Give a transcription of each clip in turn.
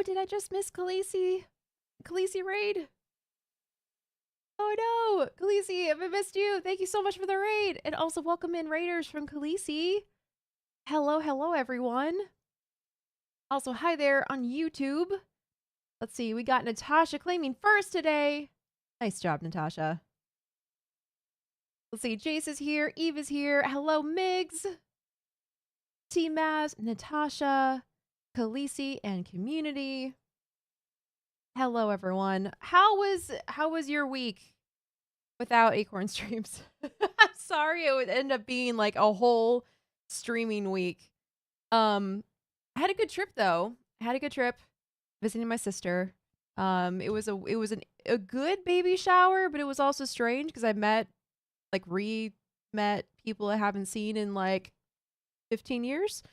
no, did I just miss Khaleesi? Khaleesi raid? Oh no, Khaleesi, I missed you. Thank you so much for the raid. And also welcome in raiders from Khaleesi. Hello, hello everyone. Also, hi there on YouTube. Let's see, we got Natasha claiming first today. Nice job, Natasha. Let's see, Jace is here, Eve is here. Hello, Migs. T-Maz, Natasha, Khaleesi, and community. Hello, everyone. How was your week without Acorn streams? I'm sorry it would end up being like a whole streaming week. I had a good trip though. I had a good trip visiting my sister. It was a good baby shower, but it was also strange because I met people I haven't seen in like 15 years.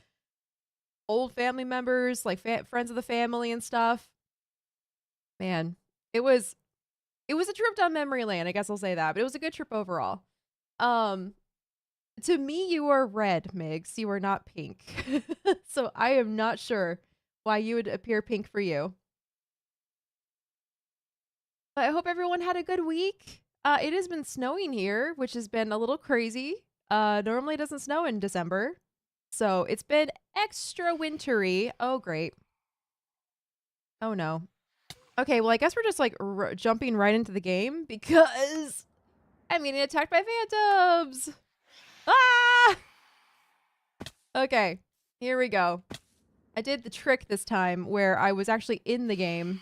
Old family members, like friends of the family and stuff. Man, it was a trip down memory lane, I guess I'll say that, but it was a good trip overall. To me, you are red, Migs. You are not pink. So I am not sure why you would appear pink for you. But I hope everyone had a good week. It has been snowing here, which has been a little crazy. Normally it doesn't snow in December. So it's been extra wintry. Oh, great. Oh, no. Okay, well, I guess we're just like jumping right into the game because I'm getting attacked by phantoms. Ah! Okay, here we go. I did the trick this time where I was actually in the game.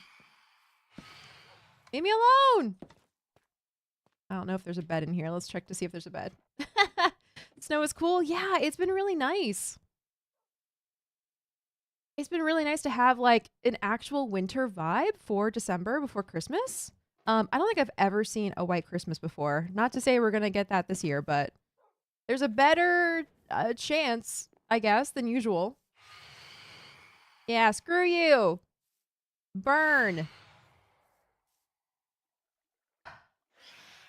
Leave me alone! I don't know if there's a bed in here. Let's check to see if there's a bed. Snow is cool. Yeah, it's been really nice. It's been really nice to have like an actual winter vibe for December before Christmas. I don't think I've ever seen a white Christmas before. Not to say we're gonna get that this year, but there's a better chance, I guess, than usual. Yeah, screw you. Burn.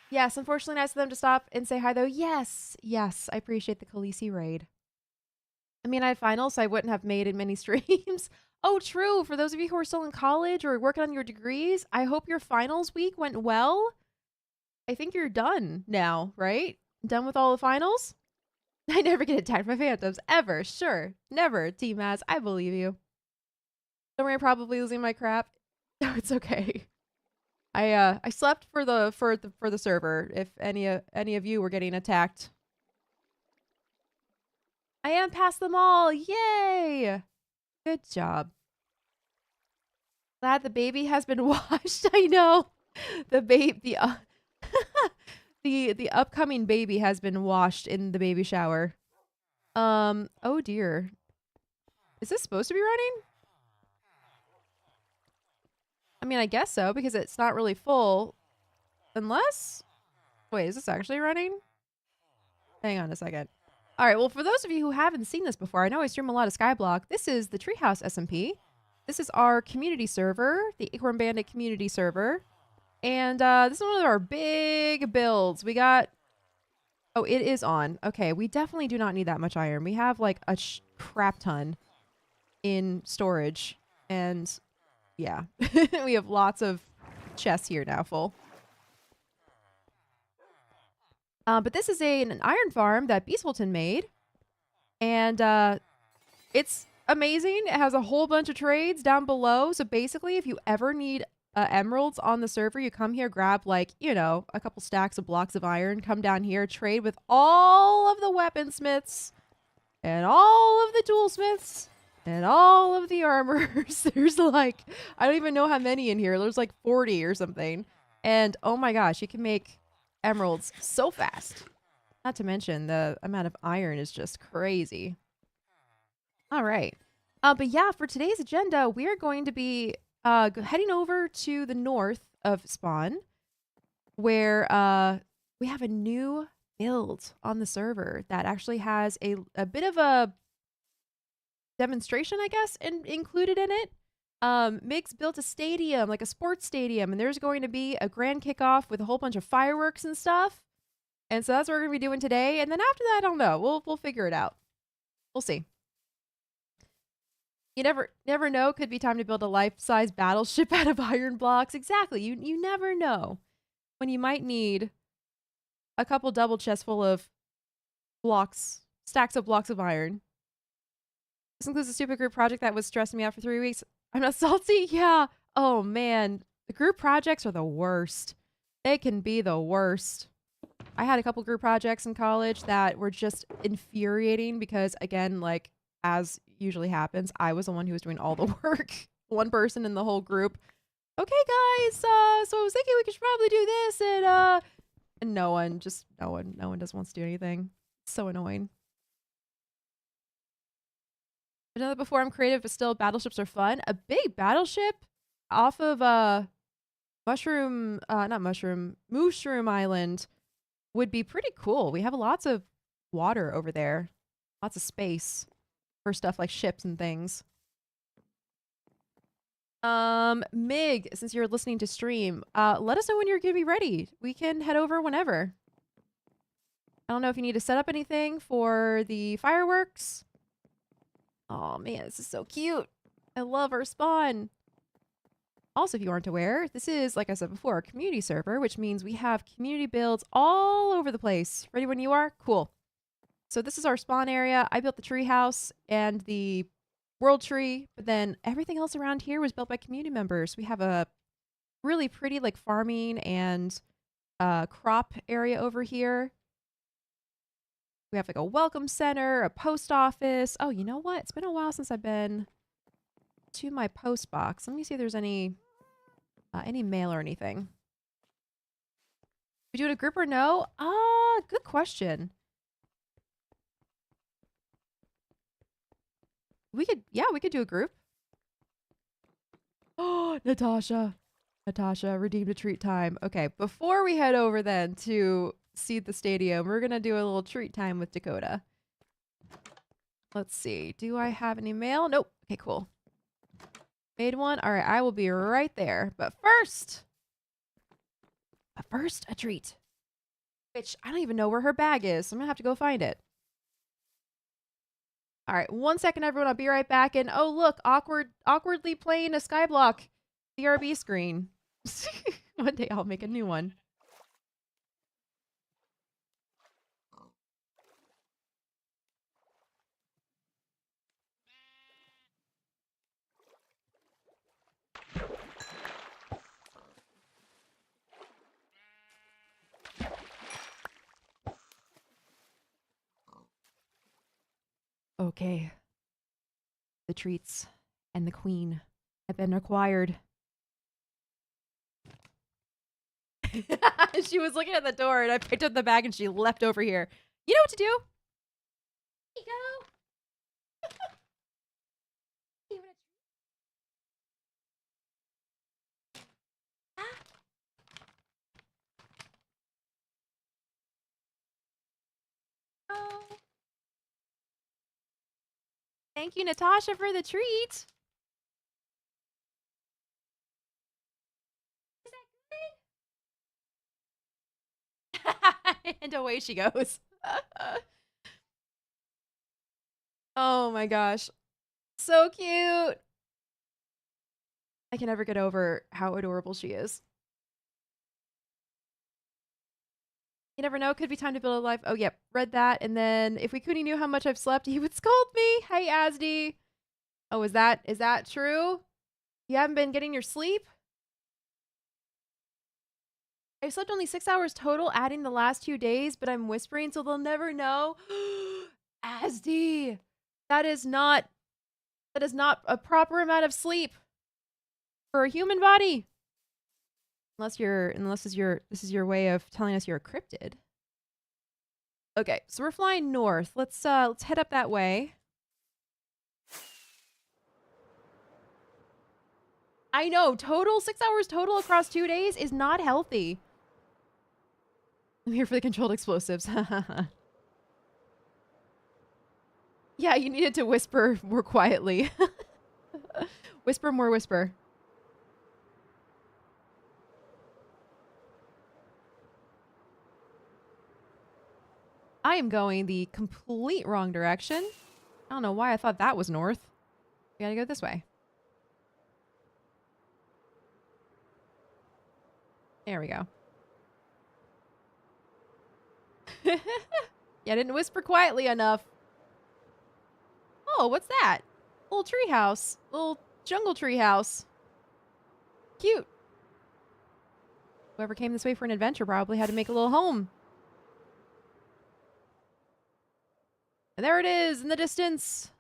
Yes, unfortunately nice of them to stop and say hi though. Yes, yes, I appreciate the Khaleesi raid. I mean, I had finals, so I wouldn't have made many streams. Oh, true. For those of you who are still in college or working on your degrees, I hope your finals week went well. I think you're done now, right? Done with all the finals? I never get attacked by phantoms, ever. Sure. Never, T-Maz. I believe you. Don't worry, I'm probably losing my crap. No, it's okay. I slept for the server if any of you were getting attacked. I am past them all. Yay! Good job. Glad the baby has been washed. I know. The the upcoming baby has been washed in the baby shower. Oh dear. Is this supposed to be running? I mean, I guess so because it's not really full. Unless wait, is this actually running? Hang on a second. All right, well, for those of you who haven't seen this before, I know I stream a lot of Skyblock. This is the Treehouse SMP. This is our community server, the Acorn Bandit community server. And this is one of our big builds. We got... Oh, it is on. Okay, we definitely do not need that much iron. We have like a crap ton in storage. And yeah, we have lots of chests here now full. But this is an iron farm that Beastleton made. And it's amazing. It has a whole bunch of trades down below. So basically, if you ever need emeralds on the server, you come here, grab like, you know, a couple stacks of blocks of iron, come down here, trade with all of the weaponsmiths and all of the toolsmiths and all of the armorers. There's like, I don't even know how many in here. There's like 40 or something. And oh my gosh, you can make emeralds so fast. Not to mention the amount of iron is just crazy. All right. But yeah, for today's agenda, we are going to be heading over to the north of Spawn, where we have a new build on the server that actually has a bit of a demonstration, I guess, included in it. Mix built a stadium, like a sports stadium, and there's going to be a grand kickoff with a whole bunch of fireworks and stuff. And so that's what we're going to be doing today. And then after that, I don't know. We'll figure it out. We'll see. You never know. Could be time to build a life-size battleship out of iron blocks. Exactly. You never know when you might need a couple double chests full of blocks, stacks of blocks of iron. This includes a stupid group project that was stressing me out for 3 weeks. I'm not salty. Yeah. Oh man, the group projects are the worst. They can be the worst. I had a couple group projects in college that were just infuriating because, again, like as usually happens, I was the one who was doing all the work. One person in the whole group. Okay, guys. So I was thinking we should probably do this, and no one doesn't want to do anything. It's so annoying. I know that before I'm creative, but still, battleships are fun. A big battleship off of Mushroom Island would be pretty cool. We have lots of water over there, lots of space for stuff like ships and things. Mig, since you're listening to stream, let us know when you're gonna be ready. We can head over whenever. I don't know if you need to set up anything for the fireworks. Oh man, this is so cute. I love our spawn. Also, if you aren't aware, this is, like I said before, a community server, which means we have community builds all over the place. Ready when you are? Cool. So this is our spawn area. I built the treehouse and the world tree, but then everything else around here was built by community members. We have a really pretty like farming and crop area over here. We have like a welcome center, a post office. Oh, you know what? It's been a while since I've been to my post box. Let me see if there's any mail or anything. We do it a group or no? Good question. We could do a group. Oh, Natasha, redeemed a treat time. Okay, before we head over then to see the stadium, we're gonna do a little treat time with Dakota. Let's see. Do I have any mail? Nope. Okay, cool. Made one. All right, I will be right there. But first, a treat. Which I don't even know where her bag is. So I'm gonna have to go find it. All right, 1 second, everyone. I'll be right back. And oh, look, awkwardly playing a Skyblock BRB screen. One day I'll make a new one. Okay. The treats and the queen have been acquired. She was looking at the door and I picked up the bag and she leapt over here. You know what to do? Here you go. Oh. Thank you, Natasha, for the treat. Is that good? And away she goes. Oh my gosh. So cute. I can never get over how adorable she is. You never know. Could be time to build a life. Oh, yep. Read that. And then if we Kuni knew how much I've slept, he would scold me. Hey, Asdi. Oh, is that true? You haven't been getting your sleep? I slept only 6 hours total, adding the last 2 days, but I'm whispering so they'll never know. Asdi. That is not a proper amount of sleep for a human body. Unless this is your way of telling us you're a cryptid. Okay, so we're flying north. Let's head up that way. I know, 6 hours total across 2 days is not healthy. I'm here for the controlled explosives. Yeah, you needed to whisper more quietly. Whisper more whisper. I am going the complete wrong direction. I don't know why I thought that was north. We gotta go this way. There we go. Yeah, I didn't whisper quietly enough. Oh, what's that? Little tree house. Little jungle tree house. Cute. Whoever came this way for an adventure probably had to make a little home. And there it is in the distance.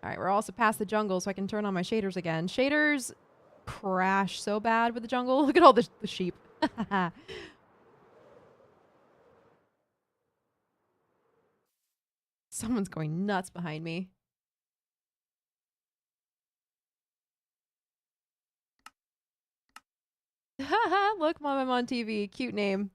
All right, we're also past the jungle, so I can turn on my shaders again. Shaders crash so bad with the jungle. Look at all the sheep. Someone's going nuts behind me. Look, Mom, I'm on TV. Cute name.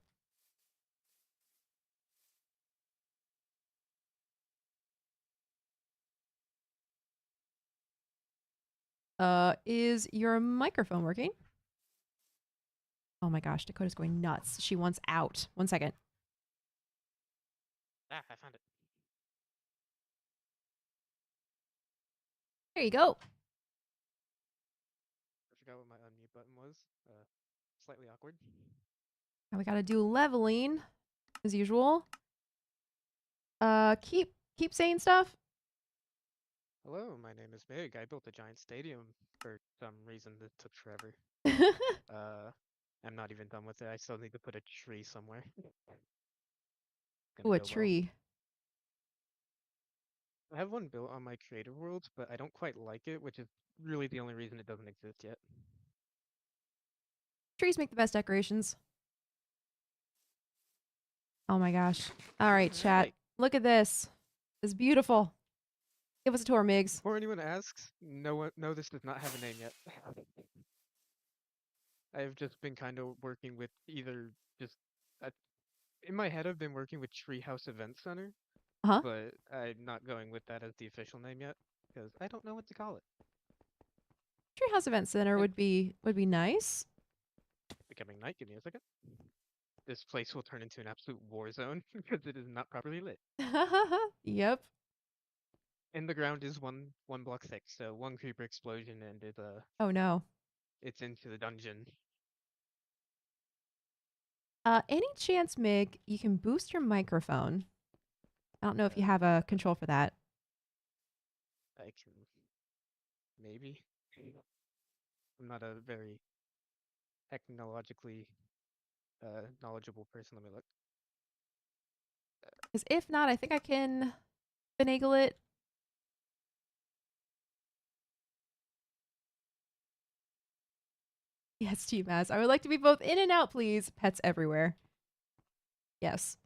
Is your microphone working? Oh my gosh, Dakota's going nuts. She wants out. 1 second. Ah, I found it. There you go. I forgot what my unmute button was. Slightly awkward. Now we gotta do leveling, as usual. Keep saying stuff. Hello, my name is Mig. I built a giant stadium for some reason that took forever. I'm not even done with it. I still need to put a tree somewhere. Gonna Ooh, a go well. tree. I have one built on my creator world, but I don't quite like it, which is really the only reason it doesn't exist yet. Trees make the best decorations. Oh my gosh. All right, chat. Alright. Look at this. It's beautiful. Give us a tour, Migs. Before anyone asks, no, this does not have a name yet. I've just been kind of working with either just uh, in my head I've been working with Treehouse Event Center, Uh-huh. but I'm not going with that as the official name yet because I don't know what to call it. Treehouse Event Center And would be nice. becoming night, give me a second. This place will turn into an absolute war zone because it is not properly lit. Yep. And the ground is one block thick, so one creeper explosion and Oh no. it's into the dungeon. Any chance, Mig, you can boost your microphone? I don't know if you have a Uh, control for that. I can maybe. I'm not a very technologically knowledgeable person. Let me look. Because if not, I think I can finagle it. Yes, TMAS. I would like to be both in and out, please. Pets everywhere. Yes.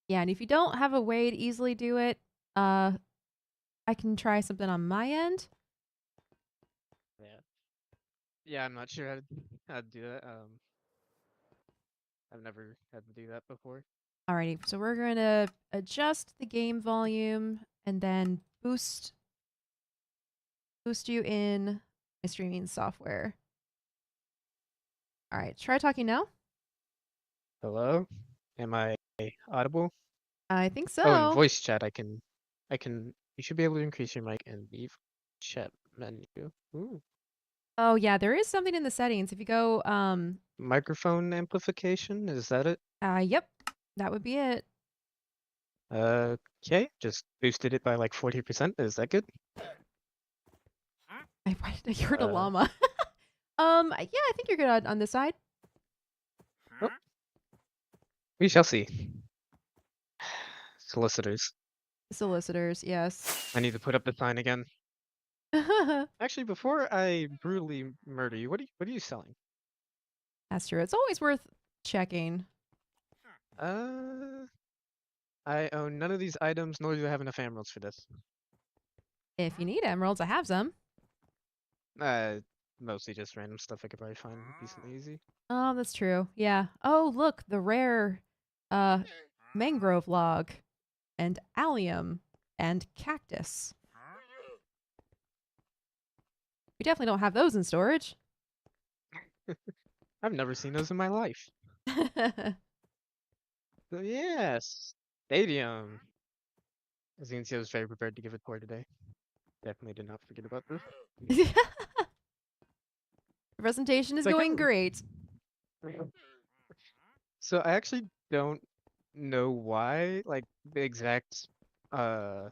Yeah, and if you don't have a way to easily do it, I can try something on my end. Yeah. Yeah, I'm not sure how to do that. I've never had to do that before. Alrighty, so we're going to adjust the game volume and then boost you in my streaming software. All right, try talking now. Hello? Am I audible? I think Oh, in so. voice chat, you should be able to increase your mic and leave chat menu. Ooh. Oh yeah, there is something in the settings. If you go, Microphone amplification, is that it? yep, that would be it. Okay, just boosted it by like 40%. Is that good? I heard a Uh, llama. Yeah, I think you're good on this side. oh, we shall see. Solicitors. Solicitors, yes. I need to put up the sign again. Actually, before I brutally murder you, what are you selling? That's true. It's always worth checking. Uh, I own none of these items, nor do I have enough emeralds for this. If you need emeralds, I have some. Uh, Mostly just random stuff I could probably find decently easy. Oh, that's true. Yeah. Oh, look, the rare mangrove log. and allium and cactus. We definitely don't have those in storage. I've never seen those in my life. So yes, stadium. As you can see, I was very prepared to give a tour today. Definitely did not forget about this. The presentation is So I going kind great. of, so I actually don't know why, like the exact uh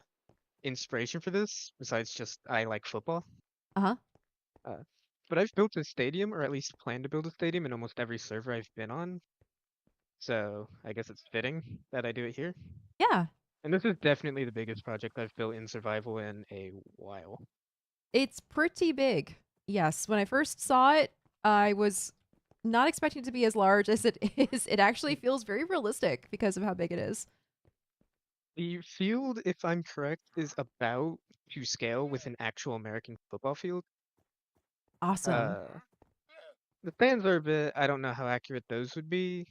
inspiration for this, besides just I like football. Uh huh. Uh, but I've built a stadium, or at least plan to build a stadium in almost every server I've been on. So I guess it's fitting that I do it here. Yeah, And this is definitely the biggest project I've built in survival in a while. it's pretty big. Yes, when I first saw it, I was not expecting it to be as large as it is. It actually feels very realistic because of how big it is. The field, if I'm correct, is about to scale with an actual American football field. Awesome. Uh, the stands are a bit, I don't know how accurate those would be.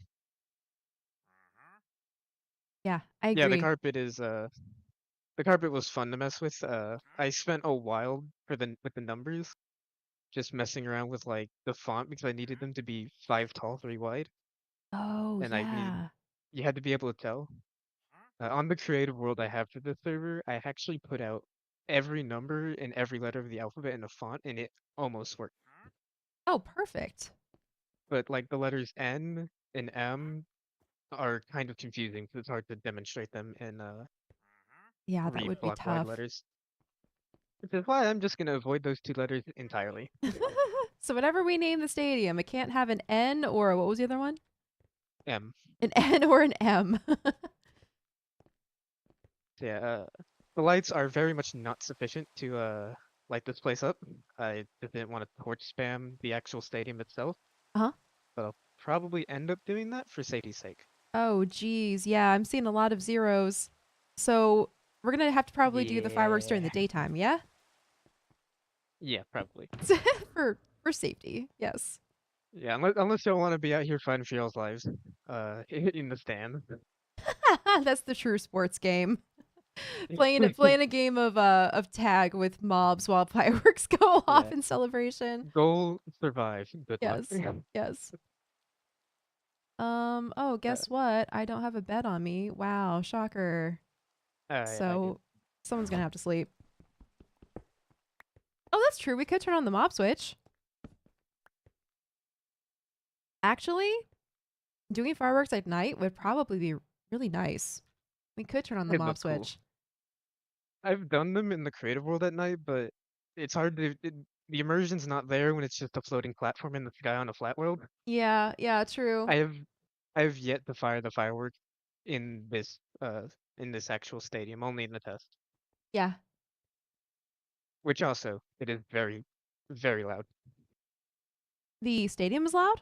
Yeah, I Yeah, agree. the carpet was fun to mess with. I spent a while with the numbers, just messing around with like the font because I needed them to be 5 tall, 3 wide, Oh, and yeah. you had to be able to tell. On the creative world I have for this server, I actually put out every number and every letter of the alphabet in a font, and it almost worked. Oh, perfect. But like the letters N and M are kind of confusing because it's hard to demonstrate them in Yeah, that read would be block wide tough. letters. Which is why I'm just gonna avoid those 2 letters entirely. So whatever we name the stadium, it can't have an N or what was the other one? M. An N or an M. So yeah, the lights are very much not sufficient to light this place up. I just didn't want to torch spam the actual stadium itself, Uh-huh. but I'll probably end up doing that for safety's sake. Oh, geez. Yeah, I'm seeing a lot of zeros. So we're gonna have to probably do the fireworks during the Yeah. daytime, yeah? Yeah, probably. For safety, yes. Yeah, unless y'all want to be out here fighting for y'all's lives, in the stand. That's the true sports game. Playing a game of tag with mobs while fireworks go off Yeah. in celebration. Goal, survive. Good luck. Yes. Yes. Oh, Uh, guess what? I don't have a bed on me. Wow, shocker. I do. So someone's gonna have to sleep. Oh, that's true. We could turn on the mob switch. Actually, doing fireworks at night would probably be really nice. We could turn on the It mob look cool. switch. I've done them in the creative world at night, but it's hard the immersion's not there when it's just a floating platform in the sky on a flat world. Yeah, yeah, true. I have I have yet to fire the fireworks in this actual stadium, only in the test. Yeah. Which also it is very, very loud. The stadium is loud?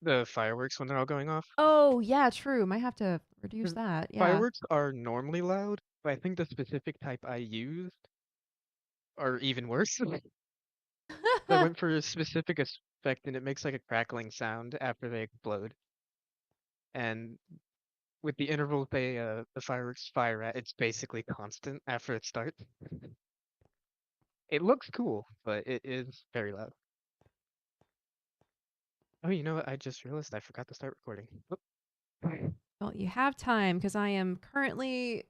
The fireworks when they're all going off. Oh, yeah, true. Might have to reduce 'Cause that. Yeah. fireworks are normally loud, but I think the specific type I used are even worse. I went for a specific effect and it makes like a crackling sound after they explode. And with the interval the fireworks fire at, it's basically constant after it starts. It looks cool, but it is very loud. Oh, you know what? I just realized I forgot to start recording. Oop. Well, you have time because I am currently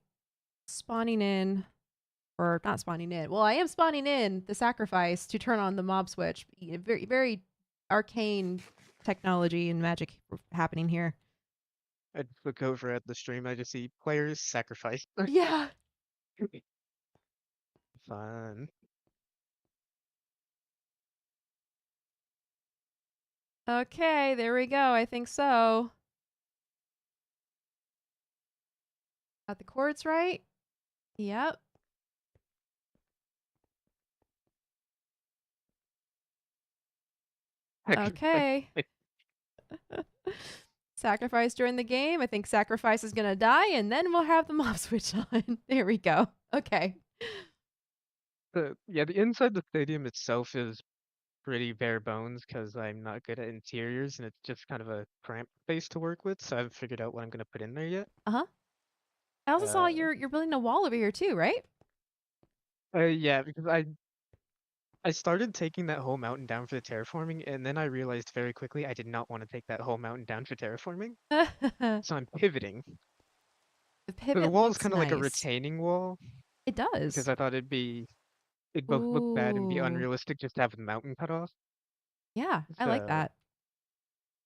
spawning in, or not spawning in. Well, I am spawning in the sacrifice to turn on the mob switch. Very, very arcane technology and magic happening here. I just look over at the stream. I just see players sacrifice. Yeah. Fun. Okay, there we go. I think so. Got the chords right? Yep. Sacrifice. Okay. Sacrifice during the game. I think sacrifice is gonna die, and then we'll have the mob switch on. There we go. Okay. Yeah, the inside of the stadium itself is pretty bare bones because I'm not good at interiors and it's just kind of a cramped space to work with. So I haven't figured out what I'm gonna put in there yet. Uh huh. I also saw Uh, you're building a wall over here too, right? yeah, because I started taking that whole mountain down for the terraforming, and then I realized very quickly I did not want to take that whole mountain down for terraforming. The So I'm pivoting. So the pivot wall is looks kind of like a nice. retaining wall It because does. I thought it'd both look bad and be Ooh. unrealistic just to have the mountain cut off. Yeah, I like So that.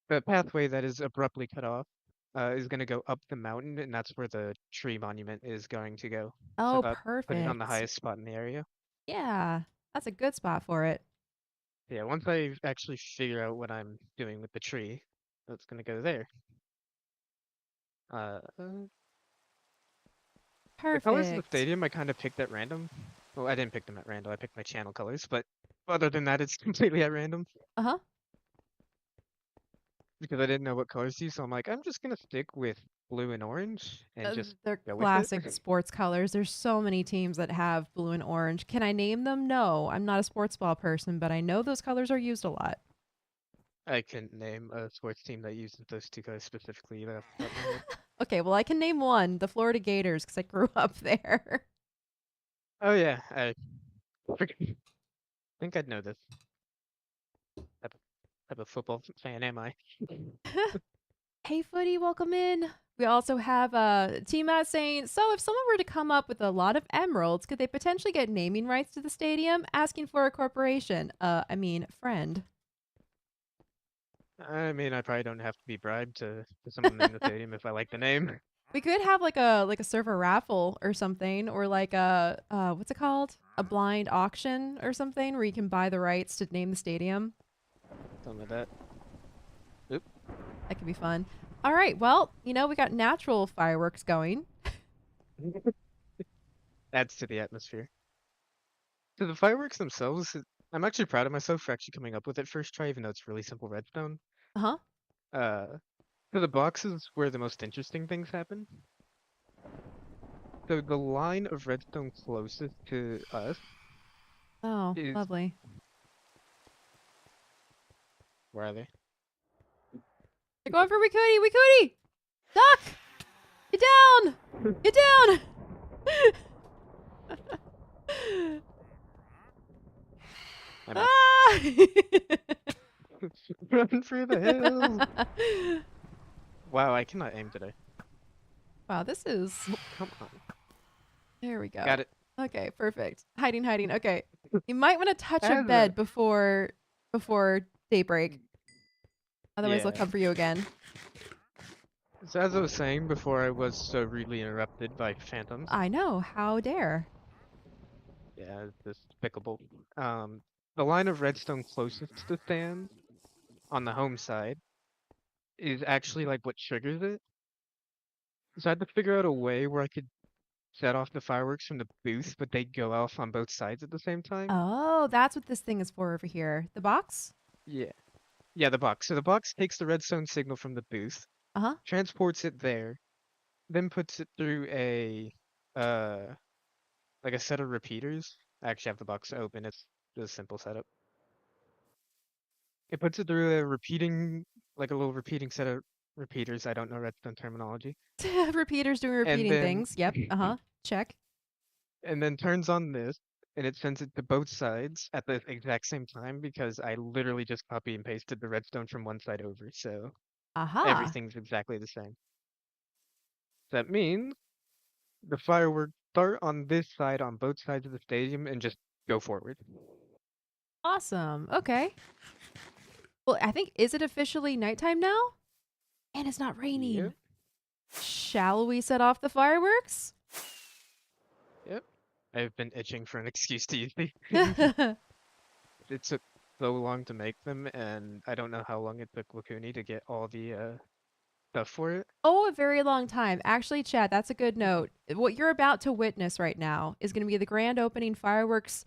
the pathway that is abruptly cut off is going to go up the mountain, and that's where the tree monument is going to go. So I Oh, thought put it on the perfect. highest spot in the area. Yeah, that's a good spot for it. Yeah, once I actually figure out what I'm doing with the tree, that's going to go there. Uh, the colors of the Perfect. stadium I kind of picked at random. Well, I didn't pick them at random. I picked my channel colors, but other than that, it's completely at random Uh-huh. because I didn't know what colors to use. So I'm like, I'm just gonna stick with blue and orange and just They're go with it. classic sports colors. There's so many teams that have blue and orange. Can I name them? No, I'm not a sports ball person, but I know those colors are used a lot. I couldn't name a sports team that uses those two colors specifically either off the top of my head. Okay, well, I can name one, the Florida Gators, because I grew up there. Oh yeah, I think I'd know this. Type of, type of football fan am I? Hey, Footy, welcome in. We also have Team Matt saying, so if someone were to come up with a lot of emeralds, could they potentially get naming rights to the stadium? Asking for a corporation. Friend. I mean, I probably don't have to be bribed to someone name the stadium if I like the name. We could have like a server raffle or something, or like a what's it called? A blind auction or something where you can buy the rights to name the stadium. Something like that. Oop. That could be fun. All right, well, we got natural fireworks going. Adds to the atmosphere. So the fireworks themselves, I'm actually proud of myself for actually coming up with it first try, even though it's really simple redstone. Uh huh. Uh, so the boxes where the most interesting things happen. So the line of redstone closest to us Oh, is lovely. where are they? They're going for Wikuti. Wikuti, duck! Get down! Get down! I missed. Ah! Run for the hills! Wow, I cannot aim today. Wow, this is. Oh, come on. There we Got go. it. Okay, perfect. Hiding, hiding. Okay, you might want to touch a As a, bed before daybreak. Otherwise, they'll yeah. come for you again. So as I was saying before I was so rudely interrupted by phantoms. I know. How dare? Yeah, it's despicable. Um, the line of redstone closest to the stand on the home side is actually like what triggers it. So I had to figure out a way where I could set off the fireworks from the booth, but they'd go off on both sides at the same time. Oh, that's what this thing is for over here. The box? Yeah. Yeah, the box. So the box takes the redstone signal from the booth, Uh huh. transports it there, then puts it through uh like a set of repeaters. I actually have the box open. It's just a simple setup. It puts it through like a little repeating set of repeaters. I don't know redstone terminology. Repeaters doing And repeating then things. Yep. Uh huh. Check. and then turns on this and it sends it to both sides at the exact same time because I literally just copy and pasted the redstone from one side over, so Aha. everything's exactly the same. That means the fireworks start on this side on both sides of the stadium and just go forward. Awesome. Okay. Well, I think is it officially nighttime now? And it's not raining. Yep, Shall we set off the fireworks? yep. I've been itching for an excuse to use these things. It took so long to make them, and I don't know how long it took Wakuni to get all the stuff for it. Oh, a very long time. Actually, Chad, that's a good note. What you're about to witness right now is going to be the grand opening fireworks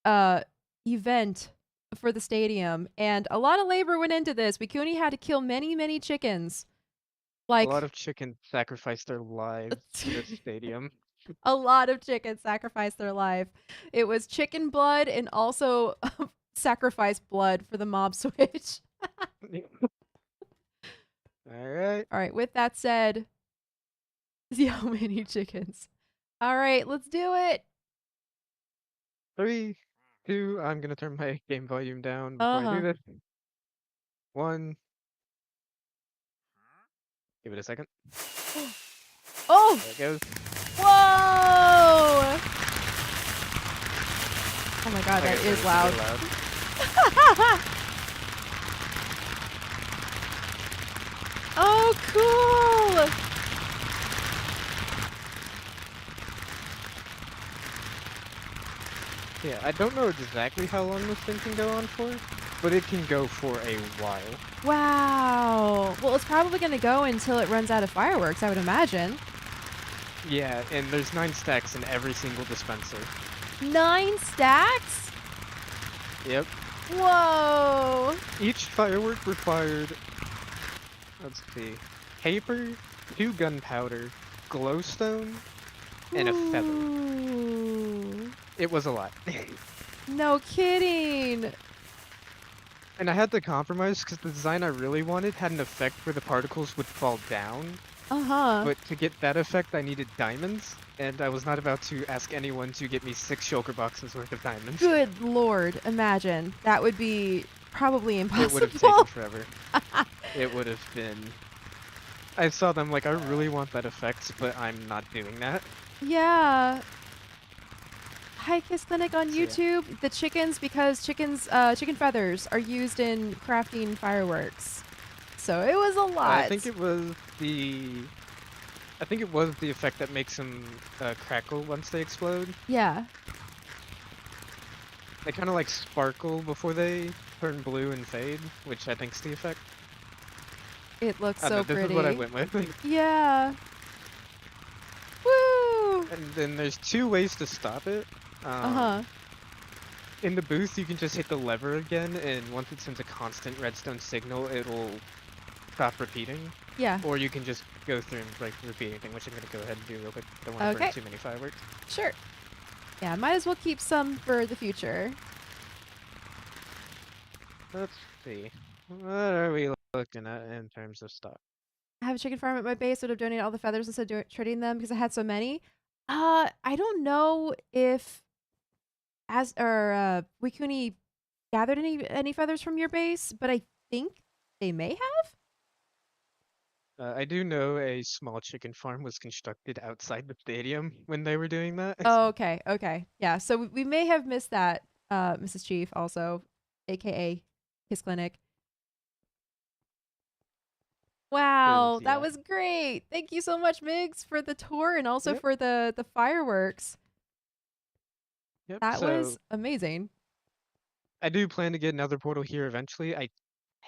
uh event for the stadium, and a lot of labor went into this. Wikuni had to kill many, many chickens. A lot Like of chickens sacrificed their lives for this stadium. a lot of chickens sacrificed their life. It was chicken blood and also sacrifice blood for the mob switch. All right. All right, with that said, See how many chickens. All right, let's do it. 3, 2, I'm gonna turn my game volume down before I do Uh-huh. this. 1, give it a second. Oh! There it goes. Whoa! Oh my god, Like I that said, is it's a bit loud. loud. Oh, cool! Yeah, I don't know exactly how long this thing can go on for, but it can go for a while. Wow. Well, it's probably going to go until it runs out of fireworks, I would imagine. Yeah, and there's 9 stacks in every single dispenser. 9 stacks? Yep. Whoa. Each firework required, let's see, paper, 2 gunpowder, glowstone, and a feather. Ooh. It was a lot. No kidding. And I had to compromise because the design I really wanted had an effect where the particles would fall down. Uh-huh. But to get that effect, I needed diamonds, and I was not about to ask anyone to get me 6 shulker boxes worth of diamonds. Good Lord. Imagine. That would be probably It would have taken impossible. forever. It would have been. I saw them like, I really want that effect, but I'm not doing that. Yeah. Hi Kiss Clinic on So yeah. YouTube. The chickens, because chicken feathers are used in crafting fireworks. So it was a I lot. think it was the. I think it was the effect that makes them crackle once they explode. Yeah. They kind of like sparkle before they turn blue and fade, which I think's the effect. It looks I don't know, so this is what I pretty. went with. Yeah. Woo! And then there's 2 ways to stop it. Uh-huh. In the booth, you can just hit the lever again, and once it sends a constant redstone signal, it'll stop repeating. Yeah. Or you can just go through and like repeat anything, which I'm gonna go ahead and do real quick. Don't want to burn Okay. too many fireworks. Sure. Yeah, might as well keep some for the future. Let's see. What are we looking at in terms of stock? I have a chicken farm at my base. Would have donated all the feathers instead of trading them because I had so many. I don't know if as or Wikuni gathered any feathers from your base, but I think they may have. I do know a small chicken farm was constructed outside the stadium when they were doing that. Oh, okay, okay, yeah. So we may have missed that, Mrs. Chief, also, aka his clinic. Cause Wow, that yeah. was great. Thank you so much, Migs, for the tour and also Yep. for the fireworks. Yep. That was So amazing. I do plan to get another portal here eventually. I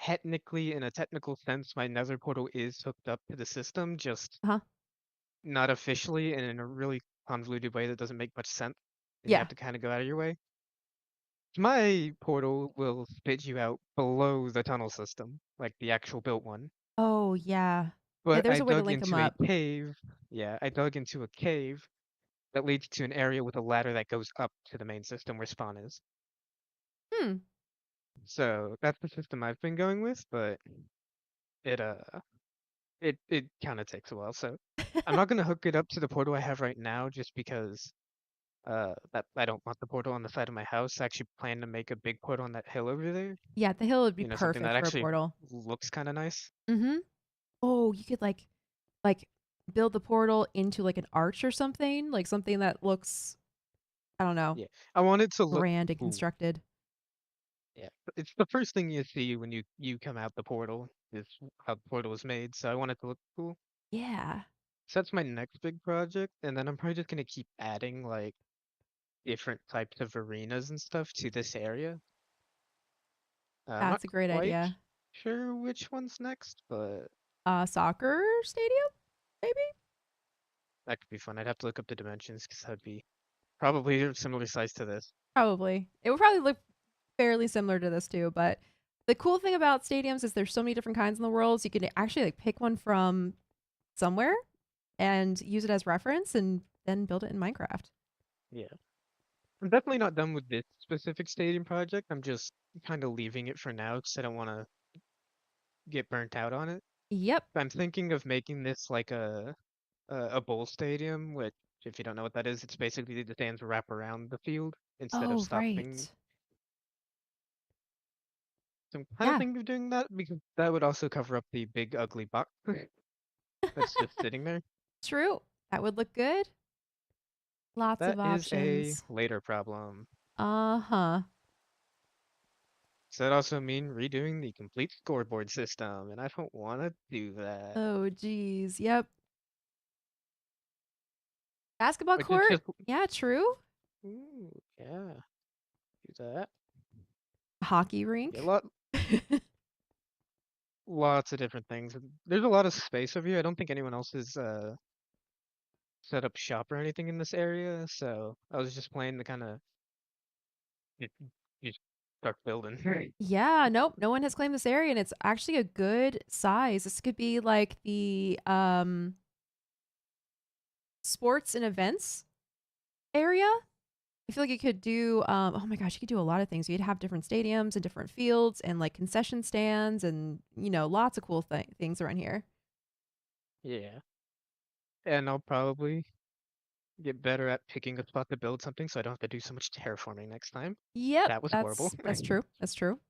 technically, in a technical sense, my nether portal is hooked up to the system, just Huh? not officially and in a really convoluted way that doesn't make much sense. And you Yeah. have to kind of go out of your way. My portal will spit you out below the tunnel system, like the actual built one. Oh, yeah. Yeah, But there's I a way to dug link them into a up. cave. Yeah, I dug into a cave that leads to an area with a ladder that goes up to the main system where spawn is. Hmm. So that's the system I've been going with, but it it kind of takes a while. So I'm not gonna hook it up to the portal I have right now just because that I don't want the portal on the side of my house. I actually plan to make a big portal on that hill over there. Yeah, the hill would be You know, something that perfect for a actually portal. looks kind of nice. Mm-hmm. Oh, you could like build the portal into like an arch or something, like something that looks, I don't know, Yeah, I want it to look grand and cool. constructed. Yeah, it's the first thing you see when you come out the portal is how the portal was made. So I want it to look cool. Yeah. So that's my next big project, and then I'm probably just gonna keep adding like different types of arenas and stuff to this area. I'm not That's a great quite idea. sure which one's next, but Soccer stadium, maybe? that could be fun. I'd have to look up the dimensions because that'd be probably a similar size to this. Probably. It would probably look fairly similar to this too, but the cool thing about stadiums is there's so many different kinds in the world, so you can actually like pick one from somewhere and use it as reference and then build it in Minecraft. Yeah. I'm definitely not done with this specific stadium project. I'm just kind of leaving it for now because I don't want to get burnt out on it. Yep. I'm thinking of making this like a bowl stadium, which if you don't know what that is, it's basically the stands wrap around the field instead of Oh, stopping. right. So I'm kind of Yeah, thinking of doing that because that would also cover up the big ugly box that's just sitting there. true. That would look good. Lots That of is a options. later problem. Uh-huh. Does that also mean redoing the complete scoreboard system? And I don't want to do that. Oh, geez. Yep. Basketball Which is court? just, Yeah, true. ooh, yeah, do that. Hockey Yeah, rink? lots of different things. There's a lot of space over here. I don't think anyone else has set up shop or anything in this area, so I was just planning to kind of just, just start building. Yeah, nope. No one has claimed this area, and it's actually a good size. This could be like the sports and events area. I feel like you could do oh my gosh, you could do a lot of things. You'd have different stadiums and different fields and like concession stands and lots of cool things around here. Yeah, and I'll probably get better at picking a spot to build something, so I don't have to do so much terraforming next time. Yep, That was horrible. that's true. That's true.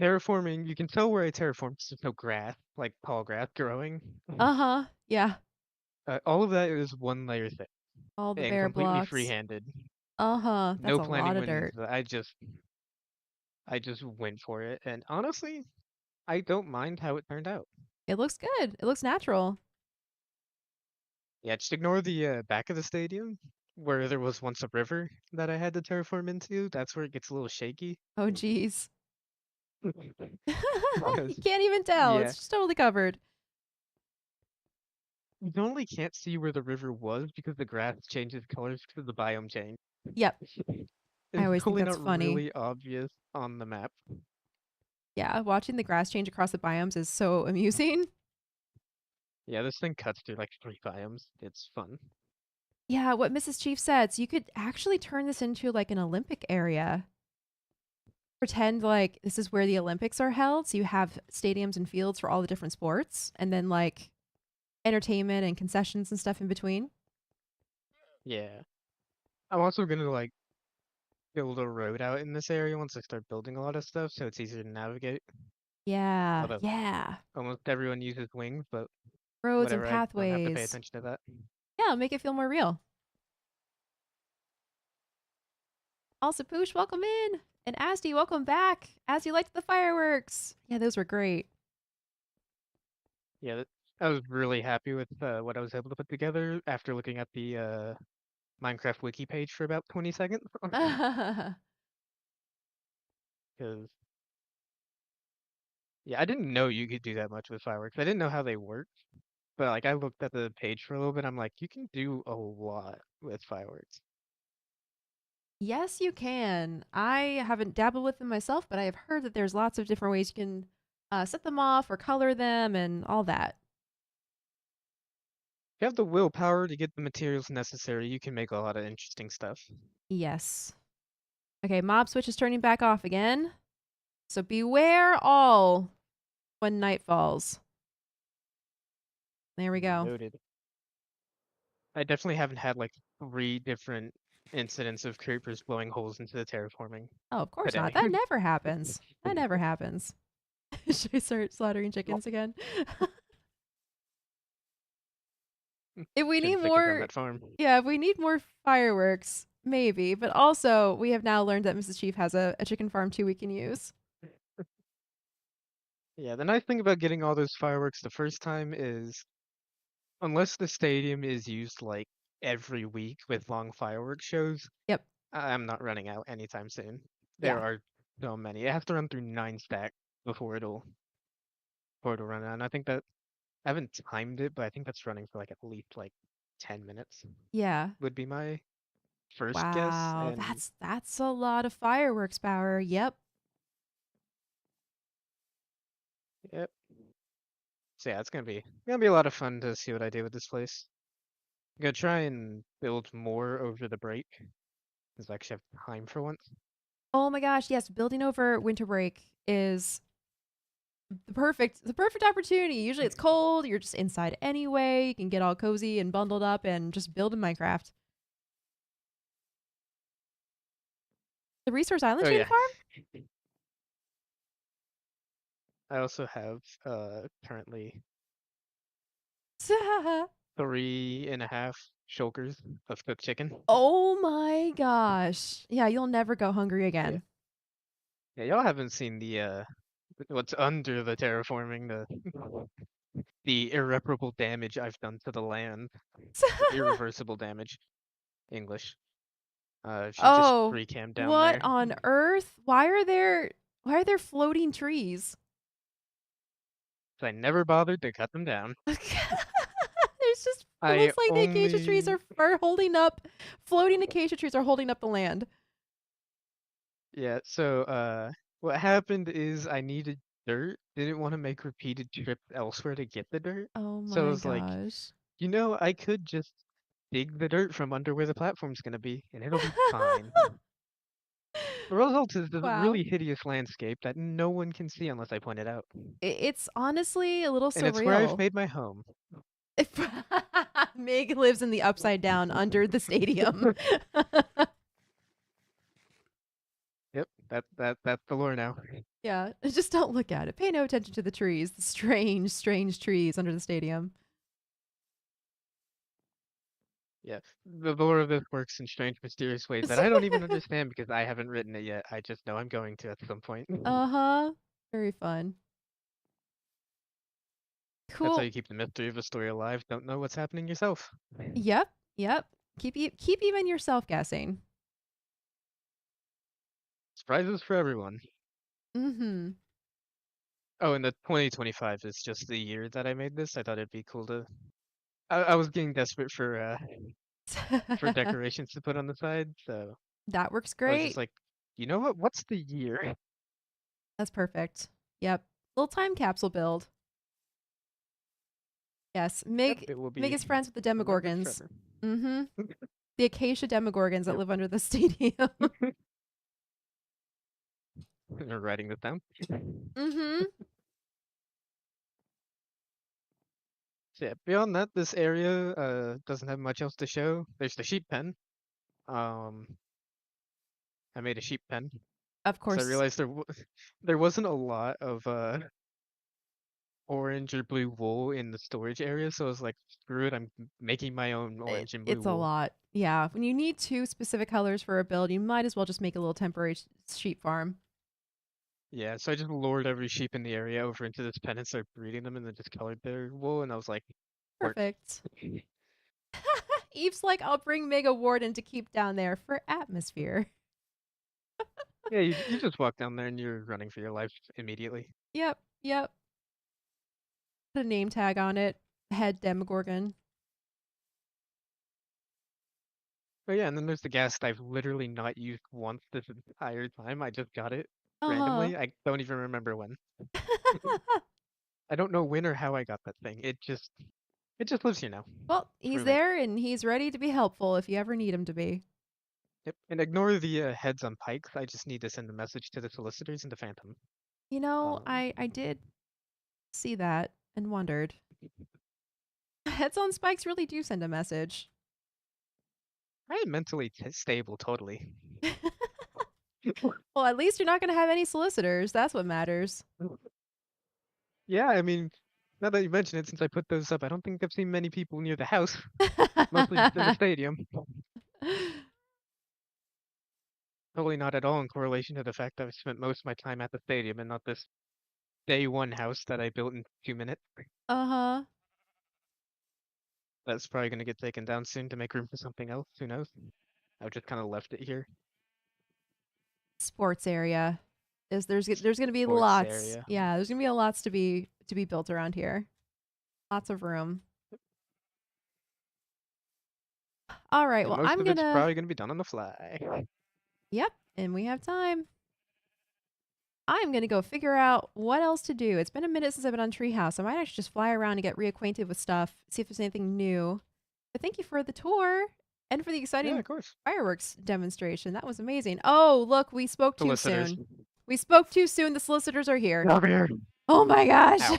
Terraforming, you can tell where I terraformed 'cause there's no grass, like tall grass growing. Uh-huh. Yeah. All of that is one layer thick All the and bare completely blocks. free-handed. Uh-huh. That's No a lot planning of when dirt. I just went for it, and honestly, I don't mind how it turned out. It looks good. It looks natural. Yeah, just ignore the back of the stadium where there was once a river that I had to terraform into. That's where it gets a little shaky. Oh geez. You Because can't even tell. yeah, It's just totally covered. you normally can't see where the river was because the grass changes colors because the biome change. Yep. I It's always think totally that's not funny. really obvious on the map. Yeah, watching the grass change across the biomes is so amusing. Yeah, this thing cuts through like 3 biomes. It's fun. Yeah, what Mrs. Chief said. So you could actually turn this into like an Olympic area. Pretend like this is where the Olympics are held. So you have stadiums and fields for all the different sports, and then like entertainment and concessions and stuff in between. Yeah. I'm also gonna like build a road out in this area once I start building a lot of stuff, so it's easier to navigate. Yeah, Although yeah. almost everyone uses wings, but Roads and whatever, I don't have to pay pathways. attention to that. Yeah, make it feel more real. Also, Poosh, welcome in. And Asti, welcome back. As you liked the fireworks. Yeah, those were great. Yeah, I was really happy with what I was able to put together after looking at the Minecraft wiki page for about 20 seconds. Because, yeah, I didn't know you could do that much with fireworks. I didn't know how they worked, but like I looked at the page for a little bit. I'm like, you can do a lot with fireworks. Yes, you can. I haven't dabbled with them myself, but I have heard that there's lots of different ways you can set them off or color them and all that. If you have the willpower to get the materials necessary, you can make a lot of interesting stuff. Yes. Okay, mob switch is turning back off again. So beware all when night falls. There we go. Noted. I definitely haven't had like 3 different incidents of creepers blowing holes into the terraforming Oh, of course not. today. That never happens. That never happens. Should I start slaughtering chickens again? If we need Shouldn't stick it on more, that farm. yeah, if we need more fireworks, maybe. But also, we have now learned that Mrs. Chief has a chicken farm too we can use. Yeah, the nice thing about getting all those fireworks the first time is unless the stadium is used like every week with long fireworks shows, Yep. I'm not running out anytime soon. There Yeah. are so many. It has to run through 9 stack before it'll run out. And I think that I haven't timed it, but I think that's running for like at least like 10 minutes Yeah. would be my first guess. Wow. And That's a lot of fireworks power. Yep. yep. So yeah, it's gonna be a lot of fun to see what I do with this place. I'm gonna try and build more over the break, because I actually have time for once. Oh my gosh, yes, building over winter break is the perfect opportunity. Usually it's cold, you're just inside anyway. You can get all cozy and bundled up and just build in Minecraft. The Resource Island Oh Trading yeah. Farm? I also have currently 3.5 shulkers of cooked chicken. Oh my gosh. Yeah, you'll never go hungry Yeah. again. Yeah, y'all haven't seen the what's under the terraforming, the irreparable damage I've done to the land. Or irreversible damage, English. If you just Oh, recam down what there. on earth? Why are there floating trees? So I never bothered to cut them down. There's just it I looks like the acacia trees only are holding up floating acacia trees are holding up the land. Yeah, so what happened is I needed dirt, didn't want to make repeated trips elsewhere to get the dirt. Oh So I my was like, gosh. I could just dig the dirt from under where the platform's gonna be, and it'll be fine. The result is this Wow. really hideous landscape that no one can see unless I point it out. It's honestly a little And it's where I've surreal. made my home. Mig lives in the upside down under the stadium. Yep, that's the lore now. Yeah, just don't look at it. Pay no attention to the trees, the strange, strange trees under the stadium. Yeah, the lore of this works in strange, mysterious ways that I don't even understand because I haven't written it yet. I just know I'm going to at some point. Uh-huh. Very fun. That's how Cool. you keep the mystery of a story alive. Don't know what's happening yourself. Yep. Yep. Keep even yourself guessing. Surprises for everyone. Mm-hmm. Oh, and the 2025 is just the year that I made this. I thought it'd be cool to. I was getting desperate for decorations to put on the side, so That works I was just great. like, you know what? What's the year? That's perfect. Yep. Little time capsule build. Yes. Yep, Mig it will Mig be is friends with the remembered Demogorgons. forever. Mm-hmm. The acacia Demogorgons that Yep, live under the stadium. we're writing this down. Mm-hmm. So yeah, beyond that, this area doesn't have much else to show. There's the sheep pen. Um, I made a sheep pen Of because I course. realized there wasn't a lot of orange or blue wool in the storage area, so I was like, screw it, I'm making my own orange and blue It's a wool. lot. Yeah. When you need two specific colors for a build, you might as well just make a little temporary sheep farm. Yeah, so I just lured every sheep in the area over into this pen and started breeding them and then just colored their wool, and I was like, work. Perfect. Eve's like, I'll bring Mega Warden to keep down there for atmosphere. Yeah, you just walk down there and you're running for your life immediately. Yep. Yep. Put a name tag on it. Head Demogorgon. But yeah, and then there's the gas that I've literally not used once this entire time. I just got it Uh randomly. I don't even remember when. huh. I don't know when or how I got that thing. It just lives here now Well, he's for me. there and he's ready to be helpful if you ever need him to be. Yep. And ignore the heads on pikes. I just need to send a message to the solicitors and to Phantom. You know, Um, I did see that and wondered. Heads on spikes really do send a message. I am mentally stable, totally. Well, at least you're not going to have any solicitors. That's what matters. Yeah, I mean, now that you mention it, since I put those up, I don't think I've seen many people near the house. Mostly just in the stadium. Totally not at all in correlation to the fact that I've spent most of my time at the stadium and not this day one house that I built in 2 minutes. Uh-huh. That's probably going to get taken down soon to make room for something else. Who knows? I've just kind of left it here. Sports area. There's going to be Sports lots. area. Yeah, there's going to be lots to be built around here. Lots of room. All right. And Well, most I'm of going it's to probably going to be done on the fly. Yep, and we have time. I'm going to go figure out what else to do. It's been a minute since I've been on Treehouse. I might actually just fly around and get reacquainted with stuff, see if there's anything new. But thank you for the tour and for the Yeah, exciting of course. fireworks demonstration. That was amazing. Oh, look, we spoke too Solicitors. soon. We spoke too soon. The solicitors are here. Over here. Oh my gosh. Ow.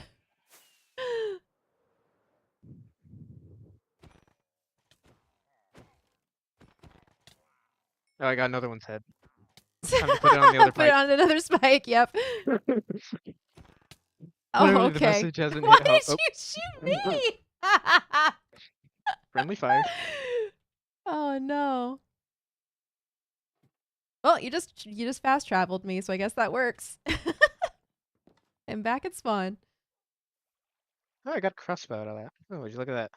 Oh, I got another one's head. Time to put it on the other Put it pipe. on another spike. Yep. Oh, Literally, the okay. message hasn't Why hit how. did Oh, you shoot me? friendly fire. Oh no. Well, you just fast traveled me, so I guess that works. I'm back at spawn. Oh, I got a crossbow out of that. Oh, would you look at that?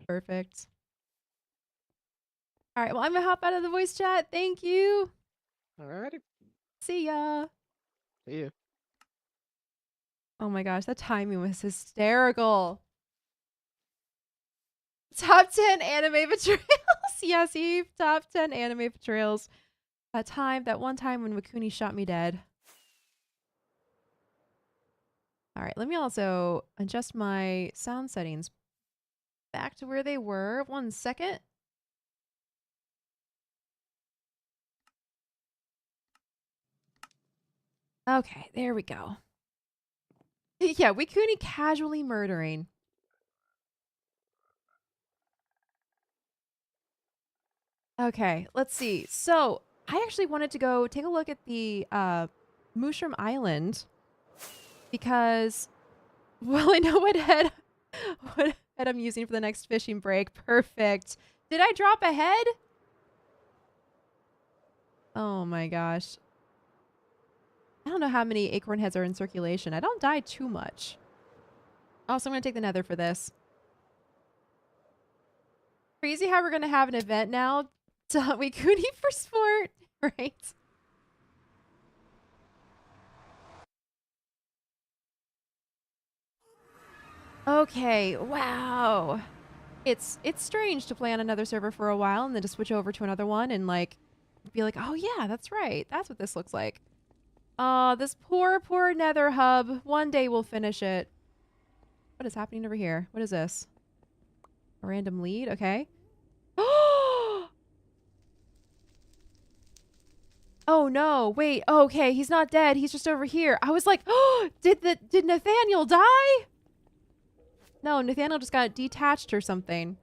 Perfect. All right, well, I'm gonna hop out of the voice chat. Thank you. Alrighty. See ya. See you. Oh my gosh, that timing was hysterical. Top 10 anime betrayals. Yes, Eve. Top 10 anime betrayals. That one time when Wakuni shot me dead. All right, let me also adjust my sound settings back to where they were. 1 second. Okay, there we go. Yeah, Wakuni casually murdering. Okay, let's see. So, I actually wanted to go take a look at the Mushroom Island because, well, I know what head I'm using for the next fishing break. Perfect. Did I drop a head? Oh my gosh. I don't know how many acorn heads are in circulation. I don't die too much. Also, I'm going to take the nether for this. Crazy how we're going to have an event now to hunt Wakuni for sport, right? Okay, wow. It's strange to play on another server for a while and then to switch over to another one and like be like, oh yeah, that's right. That's what this looks like. This poor nether hub. One day we'll finish it. What is happening over here? What is this? A random lead? Okay. Oh no, wait. Oh, okay, he's not dead. He's just over here. I was like, oh, did Nathaniel die? No, Nathaniel just got detached or something.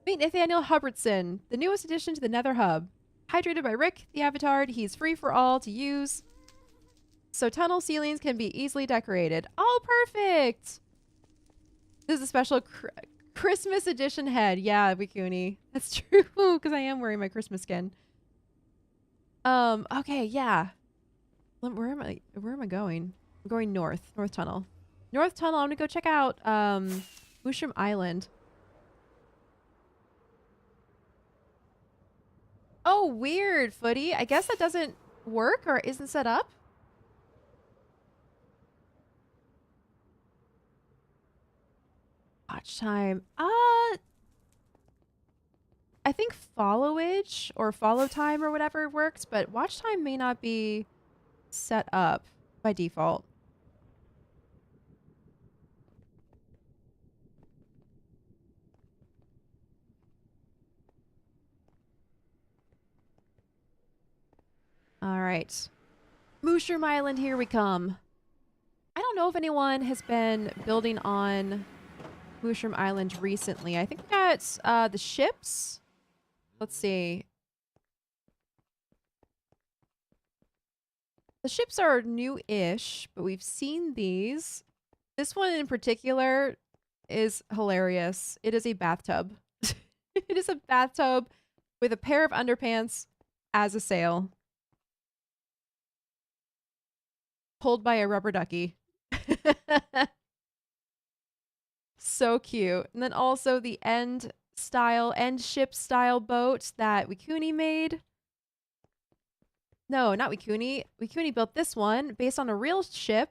Meet Nathaniel Hubbardson, the newest addition to the Nether Hub. Hydrated by Rick, the Avatar, he's free for all to use. So tunnel ceilings can be easily decorated. Oh, perfect! This is a special Christmas edition head. Yeah, Bikuni. That's true, because I am wearing my Christmas skin. Okay, yeah. Where am I going? I'm going north. North tunnel. North tunnel, I'm gonna go check out Mushroom Island. Oh, weird, Footy. I guess that doesn't work or isn't set up. Watch time. I think followage or follow time or whatever works, but watch time may not be set up by default. All right. Mushroom Island, here we come. I don't know if anyone has been building on Mushroom Island recently. I think we got the ships. Let's see. The ships are new-ish, but we've seen these. This one in particular is hilarious. It is a bathtub. It is a bathtub with a pair of underpants as a sail. Pulled by a rubber ducky. So cute. And then also the end ship style boat that Wikuni made. No, not Wikuni. Wikuni built this one based on a real ship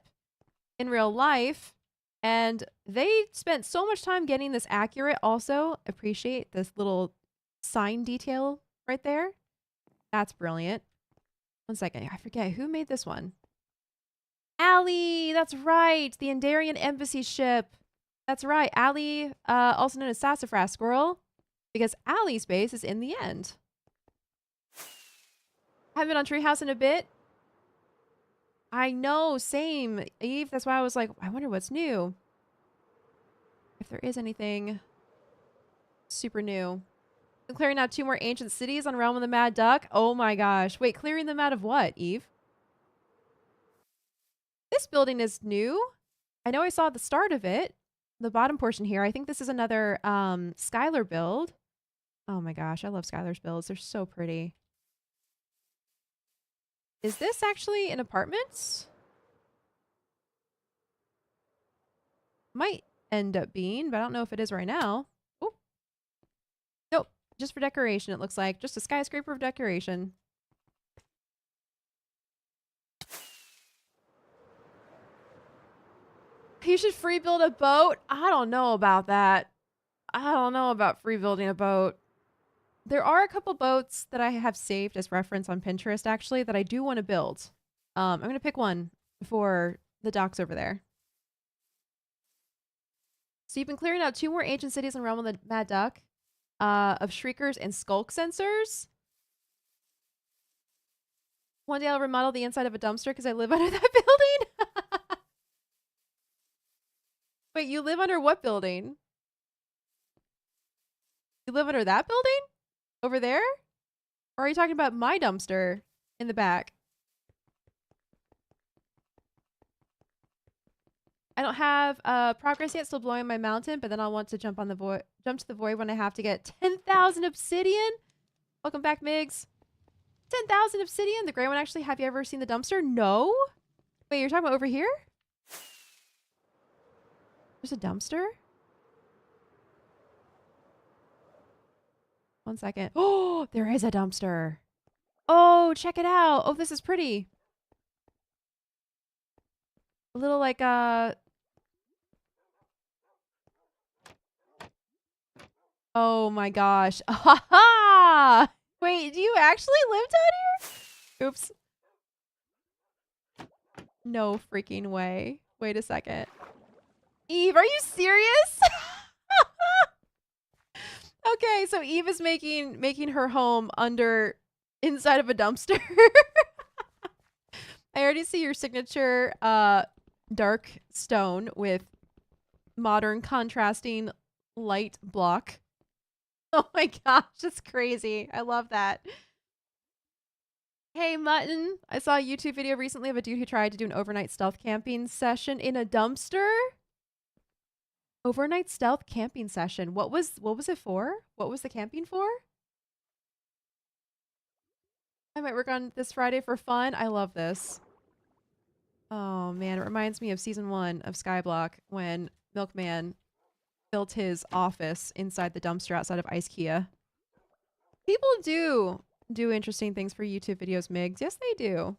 in real life. And they spent so much time getting this accurate. Also, appreciate this little sign detail right there. That's brilliant. 1 second. I forget who made this one. Allie, that's right. The Andarian embassy ship. That's right. Allie, also known as Sassafras Squirrel, because Allie's base is in the end. Haven't been on Treehouse in a bit. I know, same, Eve. That's why I was like, I wonder what's new. If there is anything super new. I'm clearing out 2 more ancient cities on Realm of the Mad Duck. Oh my gosh. Wait, clearing them out of what, Eve? This building is new. I know I saw the start of it. The bottom portion here. I think this is another Skylar build. Oh my gosh, I love Skylar's builds. They're so pretty. Is this actually an apartment? Might end up being, but I don't know if it is right now. Oh, nope. Just for decoration, it looks like. Just a skyscraper of decoration. You should free build a boat? I don't know about that. I don't know about free building a boat. There are a couple boats that I have saved as reference on Pinterest, actually, that I do want to build. I'm going to pick one for the docks over there. So you've been clearing out 2 more ancient cities in Realm of the Mad Duck, of Shriekers and Skulk sensors. One day I'll remodel the inside of a dumpster because I live under that building. Wait, you live under what building? You live under that building? Over there? Or are you talking about my dumpster in the back? I don't have progress yet, still blowing my mountain, but then I'll want to jump to the void when I have to get 10,000 obsidian. Welcome back, Migs. 10,000 obsidian? The gray one, actually. Have you ever seen the dumpster? No? Wait, you're talking about over here? There's a dumpster? One second. Oh, there is a dumpster. Oh, check it out. Oh, this is pretty. A little like oh my gosh. Ha ha! Wait, do you actually live down here? Oops. No freaking way. Wait a second. Eve, are you serious? Okay, so Eve is making her home inside of a dumpster. I already see your signature dark stone with modern contrasting light block. Oh my gosh, that's crazy. I love that. Hey, Mutton. I saw a YouTube video recently of a dude who tried to do an overnight stealth camping session in a dumpster. Overnight stealth camping session. What was it for? What was the camping for? I might work on this Friday for fun. I love this. Oh man, it reminds me of season 1 of Skyblock when Milkman built his office inside the dumpster outside of IceKea. People do interesting things for YouTube videos, Migs. Yes, they do.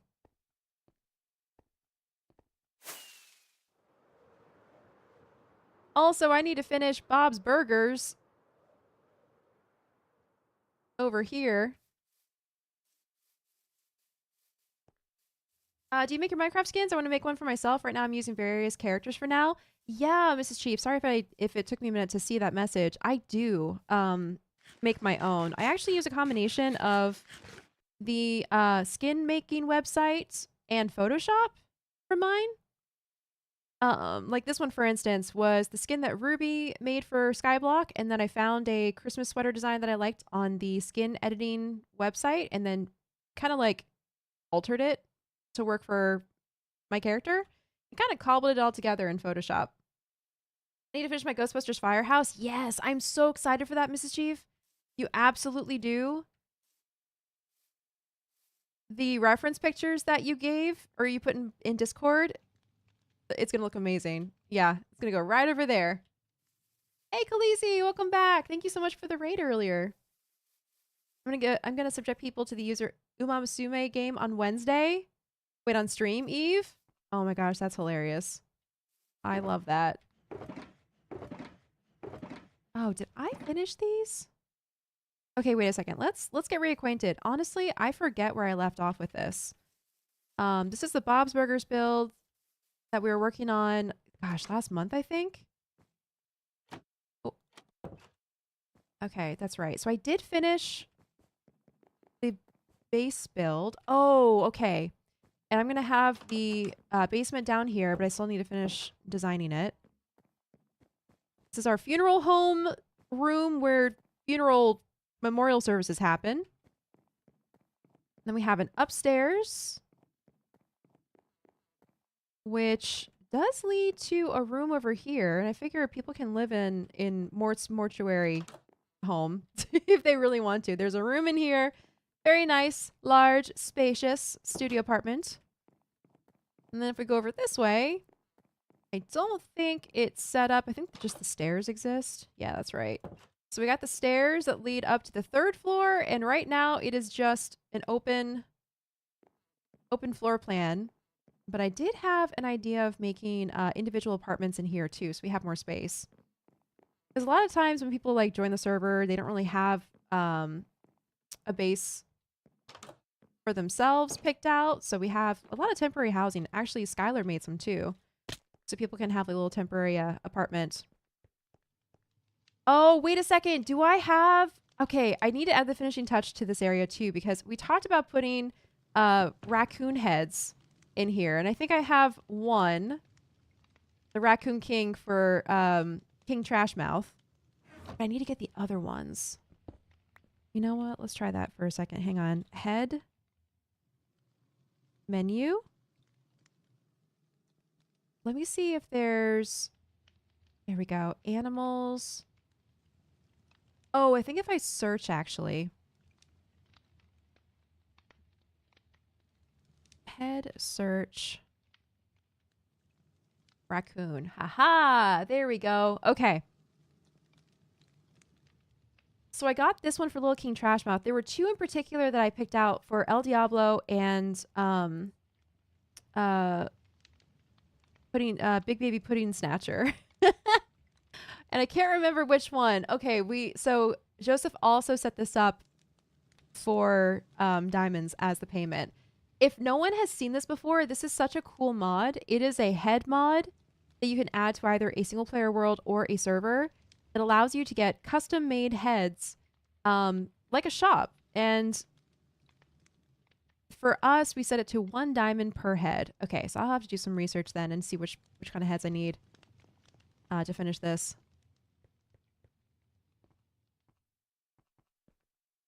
Also, I need to finish Bob's Burgers over here. Do you make your Minecraft skins? I want to make one for myself. Right now, I'm using various characters for now. Yeah, Mrs. Chief. Sorry if it took me a minute to see that message. I do make my own. I actually use a combination of the skin making website and Photoshop for mine. Like this one, for instance, was the skin that Ruby made for Skyblock, and then I found a Christmas sweater design that I liked on the skin editing website, and then kind of like altered it to work for my character. And kind of cobbled it all together in Photoshop. I need to finish my Ghostbusters Firehouse. Yes, I'm so excited for that, Mrs. Chief. You absolutely do. The reference pictures that you gave or you put in Discord, it's going to look amazing. Yeah, it's going to go right over there. Hey, Khaleesi, welcome back. Thank you so much for the raid earlier. I'm going to subject people to the user Umamasume game on Wednesday. Wait, on stream, Eve? Oh my gosh, that's hilarious. I love that. Oh, did I finish these? Okay, wait a second. Let's get reacquainted. Honestly, I forget where I left off with this. This is the Bob's Burgers build that we were working on, gosh, last month, I think. Oh. Okay, that's right. So I did finish the base build. Oh, okay. And I'm going to have the basement down here, but I still need to finish designing it. This is our funeral home room where funeral memorial services happen. Then we have an upstairs, which does lead to a room over here. And I figure people can live in Mort's mortuary home if they really want to. There's a room in here. Very nice, large, spacious studio apartment. And then if we go over this way, I don't think it's set up. I think just the stairs exist. Yeah, that's right. So we got the stairs that lead up to the 3rd floor, and right now it is just an open floor plan. But I did have an idea of making individual apartments in here too, so we have more space. Because a lot of times when people like join the server, they don't really have a base for themselves picked out. So we have a lot of temporary housing. Actually, Skylar made some too. So people can have a little temporary apartment. Oh, wait a second. Do I have... Okay, I need to add the finishing touch to this area too, because we talked about putting raccoon heads in here. And I think I have one. The Raccoon King for King Trashmouth. I need to get the other ones. You know what? Let's try that for a second. Hang on. Head. Menu. Let me see if there's... There we go. Animals. Oh, I think if I search, actually. Head search. Raccoon. Haha. There we go. Okay. So I got this one for Little King Trashmouth. There were 2 in particular that I picked out for El Diablo and Big Baby Pudding Snatcher. And I can't remember which one. Okay, so Joseph also set this up for diamonds as the payment. If no one has seen this before, this is such a cool mod. It is a head mod that you can add to either a single player world or a server. It allows you to get custom made heads like a shop. And for us, we set it to 1 diamond per head. Okay, so I'll have to do some research then and see which kind of heads I need to finish this.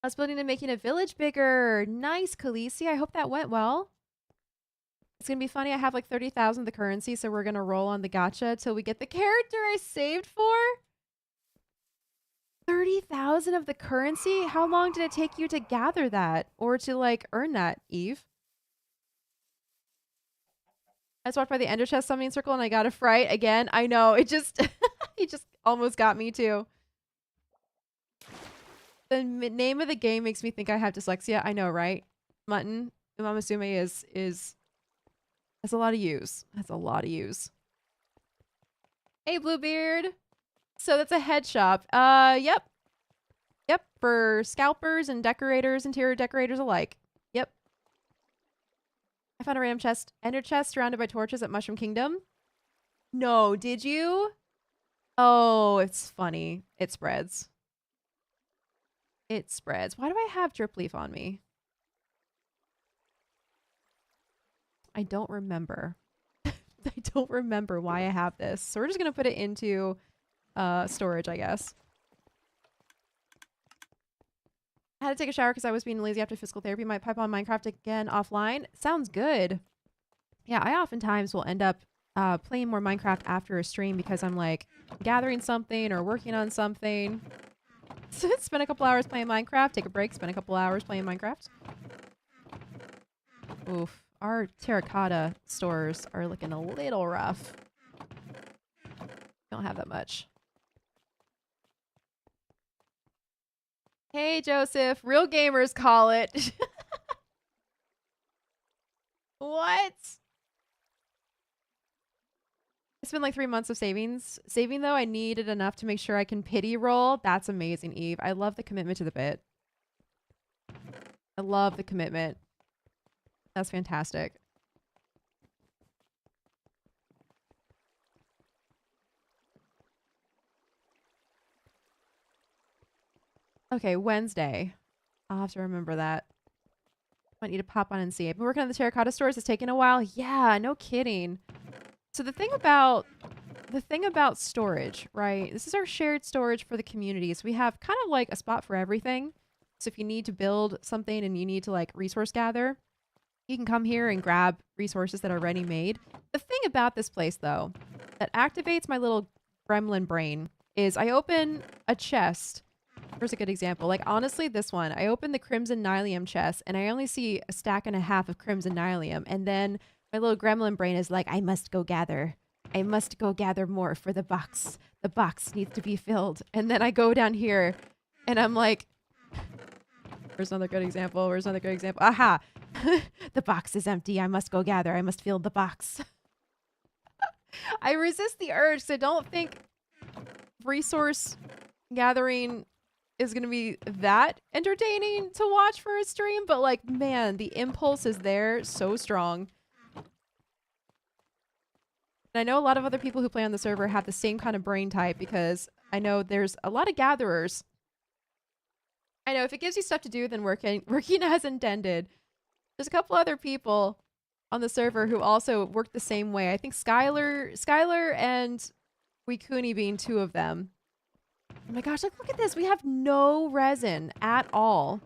I was building and making a village bigger. Nice, Khaleesi. I hope that went well. It's going to be funny. I have like 30,000 of the currency, so we're going to roll on the gacha till we get the character I saved for. 30,000 of the currency? How long did it take you to gather that or to like earn that, Eve? I just walked by the Ender Chest summoning circle and I got a fright again. I know. It just it just almost got me too. The name of the game makes me think I have dyslexia. I know, right? Mutton, Umamasume is that's a lot of use. That's a lot of use. Hey, Bluebeard. So that's a head shop. Yep. Yep, for scalpers and decorators, interior decorators alike. Yep. I found a random chest, ender chest surrounded by torches at Mushroom Kingdom. No, did you? Oh, it's funny. It spreads. It spreads. Why do I have drip leaf on me? I don't remember. I don't remember why I have this. So we're just going to put it into storage, I guess. I had to take a shower because I was being lazy after physical therapy. Might pipe on Minecraft again offline. Sounds good. Yeah, I oftentimes will end up playing more Minecraft after a stream because I'm like gathering something or working on something. So spend a couple hours playing Minecraft, take a break, spend a couple hours playing Minecraft. Oof. Our terracotta stores are looking a little rough. Don't have that much. Hey, Joseph. Real gamers call it. What? It's been like 3 months of savings. Saving, though, I needed enough to make sure I can pity roll. That's amazing, Eve. I love the commitment to the bit. I love the commitment. That's fantastic. Okay, Wednesday. I'll have to remember that. Might need to pop on and see. I've been working on the terracotta stores. It's taken a while. Yeah, no kidding. So the thing about storage, right? This is our shared storage for the community. So we have kind of like a spot for everything. So if you need to build something and you need to like resource gather, you can come here and grab resources that are ready made. The thing about this place though, that activates my little gremlin brain is I open a chest. Here's a good example. Like honestly, this one, I open the crimson nylium chest and I only see a stack and a half of crimson nylium. And then my little gremlin brain is like, I must go gather. I must go gather more for the box. The box needs to be filled. And then I go down here and I'm like, where's another good example? Where's another good example? Aha! The box is empty. I must go gather. I must fill the box. I resist the urge because I don't think resource gathering is going to be that entertaining to watch for a stream. But like, man, the impulse is there so strong. And I know a lot of other people who play on the server have the same kind of brain type because I know there's a lot of gatherers. I know if it gives you stuff to do, then working as intended. There's a couple other people on the server who also work the same way. I think Skylar and Wikuni being two of them. Oh my gosh, look at this. We have no resin at all.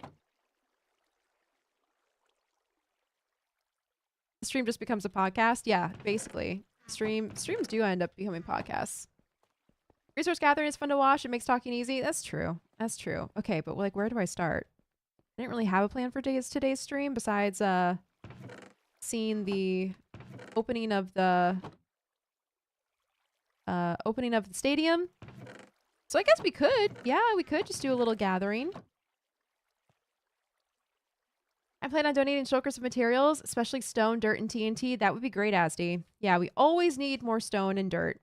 The stream just becomes a podcast? Yeah, basically. Streams do end up becoming podcasts. Resource gathering is fun to watch. It makes talking easy. That's true. That's true. Okay, but like, where do I start? I didn't really have a plan for today's stream besides seeing the opening of the stadium. So I guess we could. Yeah, we could just do a little gathering. I plan on donating shulkers of materials, especially stone, dirt, and TNT. That would be great, Asdi. Yeah, we always need more stone and dirt.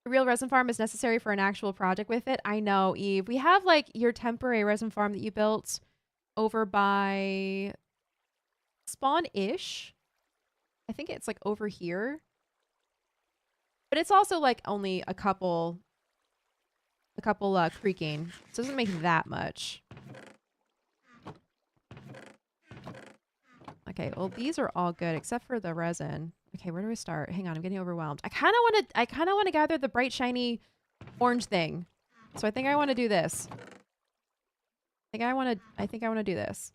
A real resin farm is necessary for an actual project with it. I know, Eve. We have like your temporary resin farm that you built over by Spawn-ish. I think it's like over here. But it's also like only a couple creaking. So it doesn't make that much. Okay, well these are all good except for the resin. Okay, where do I start? Hang on, I'm getting overwhelmed. I kind of want to gather the bright shiny orange thing. So I think I want to do this. I think I want to do this.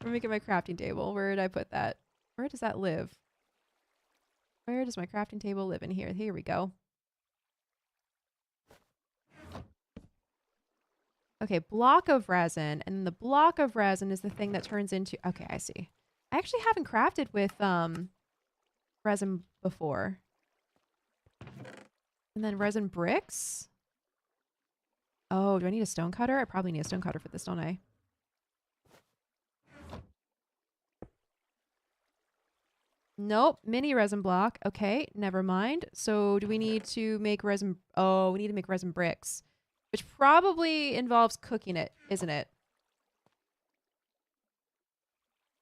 We're making my crafting table. Where did I put that? Where does that live? Where does my crafting table live in here? Here we go. Okay, block of resin. And the block of resin is the thing that turns into... Okay, I see. I actually haven't crafted with resin before. And then resin bricks. Oh, do I need a stone cutter? I probably need a stone cutter for this, don't I? Nope, mini resin block. Okay, never mind. So do we need to make resin... Oh, we need to make resin bricks. Which probably involves cooking it, isn't it?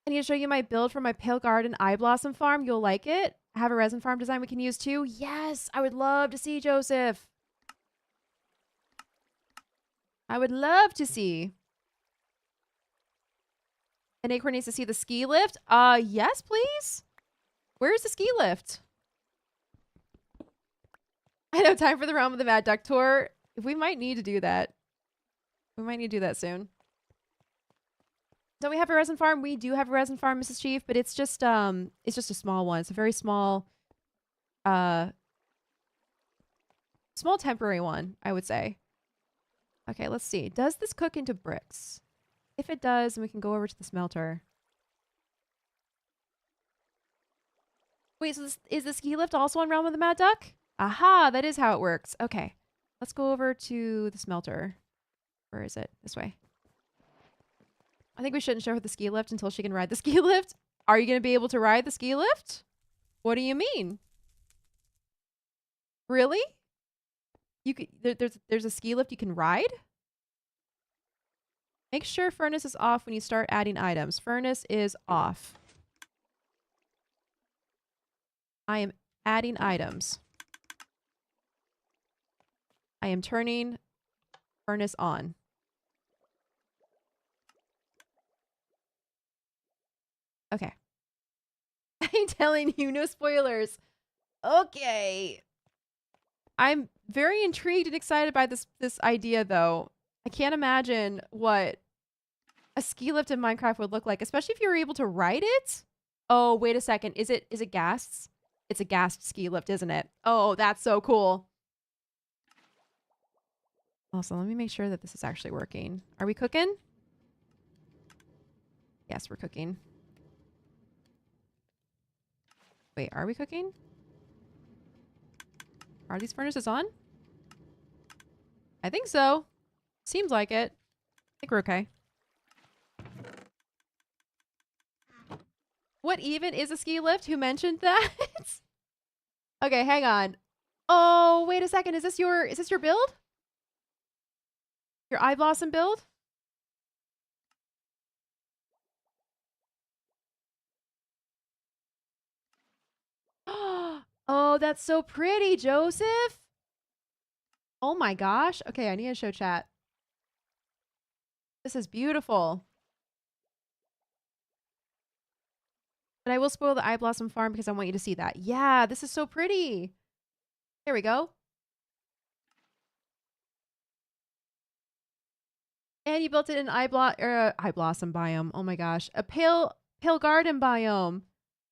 I need to show you my build for my Pale Garden Eye Blossom farm. You'll like it. I have a resin farm design we can use too. Yes, I would love to see, Joseph. I would love to see. And Acorn needs to see the ski lift. Yes, please. Where's the ski lift? I know, time for the Realm of the Mad Duck tour. We might need to do that. We might need to do that soon. Don't we have a resin farm? We do have a resin farm, Mrs. Chief, but it's just a small one. It's a very small small temporary one, I would say. Okay, let's see. Does this cook into bricks? If it does, then we can go over to the smelter. Wait, so is the ski lift also on Realm of the Mad Duck? Aha, that is how it works. Okay. Let's go over to the smelter. Where is it? This way. I think we shouldn't show her the ski lift until she can ride the ski lift. Are you going to be able to ride the ski lift? What do you mean? Really? You could, there's a ski lift you can ride? Make sure furnace is off when you start adding items. Furnace is off. I am adding items. I am turning furnace on. Okay. I'm telling you, no spoilers. Okay. I'm very intrigued and excited by this idea though. I can't imagine what a ski lift in Minecraft would look like, especially if you were able to ride it. Oh, wait a second. Is it ghast? It's a ghast ski lift, isn't it? Oh, that's so cool. Also, let me make sure that this is actually working. Are we cooking? Yes, we're cooking. Wait, are we cooking? Are these furnaces on? I think so. Seems like it. I think we're okay. What even is a ski lift? Who mentioned that? Okay, hang on. Oh, wait a second. Is this your build? Your eye blossom build? Oh, that's so pretty, Joseph. Oh my gosh. Okay, I need to show chat. This is beautiful. But I will spoil the eye blossom farm because I want you to see that. Yeah, this is so pretty. There we go. And you built it in eye blossom biome. Oh my gosh. A pale garden biome.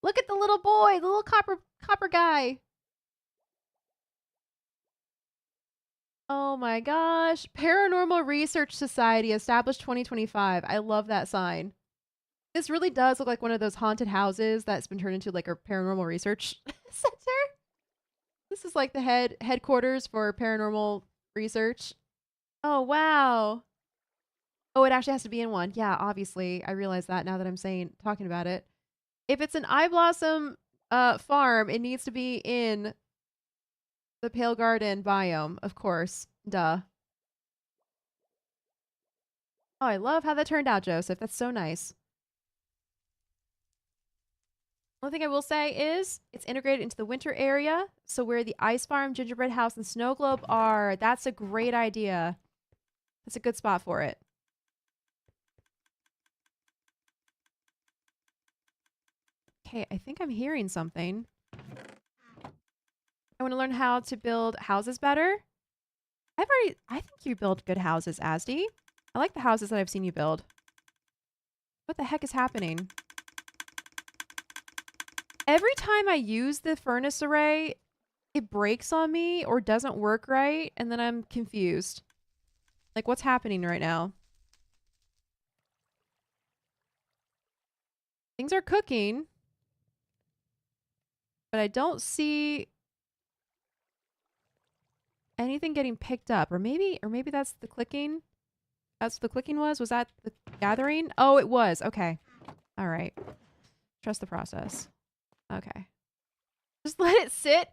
Look at the little boy, the little copper guy. Oh my gosh. Paranormal Research Society established 2025. I love that sign. This really does look like one of those haunted houses that's been turned into like a paranormal research center. This is like the headquarters for paranormal research. Oh wow. Oh, it actually has to be in one. Yeah, obviously. I realize that now that I'm talking about it. If it's an eye blossom farm, it needs to be in the Pale Garden biome, of course. Duh. Oh, I love how that turned out, Joseph. That's so nice. One thing I will say is it's integrated into the winter area. So where the ice farm, gingerbread house, and snow globe are, that's a great idea. That's a good spot for it. Okay, I think I'm hearing something. I want to learn how to build houses better. I think you build good houses, Asdi. I like the houses that I've seen you build. What the heck is happening? Every time I use the furnace array, it breaks on me or doesn't work right, and then I'm confused. Like, what's happening right now? Things are cooking, but I don't see anything getting picked up. Or maybe that's the clicking. That's what the clicking was? Was that the gathering? Oh, it was. Okay. All right. Trust the process. Okay. Just let it sit.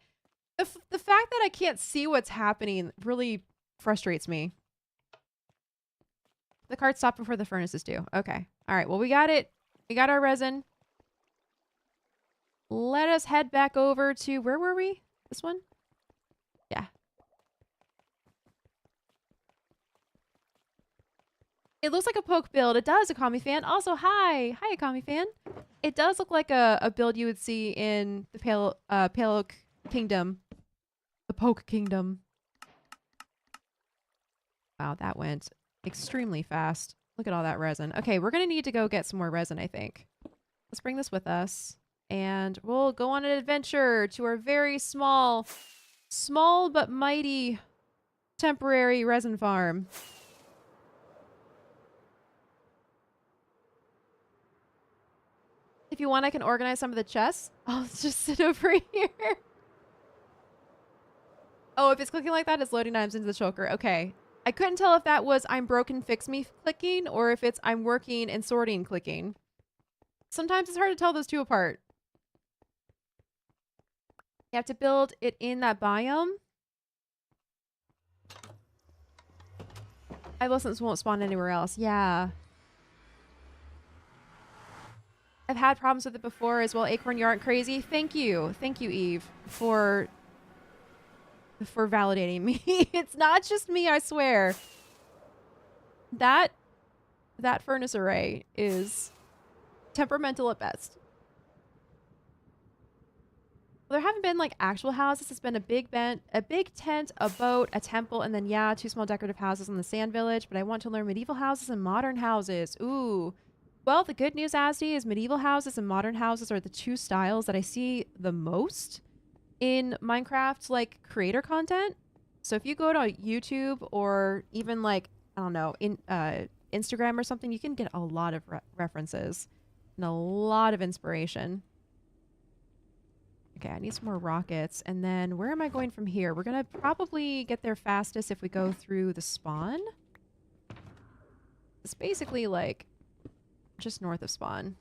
The fact that I can't see what's happening really frustrates me. The cart stopped before the furnaces do. Okay. All right. Well, we got it. We got our resin. Let us head back over to, where were we? This one? Yeah. It looks like a poke build. It does, Akami fan. Also, hi. Hi, Akami fan. It does look like a build you would see in the Pale Kingdom. The Poke Kingdom. Wow, that went extremely fast. Look at all that resin. Okay, we're going to need to go get some more resin, I think. Let's bring this with us. And we'll go on an adventure to our very small but mighty temporary resin farm. If you want, I can organize some of the chests. I'll just sit over here. Oh, if it's clicking like that, it's loading items into the choker. Okay. I couldn't tell if that was I'm broken, fix me clicking, or if it's I'm working and sorting clicking. Sometimes it's hard to tell those two apart. You have to build it in that biome. I lessons won't spawn anywhere else. Yeah. I've had problems with it before as well. Acorn, you aren't crazy. Thank you. Thank you, Eve, for validating me. It's not just me, I swear. That furnace array is Temperamental at best. Well, there haven't been like actual houses. It's been a big tent, a boat, a temple, and then yeah, 2 small decorative houses in the sand village. But I want to learn medieval houses and modern houses. Ooh. Well, the good news, Asdi, is medieval houses and modern houses are the 2 styles that I see the most in Minecraft like creator content. So if you go to YouTube or even like I don't know in Instagram or something, you can get a lot of references and a lot of inspiration. Okay, I need some more rockets. And then where am I going from here? We're going to probably get there fastest if we go through the spawn. It's basically like just north of spawn.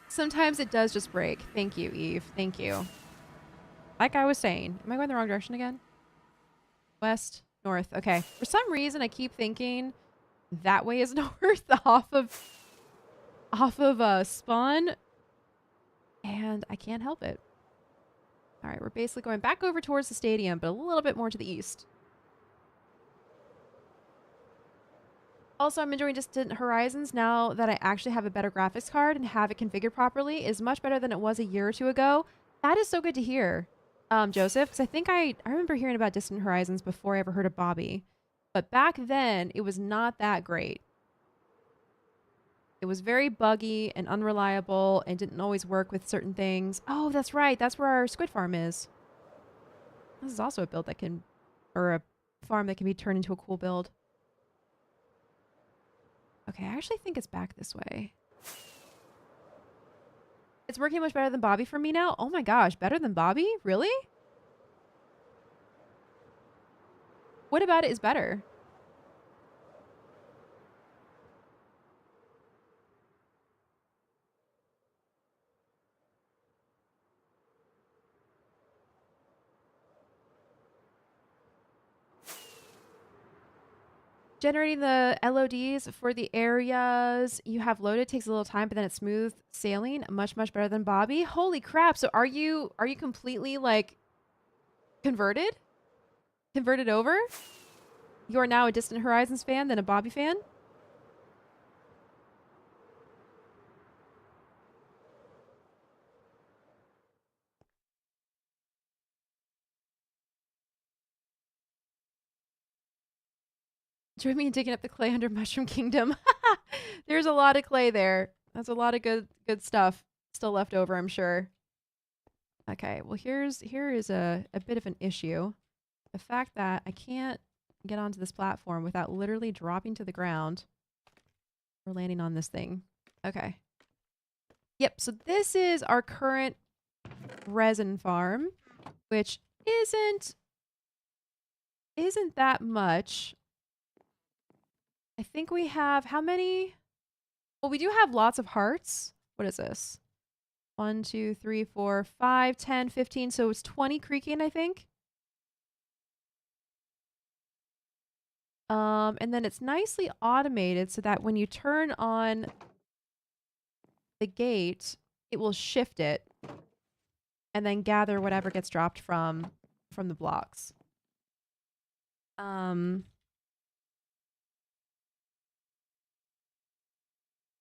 Sometimes it does just break. Thank you, Eve. Thank you. Like I was saying, am I going the wrong direction again? West, north. Okay. For some reason, I keep thinking that way is north off of spawn, and I can't help it. All right, we're basically going back over towards the stadium, but a little bit more to the east. Also, I'm enjoying Distant Horizons now that I actually have a better graphics card and have it configured properly. It is much better than it was a year or 2 ago. That is so good to hear, Joseph, because I think I remember hearing about Distant Horizons before I ever heard of Bobby. But back then, it was not that great. It was very buggy and unreliable and didn't always work with certain things. Oh, that's right. That's where our squid farm is. This is also a build that can, or a farm that can be turned into a cool build. Okay, I actually think it's back this way. It's working much better than Bobby for me now. Oh my gosh, better than Bobby? Really? What about it is better? Generating the LODs for the areas you have loaded takes a little time, but then it's smooth sailing. Much, much better than Bobby. Holy crap. So are you completely like converted? Converted over? You are now a Distant Horizons fan than a Bobby fan? Join me in digging up the clay under Mushroom Kingdom. There's a lot of clay there. That's a lot of good stuff still left over, I'm sure. Okay, well here is a bit of an issue. The fact that I can't get onto this platform without literally dropping to the ground or landing on this thing. Okay. Yep, so this is our current resin farm, which isn't that much. I think we have how many? Well, we do have lots of hearts. What is this? 1, 2, 3, 4, 5, 10, 15. So it's 20 creaking, I think. And then it's nicely automated so that when you turn on the gate, it will shift it and then gather whatever gets dropped from the blocks. So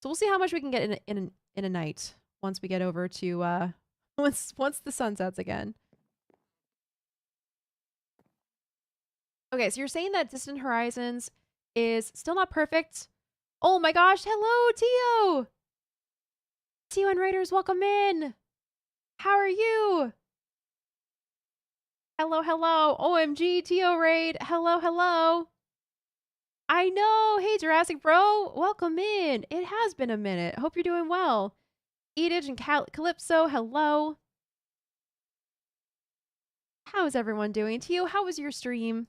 we'll see how much we can get in a night once we get over to once the sun sets again. Okay, so you're saying that Distant Horizons is still not perfect. Oh my gosh, hello, Tio! Tio and Raiders, welcome in! How are you? Hello, hello. OMG, Tio Raid. Hello, hello. I know. Hey, Jurassic Bro. Welcome in. It has been a minute. Hope you're doing well. Edith and Calypso, hello. How is everyone doing? Tio, how was your stream?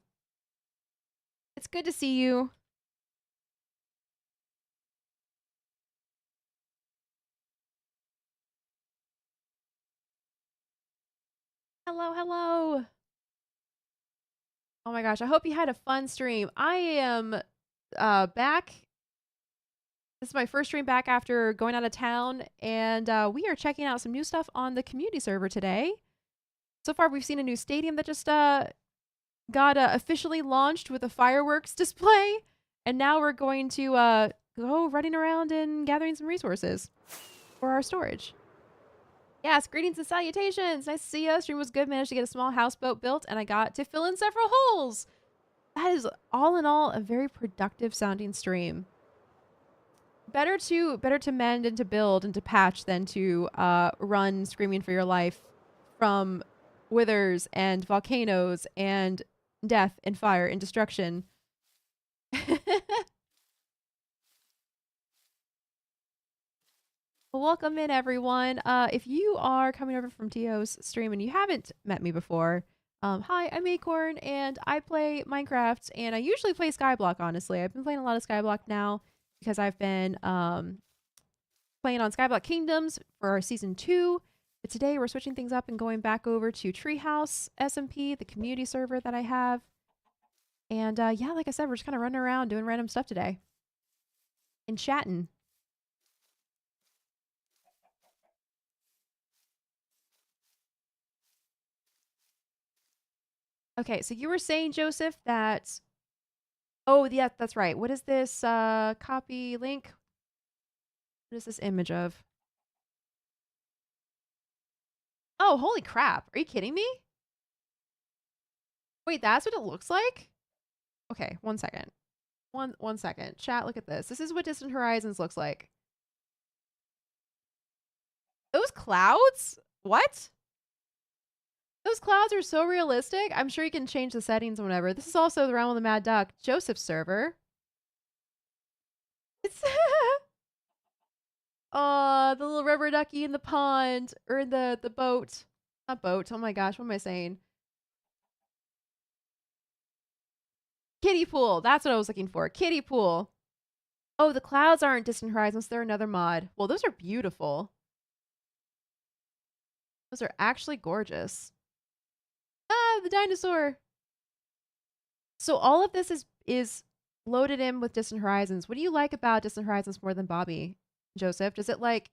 It's good to see you. Hello, hello. Oh my gosh, I hope you had a fun stream. I am back. This is my first stream back after going out of town, and we are checking out some new stuff on the community server today. So far, we've seen a new stadium that just got officially launched with a fireworks display, and now we're going to go running around and gathering some resources for our storage. Yes, greetings and salutations. Nice to see you. Stream was good. Managed to get a small houseboat built, and I got to fill in several holes. That is all in all a very productive sounding stream. Better to mend and to build and to patch than to run screaming for your life from withers and volcanoes and death and fire and destruction. Welcome in, everyone. If you are coming over from Tio's stream and you haven't met me before, hi, I'm Acorn, and I play Minecraft, and I usually play Skyblock, honestly. I've been playing a lot of Skyblock now because I've been playing on Skyblock Kingdoms for our Season 2, but today we're switching things up and going back over to Treehouse SMP, the community server that I have. And yeah, like I said, we're just kind of running around doing random stuff today and chatting. Okay, so you were saying, Joseph, that... Oh, yeah, that's right. What is this copy link? What is this image of? Oh, holy crap. Are you kidding me? Wait, that's what it looks like? Okay, 1 second. One second. Chat, look at this. This is what Distant Horizons looks like. Those clouds? What? Those clouds are so realistic. I'm sure you can change the settings or whatever. This is also the Realm of the Mad Duck, Joseph's server. It's oh, the little rubber ducky in the pond or in the boat. Not boat. Oh my gosh, what am I saying? Kiddie pool. That's what I was looking for. Kiddie pool. Oh, the clouds aren't Distant Horizons. They're another mod. Well, those are beautiful. Those are actually gorgeous. Ah, the dinosaur. So all of this is loaded in with Distant Horizons. What do you like about Distant Horizons more than Bobby, Joseph? Does it like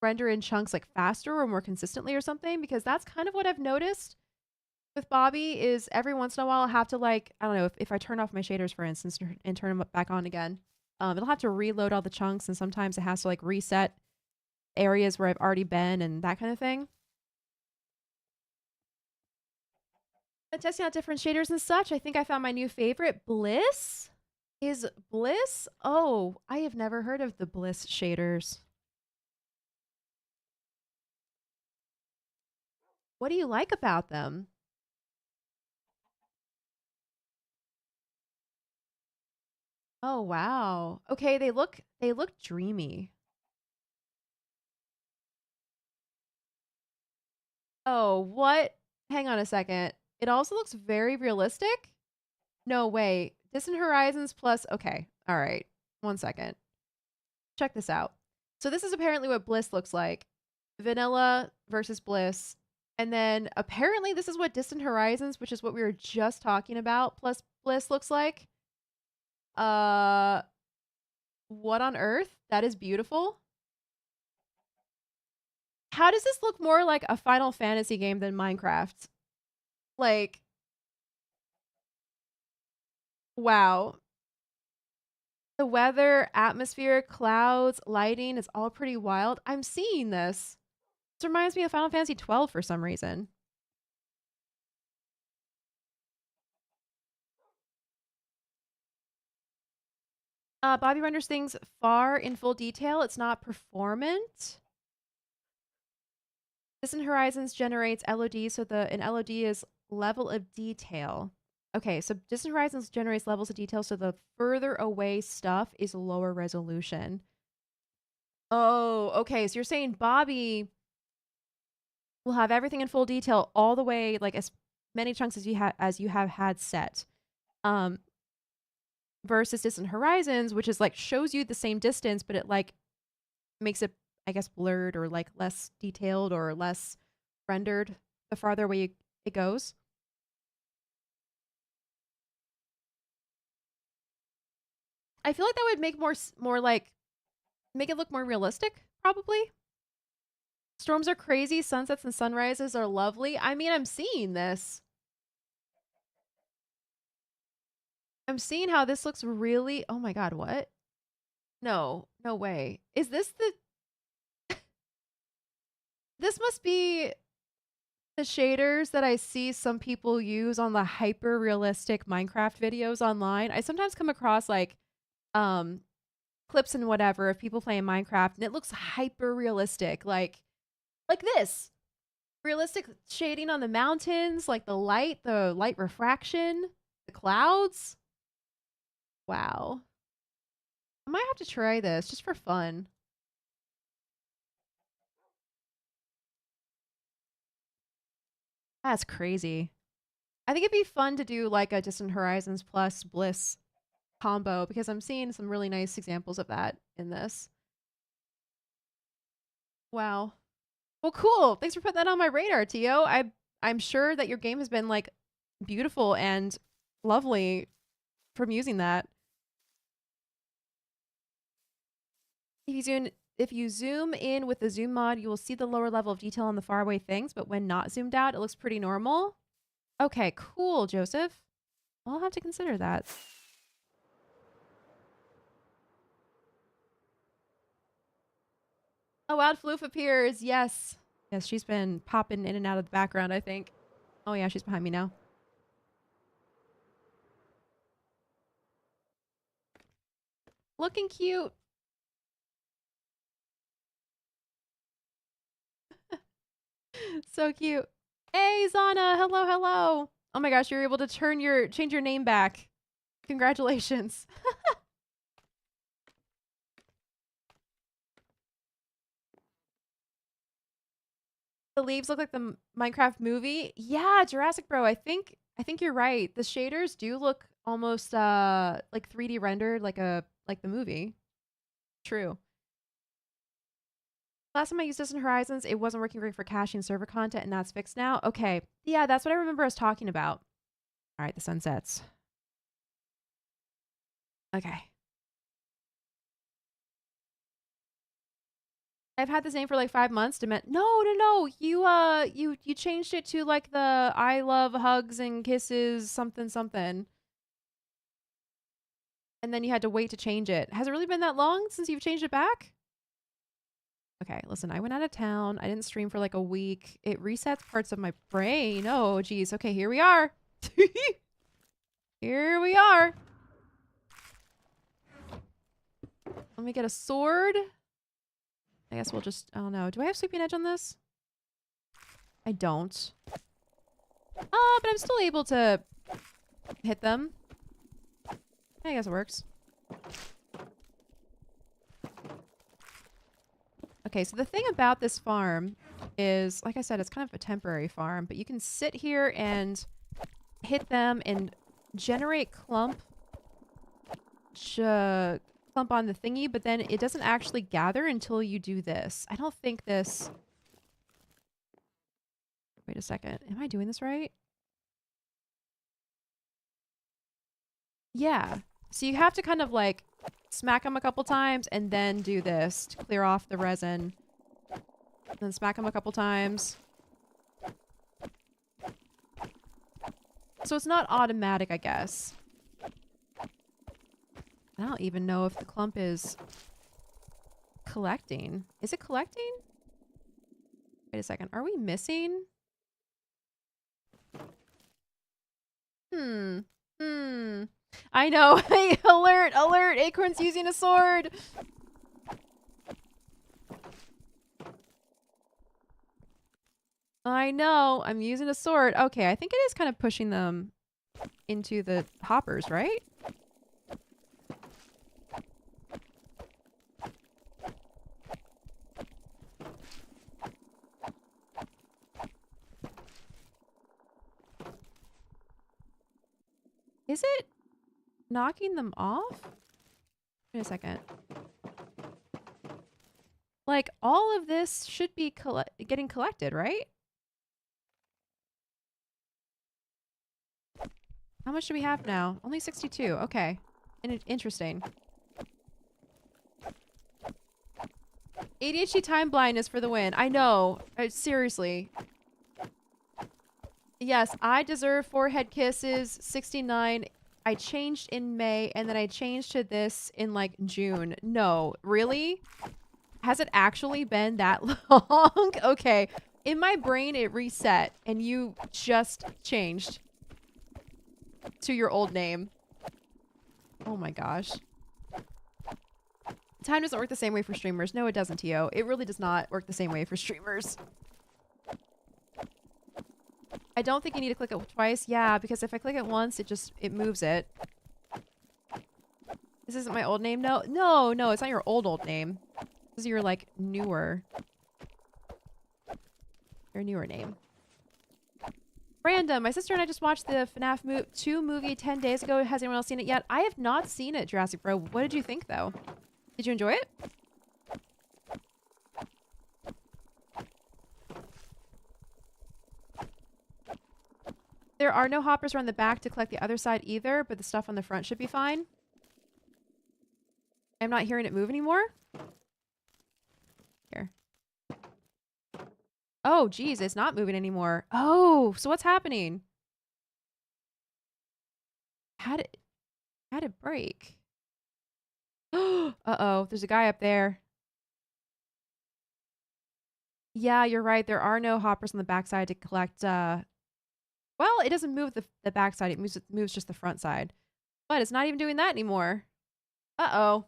render in chunks like faster or more consistently or something? Because that's kind of what I've noticed with Bobby is every once in a while I'll have to like, I don't know, if I turn off my shaders, for instance, and turn them back on again, it'll have to reload all the chunks, and sometimes it has to like reset areas where I've already been and that kind of thing. But testing out different shaders and such, I think I found my new favorite, Bliss. Is Bliss? Oh, I have never heard of the Bliss shaders. What do you like about them? Oh wow. Okay, they look dreamy. Oh, what? Hang on a second. It also looks very realistic. No, wait. Distant Horizons plus okay. All right. 1 second. Check this out. So this is apparently what Bliss looks like. Vanilla versus Bliss. And then apparently this is what Distant Horizons, which is what we were just talking about, plus Bliss looks like. Uh what on earth? That is beautiful. How does this look more like a Final Fantasy game than Minecraft? Like, wow. The weather, atmosphere, clouds, lighting is all pretty wild. I'm seeing this. This reminds me of Final Fantasy 12 for some reason. Bobby renders things far in full detail. It's not performant. Distant Horizons generates LOD, so an LOD is level of detail. Okay, so Distant Horizons generates levels of detail, so the further away stuff is lower resolution. Oh, okay. So you're saying Bobby will have everything in full detail all the way, like as many chunks as you have had set. Versus Distant Horizons, which is like shows you the same distance, but it like makes it, I guess, blurred or like less detailed or less rendered the farther away it goes. I feel like that would make more like make it look more realistic, probably. Storms are crazy, sunsets and sunrises are lovely. I mean, I'm seeing this. I'm seeing how this looks really. Oh my god, what? No, no way. Is this the? This must be the shaders that I see some people use on the hyper realistic Minecraft videos online. I sometimes come across like um clips and whatever of people playing Minecraft and it looks hyper realistic like this. Realistic shading on the mountains, like the light refraction, the clouds. Wow. I might have to try this just for fun. That's crazy. I think it'd be fun to do like a Distant Horizons plus Bliss combo because I'm seeing some really nice examples of that in this. Wow. Well, cool. Thanks for putting that on my radar, Tio. I'm sure that your game has been like beautiful and lovely from using that. If you zoom in with the zoom mod, you will see the lower level of detail on the faraway things, but when not zoomed out, it looks pretty normal. Okay, cool, Joseph. I'll have to consider that. Oh, Wild Floof appears. Yes. Yes, she's been popping in and out of the background, I think. Oh, yeah, she's behind me now. Looking cute. So cute. Hey, Zana. Hello, hello. Oh my gosh, you're able to change your name back. Congratulations. The leaves look like the Minecraft movie. Yeah, Jurassic Bro. I think you're right. The shaders do look almost like 3D rendered like the movie. True. Last time I used Distant Horizons, it wasn't working great for caching server content, and that's fixed now. Okay. Yeah, that's what I remember us talking about. All right, the sun sets. Okay. I've had this name for like 5 months. No. You changed it to like the I love hugs and kisses something something. And then you had to wait to change it. Has it really been that long since you've changed it back? Okay, listen, I went out of town. I didn't stream for like a week. It resets parts of my brain. Oh, geez. Okay, here we are. Here we are. Let me get a sword. I guess we'll just, I don't know. Do I have Sweeping Edge on this? I don't. But I'm still able to hit them. I guess it works. Okay, so the thing about this farm is, like I said, it's kind of a temporary farm, but you can sit here and hit them and generate clump on the thingy, but then it doesn't actually gather until you do this. I don't think this... Wait a second. Am I doing this right? Yeah. So you have to kind of like smack them a couple times and then do this to clear off the resin. Then smack them a couple times. So it's not automatic, I guess. I don't even know if the clump is collecting. Is it collecting? Wait a second. Are we missing? I know. Hey, alert, alert. Acorn's using a sword. I know. I'm using a sword. Okay, I think it is kind of pushing them into the hoppers, right? Is it knocking them off? Wait a second. Like, all of this should be getting collected, right? How much do we have now? Only 62. Okay. Interesting. ADHD time blindness for the win. I know. Seriously. Yes, I deserve 4 head kisses. 69. I changed in May, and then I changed to this in like June. No, really? Has it actually been that long? Okay. In my brain, it reset, and you just changed to your old name. Oh my gosh. Time doesn't work the same way for streamers. No, it doesn't, Tio. It really does not work the same way for streamers. I don't think you need to click it twice. Yeah, because if I click it once, it moves it. This isn't my old name? No, it's not your old name. This is your, like, your newer name. Random. My sister and I just watched the FNAF 2 movie 10 days ago. Has anyone else seen it yet? I have not seen it, Jurassic Bro. What did you think, though? Did you enjoy it? There are no hoppers around the back to collect the other side either, but the stuff on the front should be fine. I'm not hearing it move anymore. Here. Oh, geez, it's not moving anymore. Oh, so what's happening? How'd it break? Uh-oh, there's a guy up there. Yeah, you're right. There are no hoppers on the backside to collect, well, it doesn't move the backside. It moves just the front side. But it's not even doing that anymore. Uh-oh.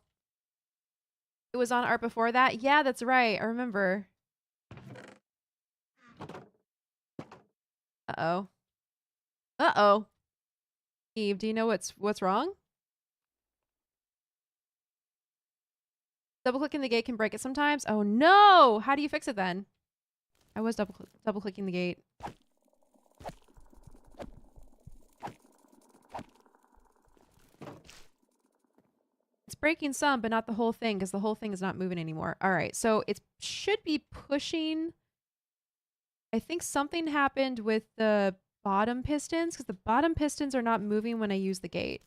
It was on art before that? Yeah, that's right. I remember. Uh-oh. Uh-oh. Eve, do you know what's wrong? Double-clicking the gate can break it sometimes. Oh, no! How do you fix it then? I was double-clicking the gate. It's breaking some, but not the whole thing, because the whole thing is not moving anymore. All right, so it should be pushing. I think something happened with the bottom pistons, because the bottom pistons are not moving when I use the gate.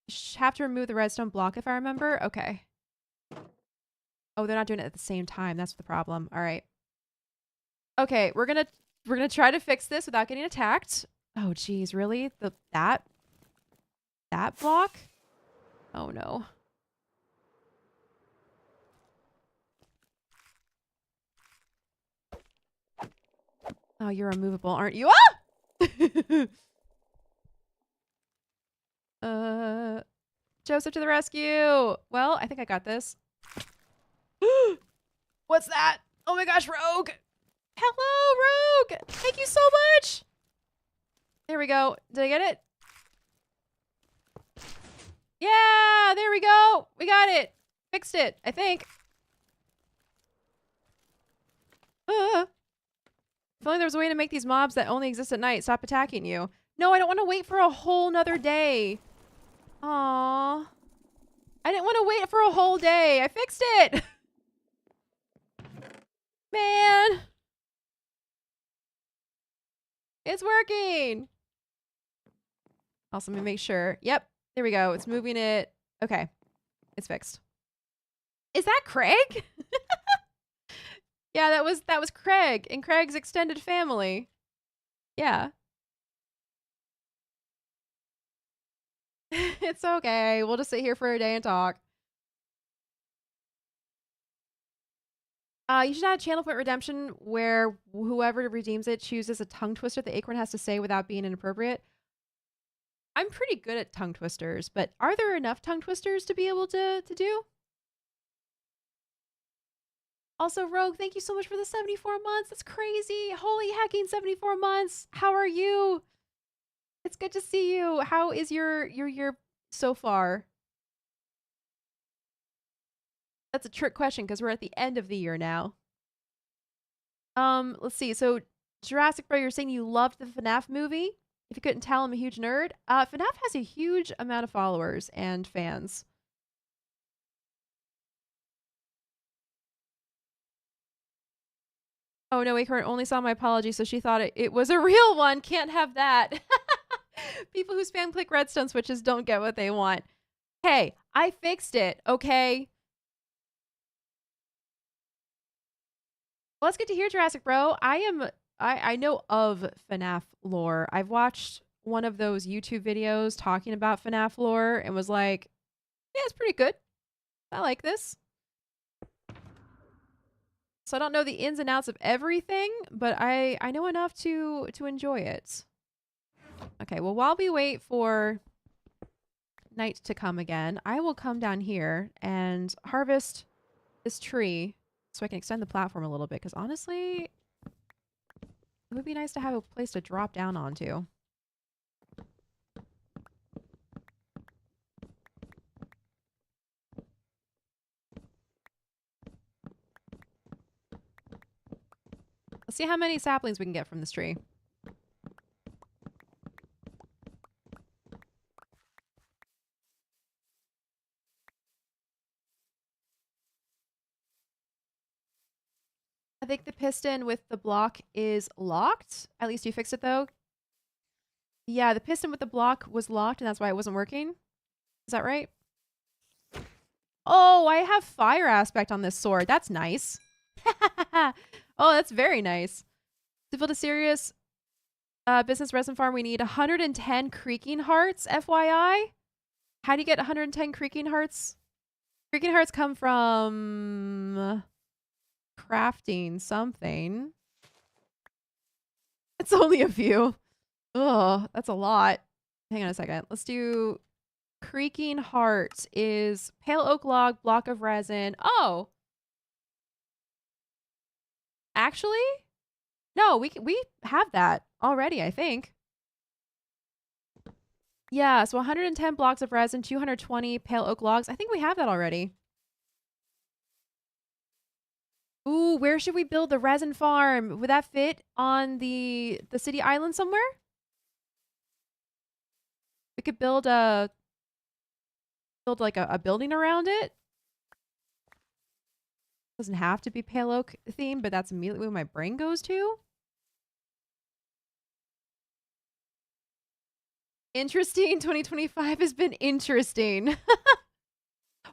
You have to remove the redstone block if I remember. Okay. Oh, they're not doing it at the same time. That's the problem. All right. Okay, we're gonna try to fix this without getting attacked. Oh, geez, really? That block? Oh no. Oh, you're immovable, aren't you? Ah! Joseph to the rescue! Well, I think I got this. What's that? Oh my gosh, Rogue! Hello, Rogue! Thank you so much! There we go. Did I get it? Yeah, there we go. We got it. Fixed it, I think. If only there was a way to make these mobs that only exist at night stop attacking you. No, I don't want to wait for a whole nother day. Aww. I didn't want to wait for a whole day. I fixed it. Man. It's working. Also, let me make sure. Yep. There we go. It's moving it. Okay. It's fixed. Is that Craig? Yeah, that was Craig and Craig's extended family. Yeah. It's okay. We'll just sit here for a day and talk. You should add channel point redemption where whoever redeems it chooses a tongue twister the acorn has to say without being inappropriate. I'm pretty good at tongue twisters, but are there enough tongue twisters to be able to do? Also, Rogue, thank you so much for the 74 months. That's crazy. Holy hacking 74 months. How are you? It's good to see you. How is your year so far? That's a trick question because we're at the end of the year now. Let's see. So, Jurassic Bro, you're saying you loved the FNAF movie? If you couldn't tell, I'm a huge nerd. FNAF has a huge amount of followers and fans. Oh, no, Acorn only saw my apology, so she thought it was a real one. Can't have that. People who spam click redstone switches don't get what they want. Hey, I fixed it, okay? Well, let's get to hear Jurassic Bro. I know of FNAF lore. I've watched one of those YouTube videos talking about FNAF lore and was like, yeah, it's pretty good. I like this. So I don't know the ins and outs of everything, but I know enough to enjoy it. Okay, well, while we wait for night to come again, I will come down here and harvest this tree so I can extend the platform a little bit, because honestly, it would be nice to have a place to drop down onto. Let's see how many saplings we can get from this tree. I think the piston with the block is locked. At least you fixed it though. Yeah, the piston with the block was locked and that's why it wasn't working. Is that right? Oh, I have fire aspect on this sword. That's nice. Oh, that's very nice. To build a serious business resin farm, we need 110 creaking hearts, FYI. How do you get 110 creaking hearts? Creaking hearts come from crafting something. It's only a few. Ugh, that's a lot. Hang on a second. Let's do creaking heart is pale oak log, block of resin. Oh. Actually? No, we have that already, I think. Yeah, so 110 blocks of resin, 220 pale oak logs. I think we have that already. Ooh, where should we build the resin farm? Would that fit on the city island somewhere? We could build like a building around it. Doesn't have to be pale oak theme, but that's immediately where my brain goes to. Interesting. 2025 has been interesting.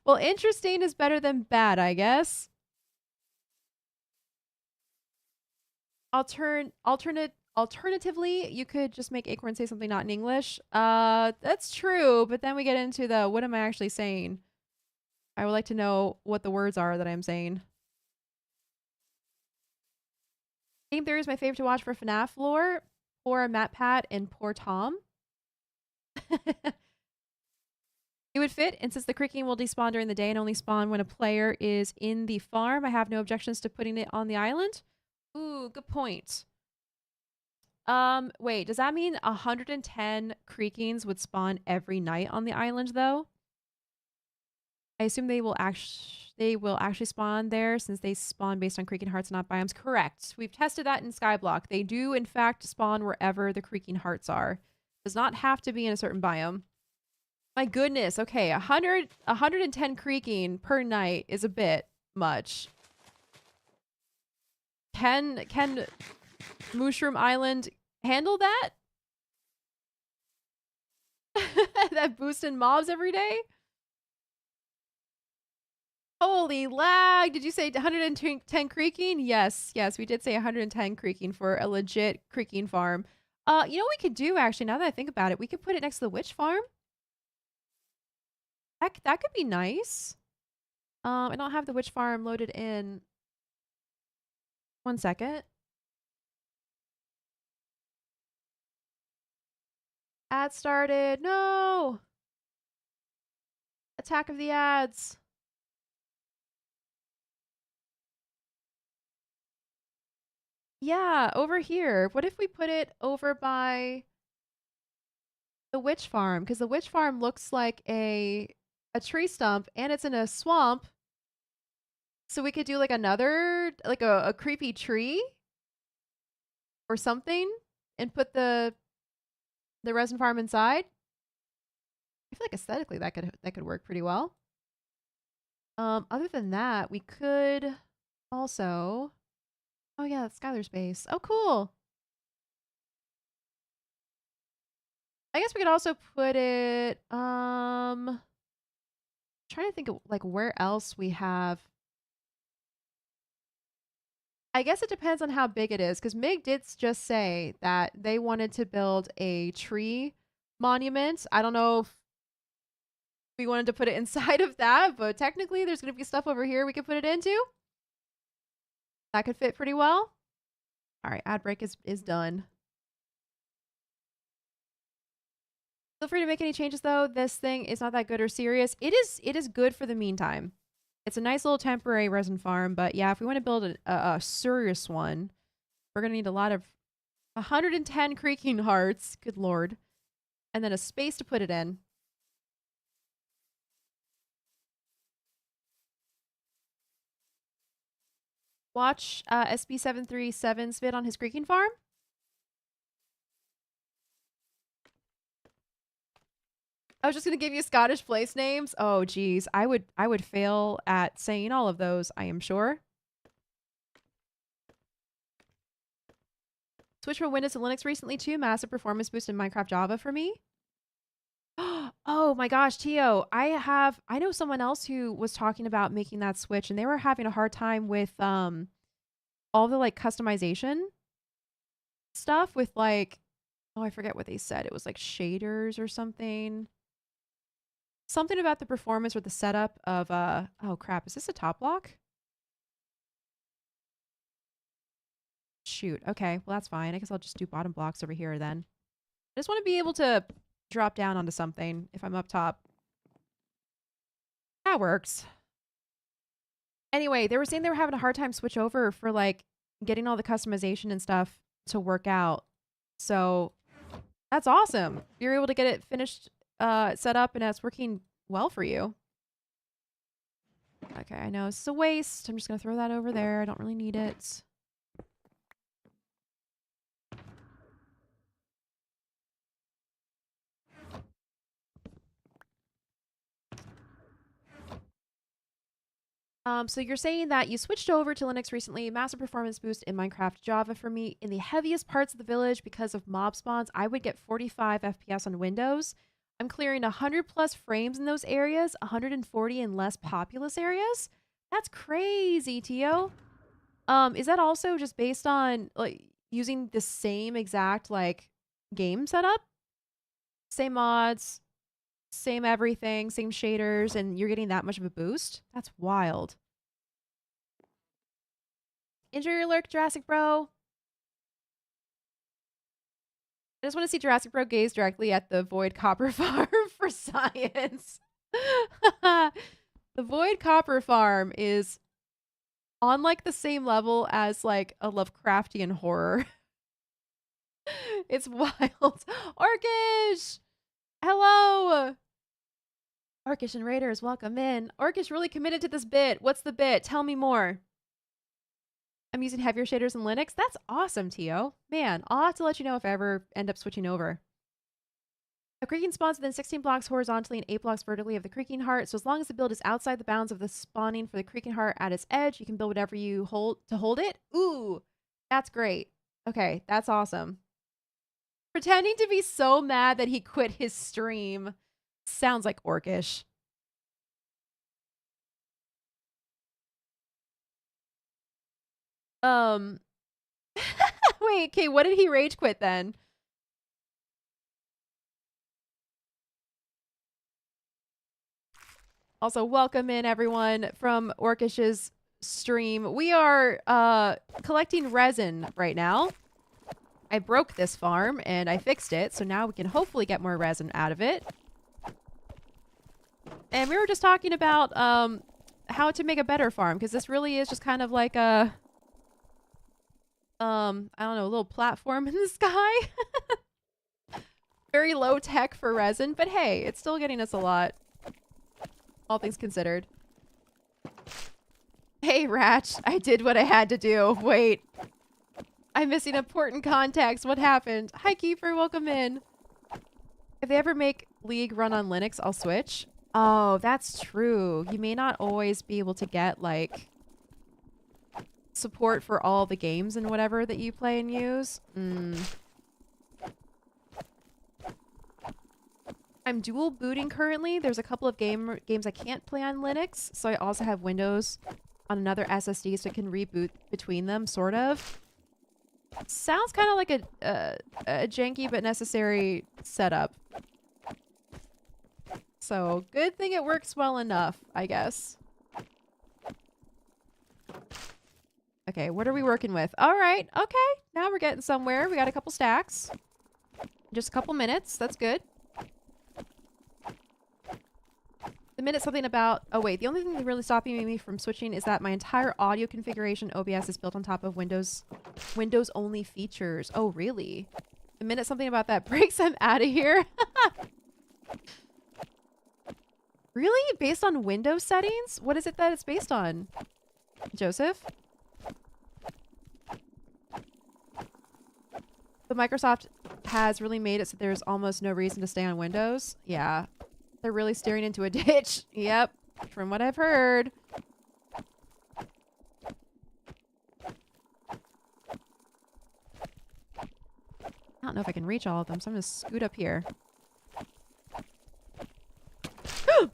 Well, interesting is better than bad, I guess. Alternatively, you could just make Acorn say something not in English. That's true, but then we get into the what am I actually saying? I would like to know what the words are that I'm saying. Game Theory is my favorite to watch for FNAF lore. Poor Matt Pat and poor Tom. It would fit, and since the creaking will despawn during the day and only spawn when a player is in the farm, I have no objections to putting it on the island. Ooh, good point. Wait, does that mean 110 creakings would spawn every night on the island, though? I assume they will actually spawn there since they spawn based on creaking hearts, not biomes. Correct. We've tested that in Skyblock. They do, in fact, spawn wherever the creaking hearts are. Does not have to be in a certain biome. My goodness. Okay, 110 creaking per night is a bit much. Can Mushroom Island handle that? That boost in mobs every day? Holy lag! Did you say 110 creaking? Yes, we did say 110 creaking for a legit creaking farm. You know what we could do actually, now that I think about it, we could put it next to the witch farm. That could be nice. I don't have the witch farm loaded in. One second. Ad started. No! Attack of the ads. Yeah, over here. What if we put it over by the witch farm? Because the witch farm looks like a tree stump and it's in a swamp. So we could do like another, like a creepy tree or something and put the resin farm inside. I feel like aesthetically that could work pretty well. Other than that, we could also, oh yeah, that's Skylar's base. Oh, cool. I guess we could also put it, trying to think of like where else we have I guess it depends on how big it is, because Mig did just say that they wanted to build a tree monument. I don't know if we wanted to put it inside of that, but technically there's going to be stuff over here we could put it into. That could fit pretty well. All right, ad break is done. Feel free to make any changes though. This thing is not that good or serious. It is good for the meantime. It's a nice little temporary resin farm, but yeah, if we want to build a serious one, we're gonna need a lot of 110 creaking hearts. Good lord, and then a space to put it in. Watch SB737's vid on his creaking farm. I was just gonna give you Scottish place names. Oh geez, I would fail at saying all of those, I am sure. Switch from Windows to Linux recently too. Massive performance boost in Minecraft Java for me. Oh my gosh, Tio, I know someone else who was talking about making that switch, and they were having a hard time with all the like customization stuff with like, oh, I forget what they said. It was like shaders or something. Something about the performance or the setup of oh crap, is this a top block? Shoot. Okay, well that's fine. I guess I'll just do bottom blocks over here then. I just want to be able to drop down onto something if I'm up top. That works. Anyway, they were saying they were having a hard time switch over for like getting all the customization and stuff to work out. So that's awesome. You're able to get it finished, set up, and it's working well for you. Okay, I know it's a waste. I'm just gonna throw that over there. I don't really need it. So you're saying that you switched over to Linux recently, massive performance boost in Minecraft Java for me. In the heaviest parts of the village, because of mob spawns, I would get 45 FPS on Windows. I'm clearing 100 plus frames in those areas, 140 in less populous areas. That's crazy, Tio. Is that also just based on like using the same exact like game setup? Same mods, same everything, same shaders, and you're getting that much of a boost? That's wild. Enjoy your lurk, Jurassic Bro. I just want to see Jurassic Bro gaze directly at the Void Copper Farm for science. The Void Copper Farm is on like the same level as like a Lovecraftian horror. It's wild. Orcish! Hello! Orcish and Raiders, welcome in. Orcish really committed to this bit. What's the bit? Tell me more. I'm using heavier shaders in Linux. That's awesome, Tio. Man, I'll have to let you know if I ever end up switching over. A creaking spawns within 16 blocks horizontally and 8 blocks vertically of the creaking heart. So as long as the build is outside the bounds of the spawning for the creaking heart at its edge, you can build whatever you hold to hold it. Ooh, that's great. Okay, that's awesome. Pretending to be so mad that he quit his stream. Sounds like Orcish. Wait, okay, what did he rage quit then? Also, welcome in everyone from Orcish's stream. We are collecting resin right now. I broke this farm and I fixed it, so now we can hopefully get more resin out of it. And we were just talking about how to make a better farm, because this really is just kind of like a I don't know, a little platform in the sky. Very low tech for resin, but hey, it's still getting us a lot. All things considered. Hey, Ratch, I did what I had to do. Wait. I'm missing important context. What happened? Hi, Kiefer. Welcome in. If they ever make League run on Linux, I'll switch. Oh, that's true. You may not always be able to get, like, support for all the games and whatever that you play and use. I'm dual booting currently. There's a couple of games I can't play on Linux, so I also have Windows on another SSD so it can reboot between them, sort of. Sounds kind of like a janky but necessary setup. So, good thing it works well enough, I guess. Okay, what are we working with? All right, okay. Now we're getting somewhere. We got a couple stacks. Just a couple minutes. That's good. The minute something about... Oh, wait. The only thing really stopping me from switching is that my entire audio configuration OBS is built on top of Windows-only features. Oh, really? The minute something about that breaks, I'm out of here. Really? Based on Windows settings? What is it that it's based on? Joseph? But Microsoft has really made it so there's almost no reason to stay on Windows. Yeah. They're really steering into a ditch. Yep. From what I've heard. I don't know if I can reach all of them, so I'm going to scoot up here.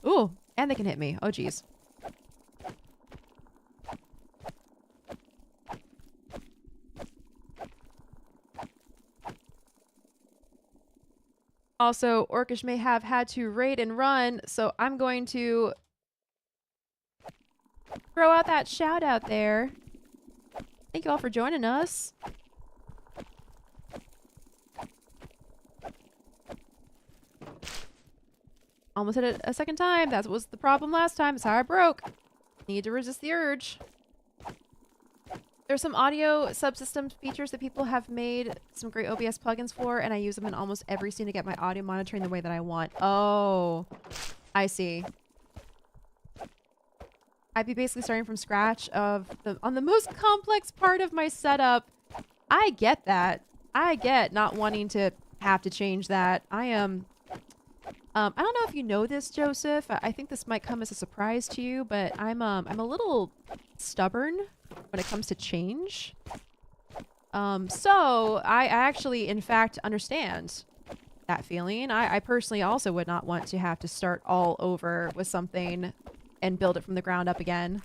Ooh, and they can hit me. Oh, geez. Also, Orcish may have had to raid and run, so I'm going to throw out that shout out there. Thank you all for joining us. Almost hit it a second time. That was the problem last time. It's how I broke. Need to resist the urge. There's some audio subsystem features that people have made some great OBS plugins for, and I use them in almost every scene to get my audio monitoring the way that I want. Oh, I see. I'd be basically starting from scratch on the most complex part of my setup. I get that. I get not wanting to have to change that. I am... I don't know if you know this, Joseph. I think this might come as a surprise to you, but I'm a little stubborn when it comes to change. So I actually, in fact, understand that feeling. I personally also would not want to have to start all over with something and build it from the ground up again.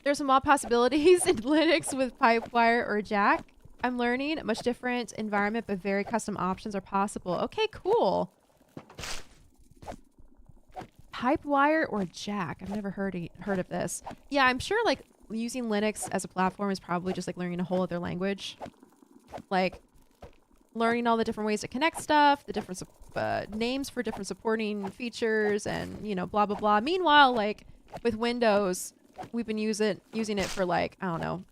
There's some mod possibilities in Linux with Pipewire or Jack. I'm learning a much different environment, but very custom options are possible. Okay, cool. Pipewire or Jack? I've never heard of this. Yeah, I'm sure like using Linux as a platform is probably just like learning a whole other language. Like learning all the different ways to connect stuff, the different names for different supporting features, and you know, blah blah blah. Meanwhile, like with Windows, we've been using it for like, I don't know,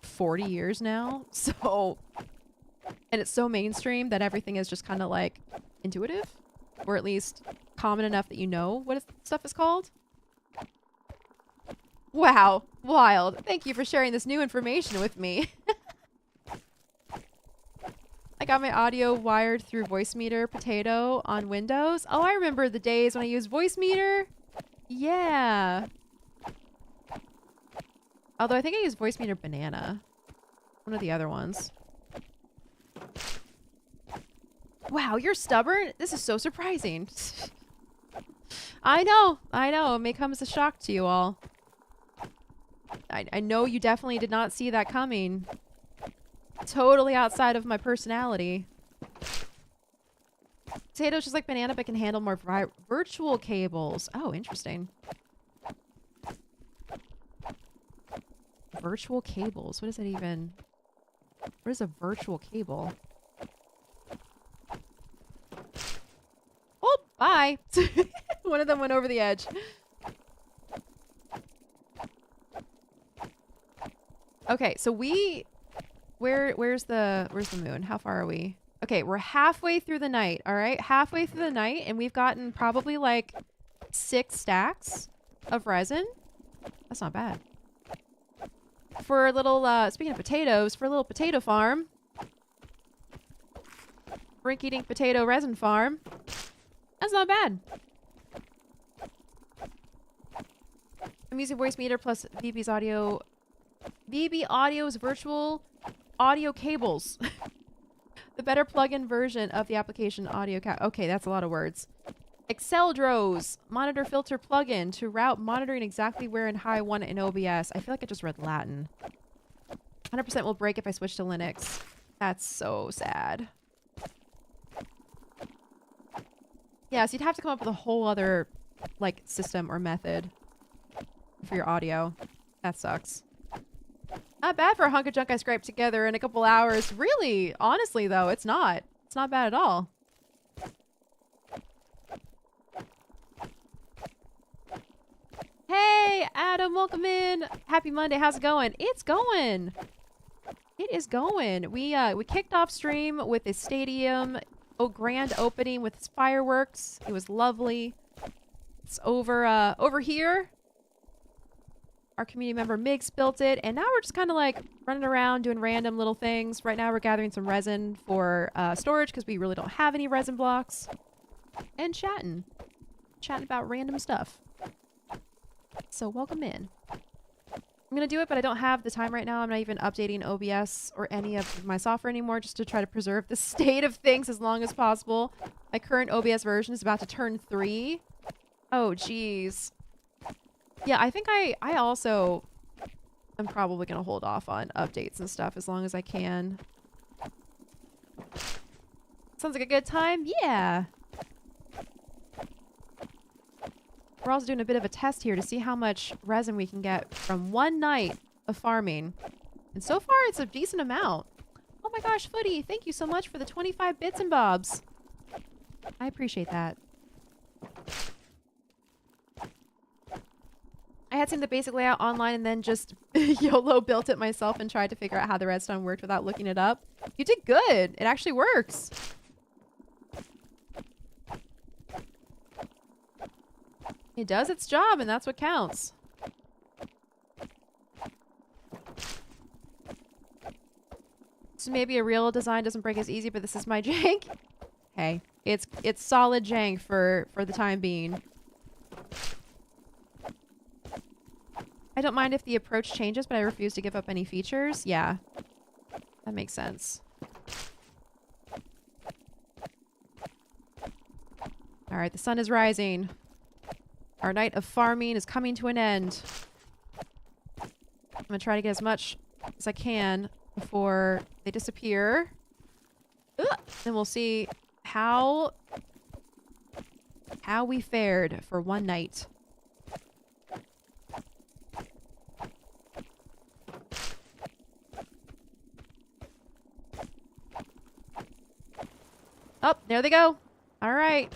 40 years now. So, and it's so mainstream that everything is just kind of like intuitive, or at least common enough that you know what stuff is called. Wow, wild. Thank you for sharing this new information with me. I got my audio wired through Voicemeeter Potato on Windows. Oh, I remember the days when I used Voicemeeter. Yeah. Although I think I used Voicemeeter Banana. One of the other ones. Wow, you're stubborn? This is so surprising. I know. It may come as a shock to you all. I know you definitely did not see that coming. Totally outside of my personality. Potato's just like Banana, but can handle more virtual cables. Oh, interesting. Virtual cables. What is that even? What is a virtual cable? Oh, bye. One of them went over the edge. Okay, so where's the moon? How far are we? Okay, we're halfway through the night, all right? Halfway through the night, and we've gotten probably like 6 stacks of resin. That's not bad. For a little, speaking of potatoes, for a little potato farm. Rinky-dink potato resin farm. That's not bad. I'm using Voicemeeter plus VB Audio's virtual audio cables. The better plug-in version of the application audio okay, that's a lot of words. Exceldros monitor filter plugin to route monitoring exactly where and how I want it in OBS. I feel like I just read Latin. 100% will break if I switch to Linux. That's so sad. Yeah, so you'd have to come up with a whole other, like, system or method for your audio. That sucks. Not bad for a hunk of junk I scraped together in a couple hours. Really? Honestly, though, it's not. It's not bad at all. Hey, Adam, welcome in. Happy Monday. How's it going? It's going. It is going. We kicked off stream with a stadium grand opening with fireworks. It was lovely. It's over here. Our community member Migs built it, and now we're just kind of like running around doing random little things. Right now we're gathering some resin for storage because we really don't have any resin blocks. And chatting about random stuff. So welcome in. I'm gonna do it, but I don't have the time right now. I'm not even updating OBS or any of my software anymore just to try to preserve the state of things as long as possible. My current OBS version is about to turn 3. Oh, geez. Yeah, I think I also am probably gonna hold off on updates and stuff as long as I can. Sounds like a good time? Yeah. We're also doing a bit of a test here to see how much resin we can get from one night of farming. And so far, it's a decent amount. Oh my gosh, Footy, thank you so much for the 25 bits and bobs. I appreciate that. I had seen the basic layout online and then just YOLO built it myself and tried to figure out how the redstone worked without looking it up. You did good. It actually works. It does its job, and that's what counts. So maybe a real design doesn't break as easy, but this is my jank. Hey, it's solid jank for the time being. I don't mind if the approach changes, but I refuse to give up any features. Yeah, that makes sense. All right, the sun is rising. Our night of farming is coming to an end. I'm gonna try to get as much as I can before they disappear. Then we'll see how we fared for one night. Oh, there they go. All right.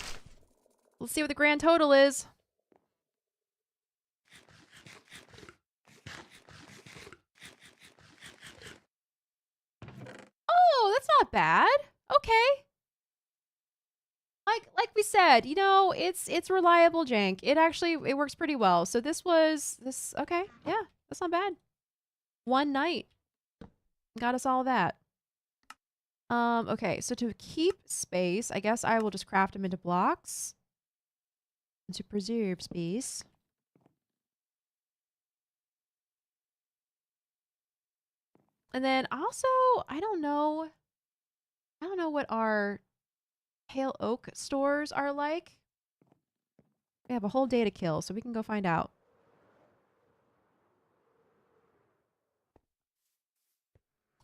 Let's see what the grand total is. Oh, that's not bad. Okay. Like we said, you know, it's reliable jank. It works pretty well. So okay. Yeah, that's not bad. One night got us all that. Okay, so to keep space, I guess I will just craft them into blocks. And to preserve space. And then also, I don't know what our pale oak stores are like. We have a whole day to kill, so we can go find out.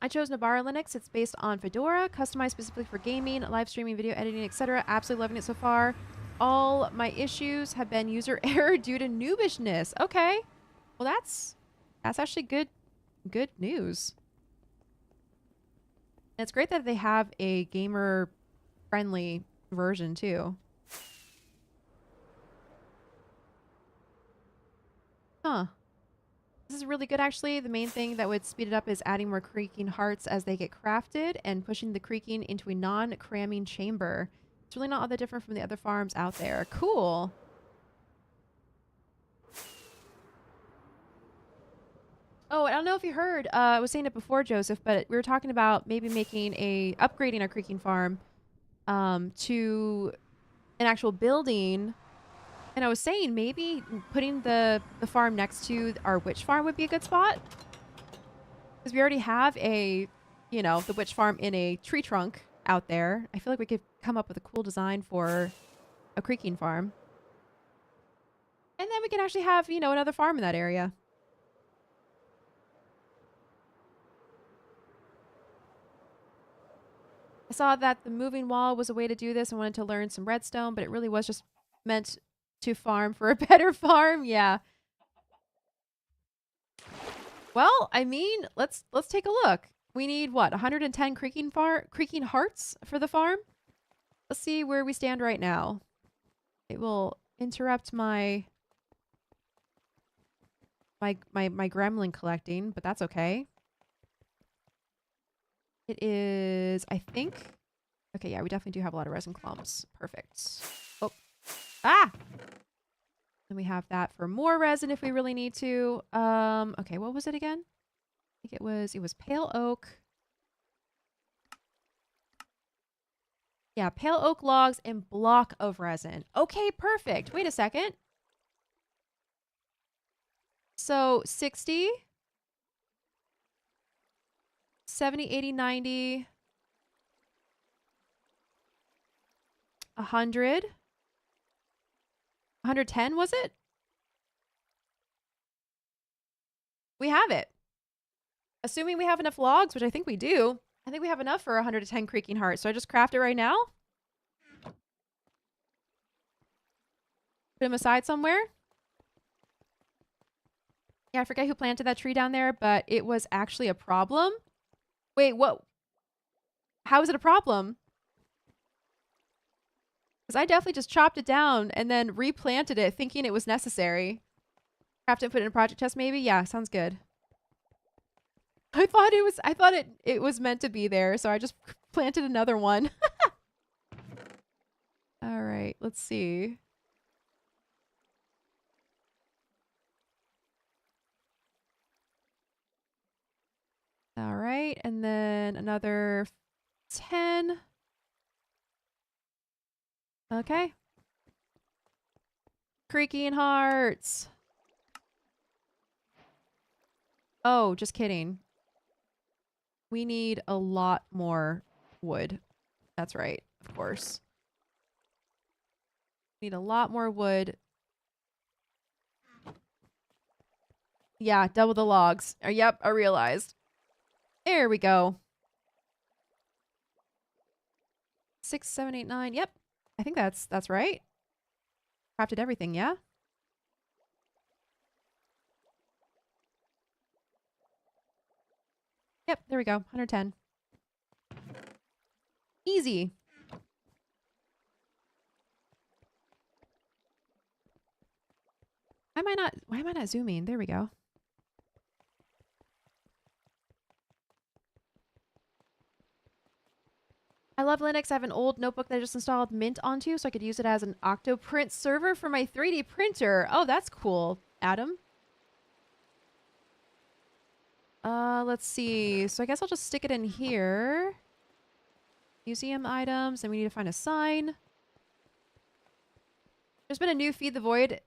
I chose Nabara Linux. It's based on Fedora, customized specifically for gaming, live streaming, video editing, etc. Absolutely loving it so far. All my issues have been user error due to noobishness. Okay. Well, that's actually good news. And it's great that they have a gamer-friendly version, too. Huh. This is really good, actually. The main thing that would speed it up is adding more creaking hearts as they get crafted and pushing the creaking into a non-cramming chamber. It's really not all that different from the other farms out there. Cool. Oh, I don't know if you heard. I was saying it before, Joseph, but we were talking about maybe upgrading our creaking farm to an actual building. And I was saying maybe putting the farm next to our witch farm would be a good spot. Because we already have the witch farm in a tree trunk out there. I feel like we could come up with a cool design for a creeking farm. And then we can actually have, you know, another farm in that area. I saw that the moving wall was a way to do this and wanted to learn some redstone, but it really was just meant to farm for a better farm. Yeah. Well, I mean, let's take a look. We need what? 110 creaking hearts for the farm? Let's see where we stand right now. It will interrupt my gremlin collecting, but that's okay. It is, I think. Okay, yeah, we definitely do have a lot of resin clumps. Perfect. Oh. Ah! Then we have that for more resin if we really need to. Okay, what was it again? I think it was pale oak. Yeah, pale oak logs and block of resin. Okay, perfect. Wait a second. So 60, 70, 80, 90, 100, 110 was it? We have it. Assuming we have enough logs, which I think we do. I think we have enough for 110 creaking hearts. So I just craft it right now? Put them aside somewhere? Yeah, I forget who planted that tree down there, but it was actually a problem. Wait, what? How is it a problem? Because I definitely just chopped it down and then replanted it thinking it was necessary. Craft it and put it in a project test maybe? Yeah, sounds good. I thought it was meant to be there, so I just planted another one. All right, let's see. All right, and then another 10. Okay. Creaking hearts. Oh, just kidding. We need a lot more wood. That's right, of course. Need a lot more wood. Yeah, double the logs. Yep, I realized. There we go. 6, 7, 8, 9. Yep. I think that's right. Crafted everything, yeah? Yep, there we go. 110. Easy. Why am I not zooming? There we go. I love Linux. I have an old notebook that I just installed Mint onto so I could use it as an Octoprint server for my 3D printer. Oh, that's cool, Adam. Let's see. So I guess I'll just stick it in here. Museum items, and we need to find a sign. There's been a new Feed the Void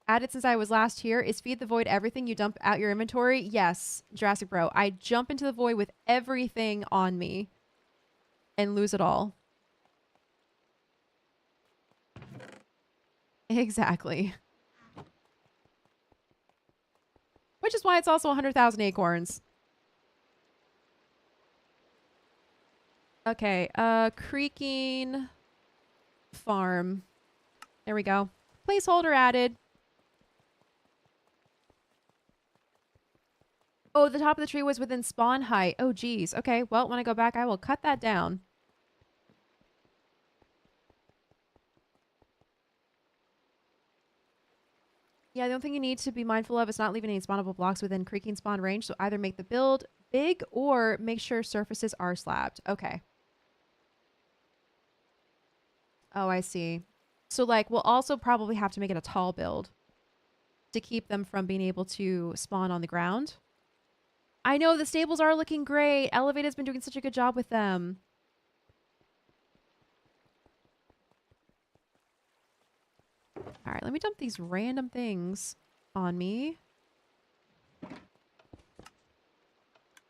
added since I was last here. Is Feed the Void everything you dump out your inventory? Yes, Jurassic Bro. I jump into the void with everything on me and lose it all. Exactly. Which is why it's also 100,000 acorns. Okay, creaking farm. There we go. Placeholder added. Oh, the top of the tree was within spawn height. Oh, geez. Okay, well, when I go back, I will cut that down. Yeah, the only thing you need to be mindful of is not leaving any spawnable blocks within creaking spawn range. So either make the build big or make sure surfaces are slabbed. Okay. Oh, I see. So, like, we'll also probably have to make it a tall build to keep them from being able to spawn on the ground. I know the stables are looking great. Elevate's been doing such a good job with them. All right, let me dump these random things on me.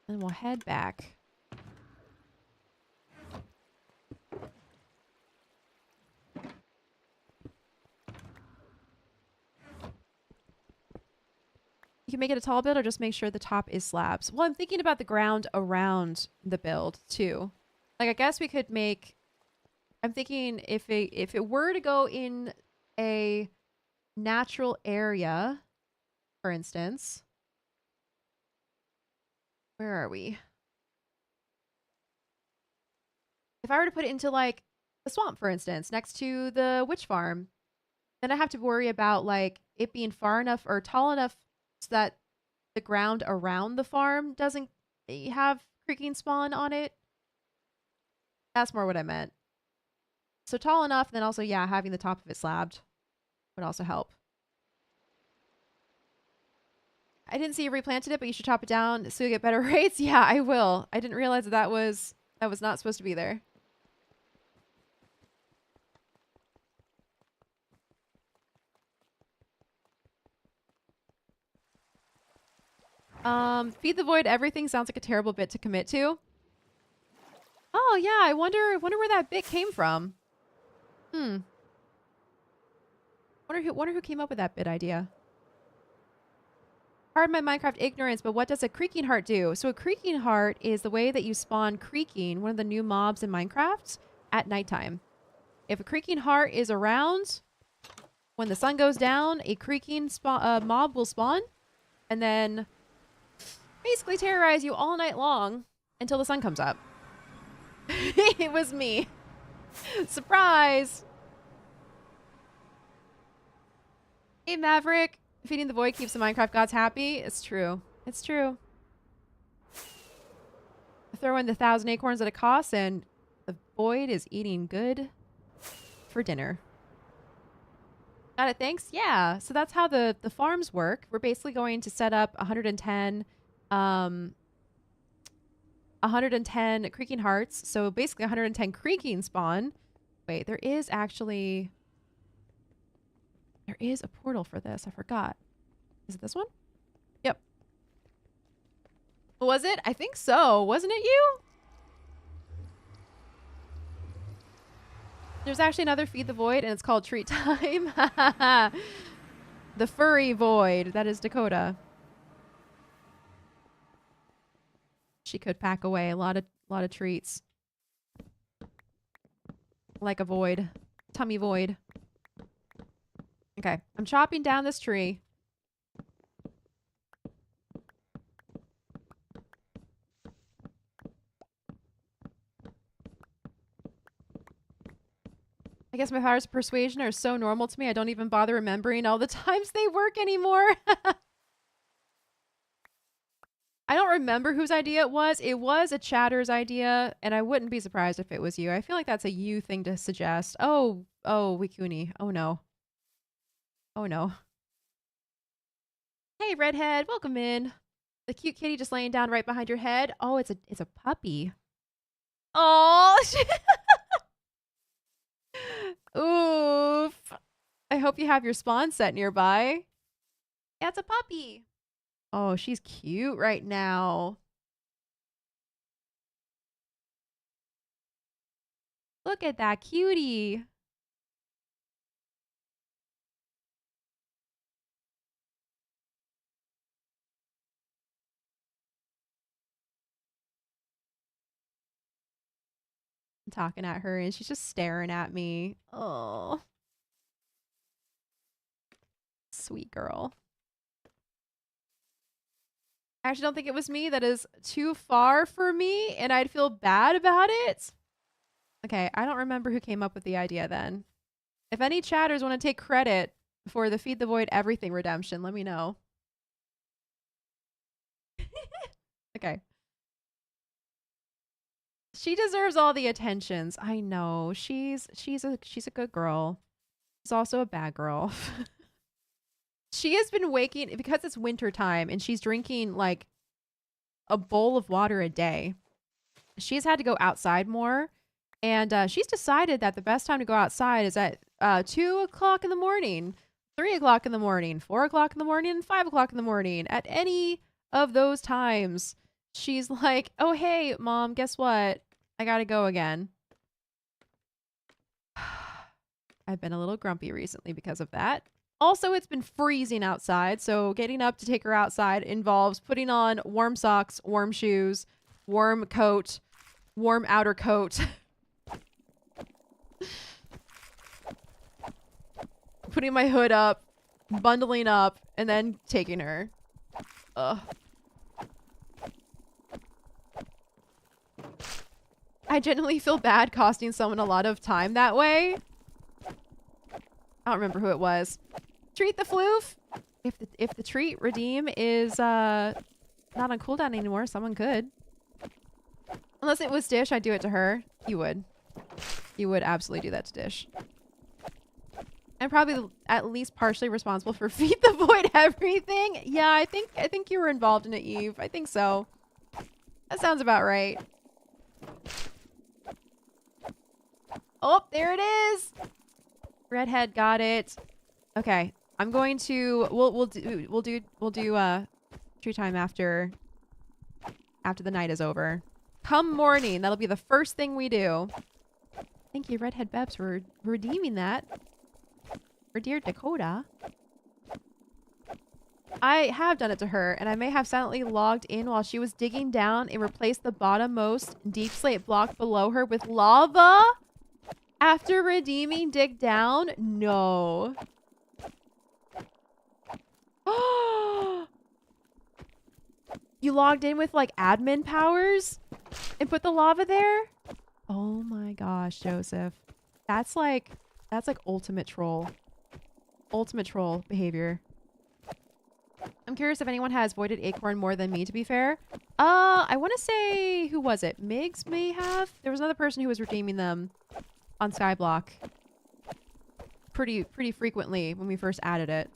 And we'll head back. can make it a tall build or just make sure the top is slabs. Well, I'm thinking about the ground around the build too. Like I guess we could make, I'm thinking if it were to go in a natural area, for instance, where are we? If I were to put it into like the swamp, for instance, next to the witch farm, then I have to worry about like it being far enough or tall enough so that the ground around the farm doesn't have creaking spawn on it. That's more what I meant. So tall enough, and then also, yeah, having the top of it slabbed would also help. I didn't see you replanted it, but you should chop it down so you get better rates. Yeah, I will. I didn't realize that was not supposed to be there. Feed the void. Everything sounds like a terrible bit to commit to. Oh yeah, I wonder where that bit came from. Wonder who came up with that bit idea. Pardon my Minecraft ignorance, but what does a creaking heart do? So a creaking heart is the way that you spawn creaking, one of the new mobs in Minecraft, at nighttime. If a creaking heart is around, when the sun goes down, a creaking mob will spawn, and then basically terrorize you all night long until the sun comes up. It was me. Surprise! Hey, Maverick. Feeding the void keeps the Minecraft gods happy. It's true. It's true. Throw in the 1,000 acorns at a cost, and the void is eating good for dinner. Got it, thanks? Yeah. So that's how the farms work. We're basically going to set up 110 creaking hearts. So basically 110 creaking spawn. Wait, there is a portal for this. I forgot. Is it this one? Yep. Was it? I think so. Wasn't it you? There's actually another Feed the Void, and it's called Treat Time. The furry void. That is Dakota. She could pack away a lot of treats. Like a void. Tummy void. Okay, I'm chopping down this tree. I guess my powers of persuasion are so normal to me, I don't even bother remembering all the times they work anymore. I don't remember whose idea it was. It was a chatter's idea, and I wouldn't be surprised if it was you. I feel like that's a you thing to suggest. Oh, Wikuni. Oh no. Oh no. Hey, redhead, welcome in. The cute kitty just laying down right behind your head. Oh, it's a puppy. Oh, oof. I hope you have your spawn set nearby. Yeah, it's a puppy. Oh, she's cute right now. Look at that cutie. I'm talking at her and she's just staring at me. Oh, sweet girl. I actually don't think it was me. That is too far for me, and I'd feel bad about it. Okay, I don't remember who came up with the idea then. If any chatters want to take credit for the Feed the Void everything redemption, let me know. Okay. She deserves all the attentions. I know. She's a good girl. She's also a bad girl. She has been waking because it's winter time and she's drinking like a bowl of water a day. She's had to go outside more, and she's decided that the best time to go outside is at 2 o'clock in the morning, 3 o'clock in the morning, 4 o'clock in the morning, and 5 o'clock in the morning. At any of those times, she's like, oh, hey, Mom, guess what? I gotta go again. I've been a little grumpy recently because of that. Also, it's been freezing outside, so getting up to take her outside involves putting on warm socks, warm shoes, warm coat, warm outer coat, putting my hood up, bundling up, and then taking her. Ugh. I genuinely feel bad costing someone a lot of time that way. I don't remember who it was. Treat the floof. If the treat redeem is not on cooldown anymore, someone could. Unless it was Dish, I'd do it to her. You would. You would absolutely do that to Dish. I'm probably at least partially responsible for Feed the Void everything. Yeah, I think you were involved in it, Eve. I think so. That sounds about right. Oh, there it is. Redhead got it. Okay, I'm going to. We'll do tree time after the night is over. Come morning, that'll be the first thing we do. Thank you, Redhead Bebs, for redeeming that. For dear Dakota. I have done it to her, and I may have silently logged in while she was digging down and replaced the bottommost deep slate block below her with lava? After redeeming dig down? No. You logged in with like admin powers and put the lava there? Oh my gosh, Joseph. That's like ultimate troll. Ultimate troll behavior. I'm curious if anyone has voided Acorn more than me, to be fair. I want to say, who was it? Migs may have? There was another person who was redeeming them on Skyblock pretty frequently when we first added it.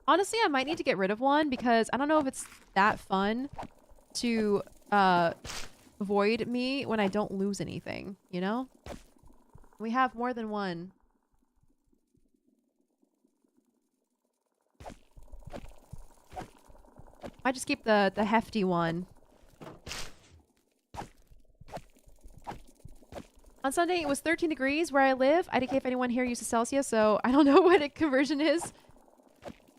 Honestly, I might need to get rid of one because I don't know if it's that fun to void me when I don't lose anything, you know? We have more than one. I just keep the hefty one. On Sunday, it was 13 degrees where I live. IDK if anyone here uses Celsius, so I don't know what a conversion is.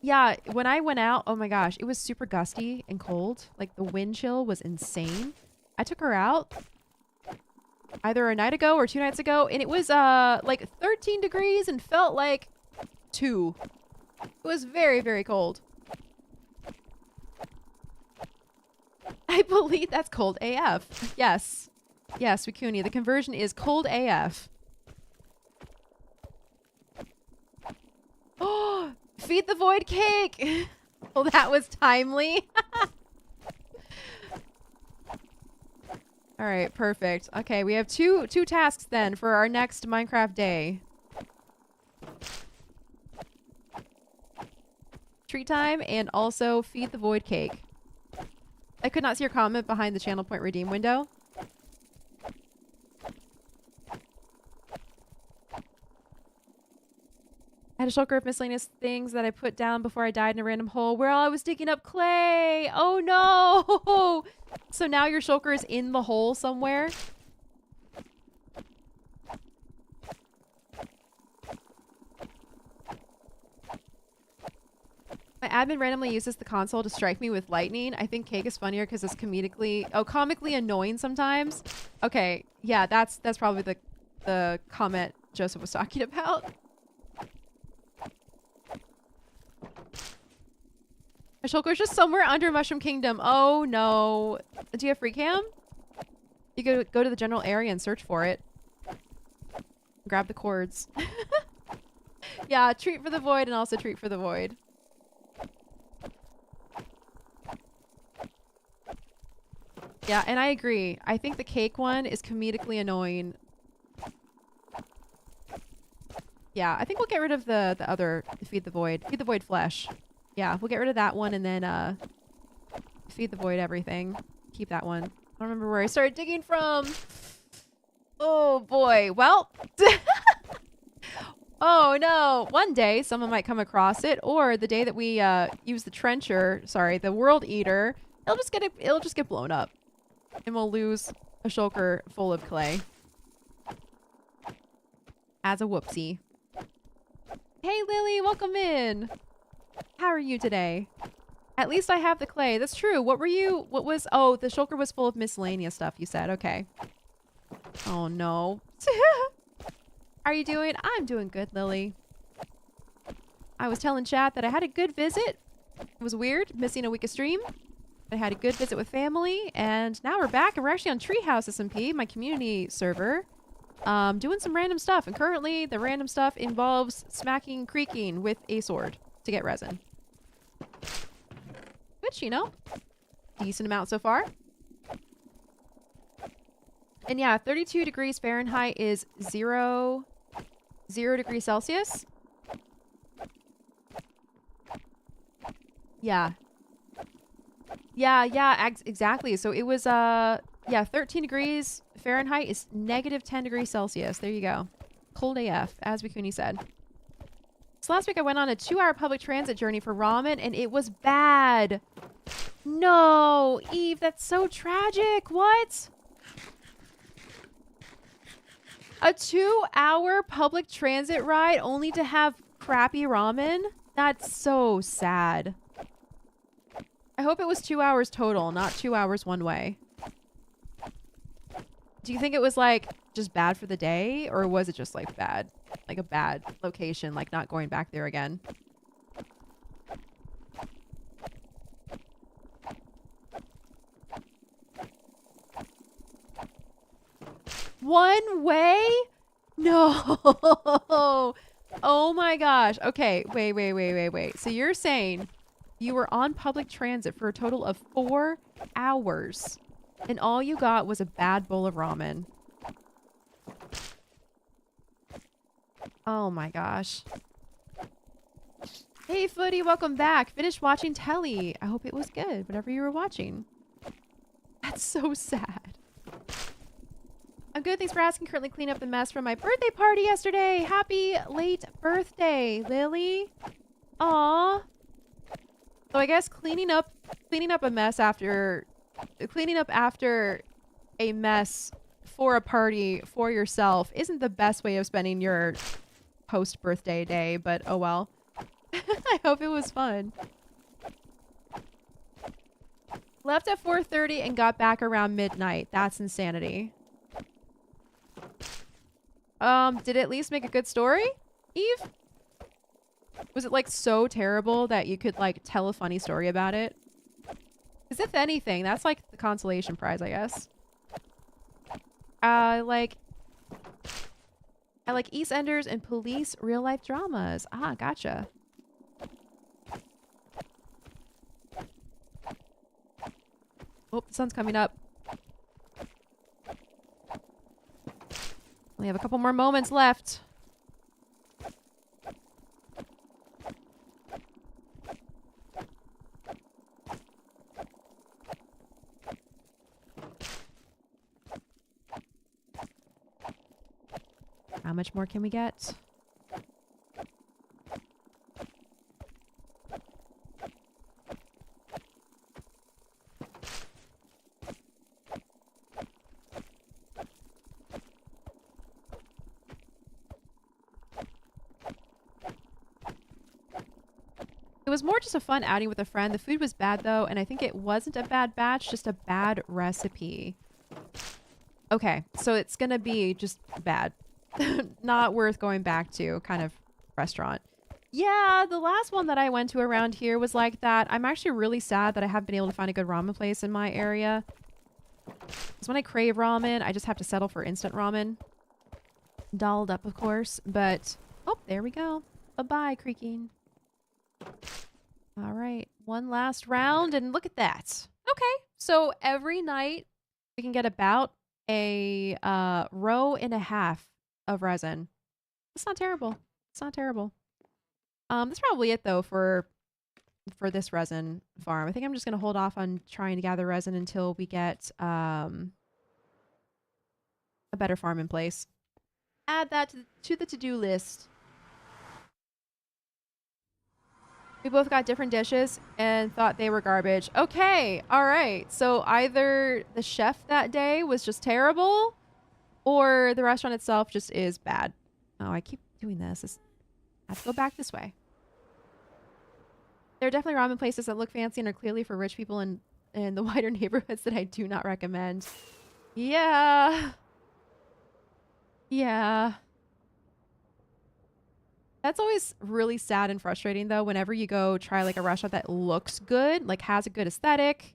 Yeah, when I went out, oh my gosh, it was super gusty and cold. Like, the wind chill was insane. I took her out either a night ago or 2 nights ago, and it was, like 13 degrees and felt like 2. It was very, very cold. I believe that's cold AF. Yes. Yes, Wikuni. The conversion is cold AF. Oh, feed the void cake. Well, that was timely. All right, perfect. Okay, we have two tasks then for our next Minecraft day. Treat time and also feed the void cake. I could not see your comment behind the channel point redeem window. I had a shulker of miscellaneous things that I put down before I died in a random hole where I was digging up clay. Oh no! So now your shulker is in the hole somewhere? My admin randomly uses the console to strike me with lightning. I think cake is funnier because it's comically annoying sometimes. Okay, yeah, that's probably the comment Joseph was talking about. My shulker's just somewhere under Mushroom Kingdom. Oh no. Do you have free cam? You go to the general area and search for it. Grab the cords. Yeah, treat for the void and also treat for the void. Yeah, and I agree. I think the cake one is comedically annoying. Yeah, I think we'll get rid of the other feed the void. Feed the void flesh. Yeah, we'll get rid of that one and then feed the void everything. Keep that one. I don't remember where I started digging from. Oh boy. Well, oh no. One day someone might come across it, or the day that we use the trencher, sorry, the world eater, it'll just get blown up. And we'll lose a shulker full of clay. as a whoopsie. Hey, Lily, welcome in. How are you today? At least I have the clay. That's true. What was, oh, the shulker was full of miscellaneous stuff, you said. Okay. Oh, no. How are you doing? I'm doing good, Lily. I was telling chat that I had a good visit. It was weird, missing a week of stream. I had a good visit with family, and now we're back, and we're actually on Treehouse SMP, my community server, doing some random stuff. And currently, the random stuff involves smacking creaking with a sword to get resin. Which, you know, decent amount so far. And yeah, 32 degrees Fahrenheit is 0 degrees Celsius. Yeah. Yeah, exactly. So it was, yeah, 13 degrees Fahrenheit is negative 10 degrees Celsius. There you go. Cold AF, as Bikuni said. So last week I went on a 2-hour public transit journey for ramen, and it was bad. No, Eve, that's so tragic. What? A 2-hour public transit ride only to have crappy ramen? That's so sad. I hope it was 2 hours total, not 2 hours one way. Do you think it was like just bad for the day, or was it just like bad? Like a bad location, like not going back there again? One way? No. Oh my gosh. Okay, wait. So you're saying you were on public transit for a total of 4 hours, and all you got was a bad bowl of ramen. Oh my gosh. Hey, Footy, welcome back. Finished watching telly. I hope it was good, whatever you were watching. That's so sad. I'm good, thanks for asking. Currently cleaning up the mess from my birthday party yesterday. Happy late birthday, Lily. Aw. So I guess cleaning up a mess after a mess for a party for yourself isn't the best way of spending your post-birthday day, but oh well. I hope it was fun. Left at 4:30 and got back around midnight. That's insanity. Did it at least make a good story, Eve? Was it like so terrible that you could like tell a funny story about it? Because if anything, that's like the consolation prize, I guess. I like EastEnders and police real life dramas. Ah, gotcha. Oh, the sun's coming up. We have a couple more moments left. How much more can we get? It was more just a fun outing with a friend. The food was bad though, and I think it wasn't a bad batch, just a bad recipe. Okay, so it's gonna be just bad. Not worth going back to kind of restaurant. Yeah, the last one that I went to around here was like that. I'm actually really sad that I haven't been able to find a good ramen place in my area. Because when I crave ramen, I just have to settle for instant ramen. Dolled up, of course. But, oh, there we go. Bye-bye, creaking. All right, one last round, and look at that. Okay, so every night we can get about a row and a half of resin. It's not terrible. It's not terrible. That's probably it though for this resin farm. I think I'm just gonna hold off on trying to gather resin until we get a better farm in place. Add that to the to-do list. We both got different dishes and thought they were garbage. Okay, all right. So either the chef that day was just terrible, or the restaurant itself just is bad. Oh, I keep doing this. I have to go back this way. There are definitely ramen places that look fancy and are clearly for rich people in the wider neighborhoods that I do not recommend. Yeah. Yeah. That's always really sad and frustrating though, whenever you go try like a restaurant that looks good, like has a good aesthetic.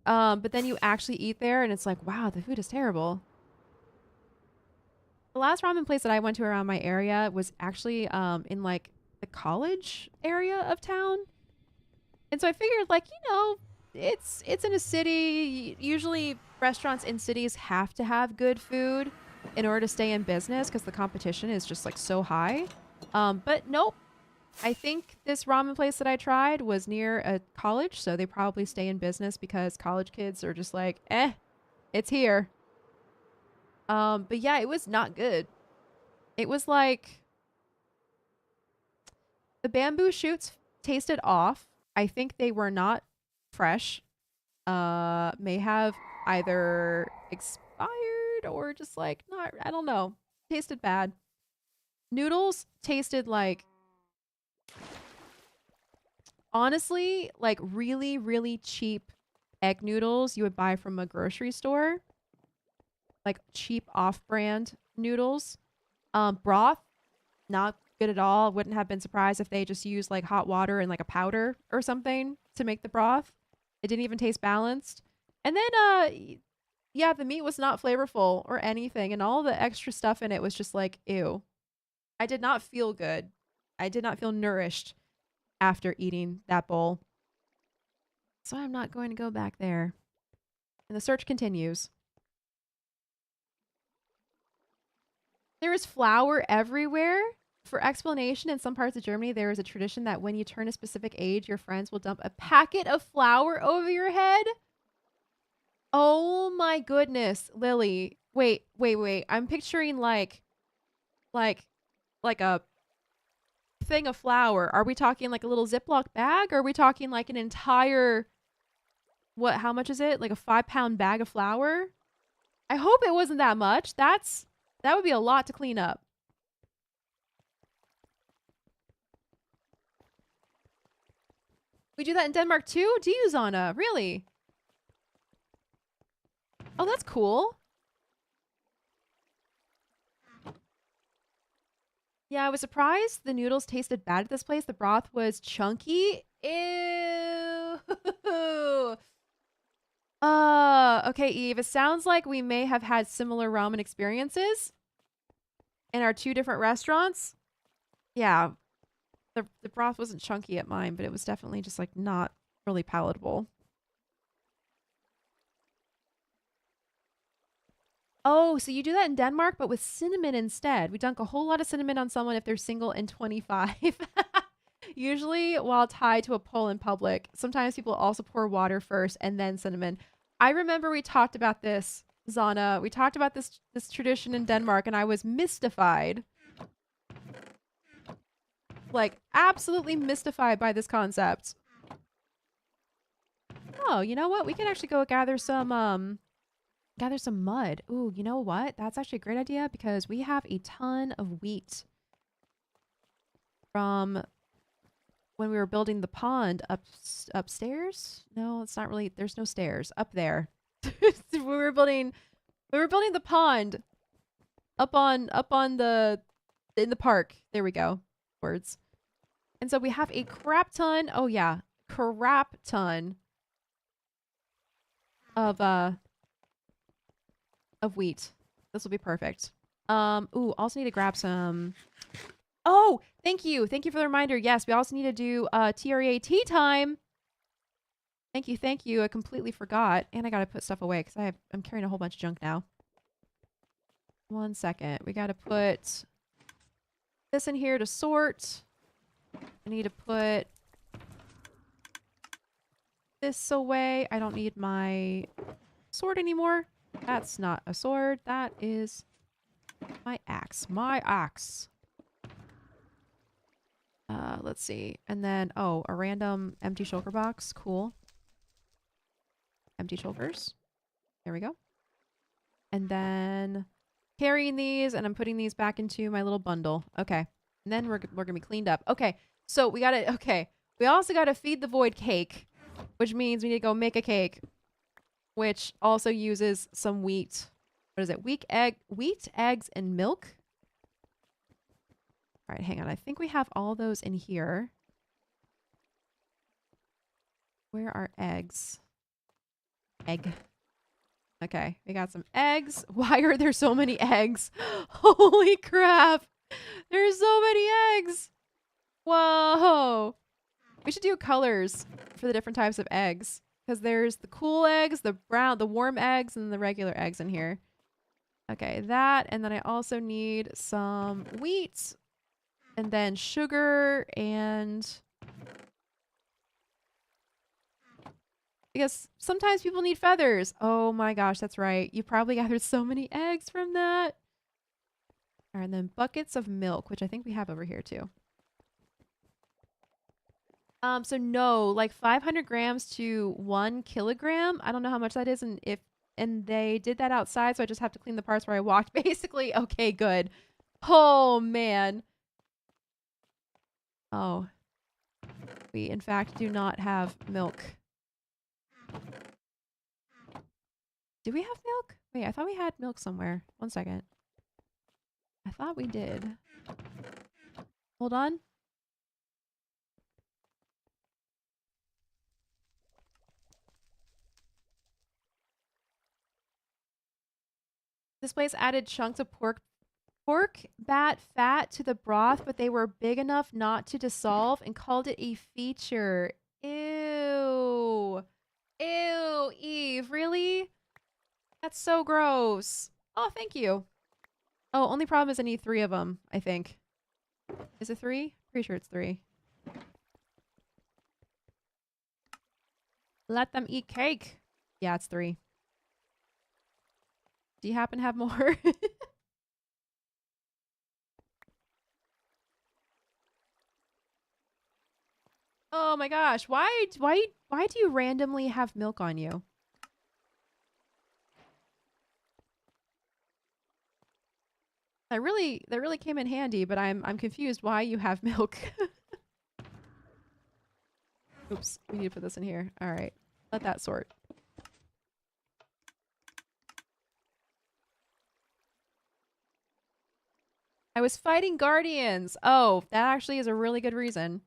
But then you actually eat there and it's like, wow, the food is terrible. The last ramen place that I went to around my area was actually in like the college area of town. And so I figured like, it's in a city. Usually restaurants in cities have to have good food in order to stay in business because the competition is just like so high. But nope. I think this ramen place that I tried was near a college, so they probably stay in business because college kids are just like, it's here. But yeah, it was not good. It was like the bamboo shoots tasted off. I think they were not fresh. May have either expired or just like not, I don't know. Tasted bad. Noodles tasted like, honestly, like really, really cheap egg noodles you would buy from a grocery store. Like cheap off-brand noodles. Broth, not good at all. Wouldn't have been surprised if they just used like hot water and like a powder or something to make the broth. It didn't even taste balanced. And then yeah, the meat was not flavorful or anything, and all the extra stuff in it was just like, ew. I did not feel good. I did not feel nourished after eating that bowl. So I'm not going to go back there. And the search continues. There is flour everywhere. For explanation, in some parts of Germany, there is a tradition that when you turn a specific age, your friends will dump a packet of flour over your head. Oh my goodness, Lily. Wait. I'm picturing like like a thing of flour. Are we talking like a little Ziploc bag? Or are we talking like an entire, how much is it? Like a 5-pound bag of flour? I hope it wasn't that much. That would be a lot to clean up. We do that in Denmark too? Do you, Zana? Really? Oh, that's cool. Yeah, I was surprised the noodles tasted bad at this place. The broth was chunky. Ew. Okay, Eve. It sounds like we may have had similar ramen experiences in our two different restaurants. Yeah, the broth wasn't chunky at mine, but it was definitely just like not really palatable. Oh, so you do that in Denmark, but with cinnamon instead. We dunk a whole lot of cinnamon on someone if they're single and 25. Usually while tied to a pole in public. Sometimes people also pour water first and then cinnamon. I remember we talked about this, Zana. We talked about this tradition in Denmark, and I was mystified. Like, absolutely mystified by this concept. Oh, you know what? We can actually go gather some mud. Ooh, you know what? That's actually a great idea because we have a ton of wheat from when we were building the pond upstairs. No, it's not really. There's no stairs up there. We were building the pond up on the in the park. There we go. Words. And so we have a crap ton. Oh yeah, crap ton of wheat. This will be perfect. Ooh, also need to grab some. Oh, thank you. Thank you for the reminder. Yes, we also need to do TREA tea time. Thank you. I completely forgot. And I gotta put stuff away because I'm carrying a whole bunch of junk now. 1 second. We gotta put this in here to sort. I need to put this away. I don't need my sword anymore. That's not a sword. That is my axe. My axe. Let's see. And then, oh, a random empty shulker box. Cool. Empty shulkers. There we go. And then carrying these and I'm putting these back into my little bundle. Okay. And then we're going to be cleaned up. Okay. So we got to, okay. We also got to feed the void cake, which means we need to go make a cake, which also uses some wheat. What is it? Wheat, eggs, and milk. All right, hang on. I think we have all those in here. Where are eggs? Egg. Okay, we got some eggs. Why are there so many eggs? Holy crap. There's so many eggs. Whoa. We should do colors for the different types of eggs. Because there's the cool eggs, the brown, the warm eggs, and the regular eggs in here. Okay, that. And then I also need some wheat. And then sugar and... I guess sometimes people need feathers. Oh my gosh, that's right. You probably gathered so many eggs from that. All right, and then buckets of milk, which I think we have over here too. So no, like 500 grams to 1 kilogram. I don't know how much that is, and they did that outside, so I just have to clean the parts where I walked. Basically, okay, good. Oh man. Oh, we in fact do not have milk. Do we have milk? Wait, I thought we had milk somewhere. 1 second. I thought we did. Hold on. This place added chunks of pork bat fat to the broth, but they were big enough not to dissolve and called it a feature. Ew. Ew, Eve, really? That's so gross. Oh, thank you. Oh, only problem is I need 3 of them, I think. Is it 3? Pretty sure it's 3. Let them eat cake. Yeah, it's 3. Do you happen to have more? Oh my gosh. Why do you randomly have milk on you? That really came in handy, but I'm confused why you have milk. Oops, we need to put this in here. All right. Let that sort. I was fighting guardians. Oh, that actually is a really good reason.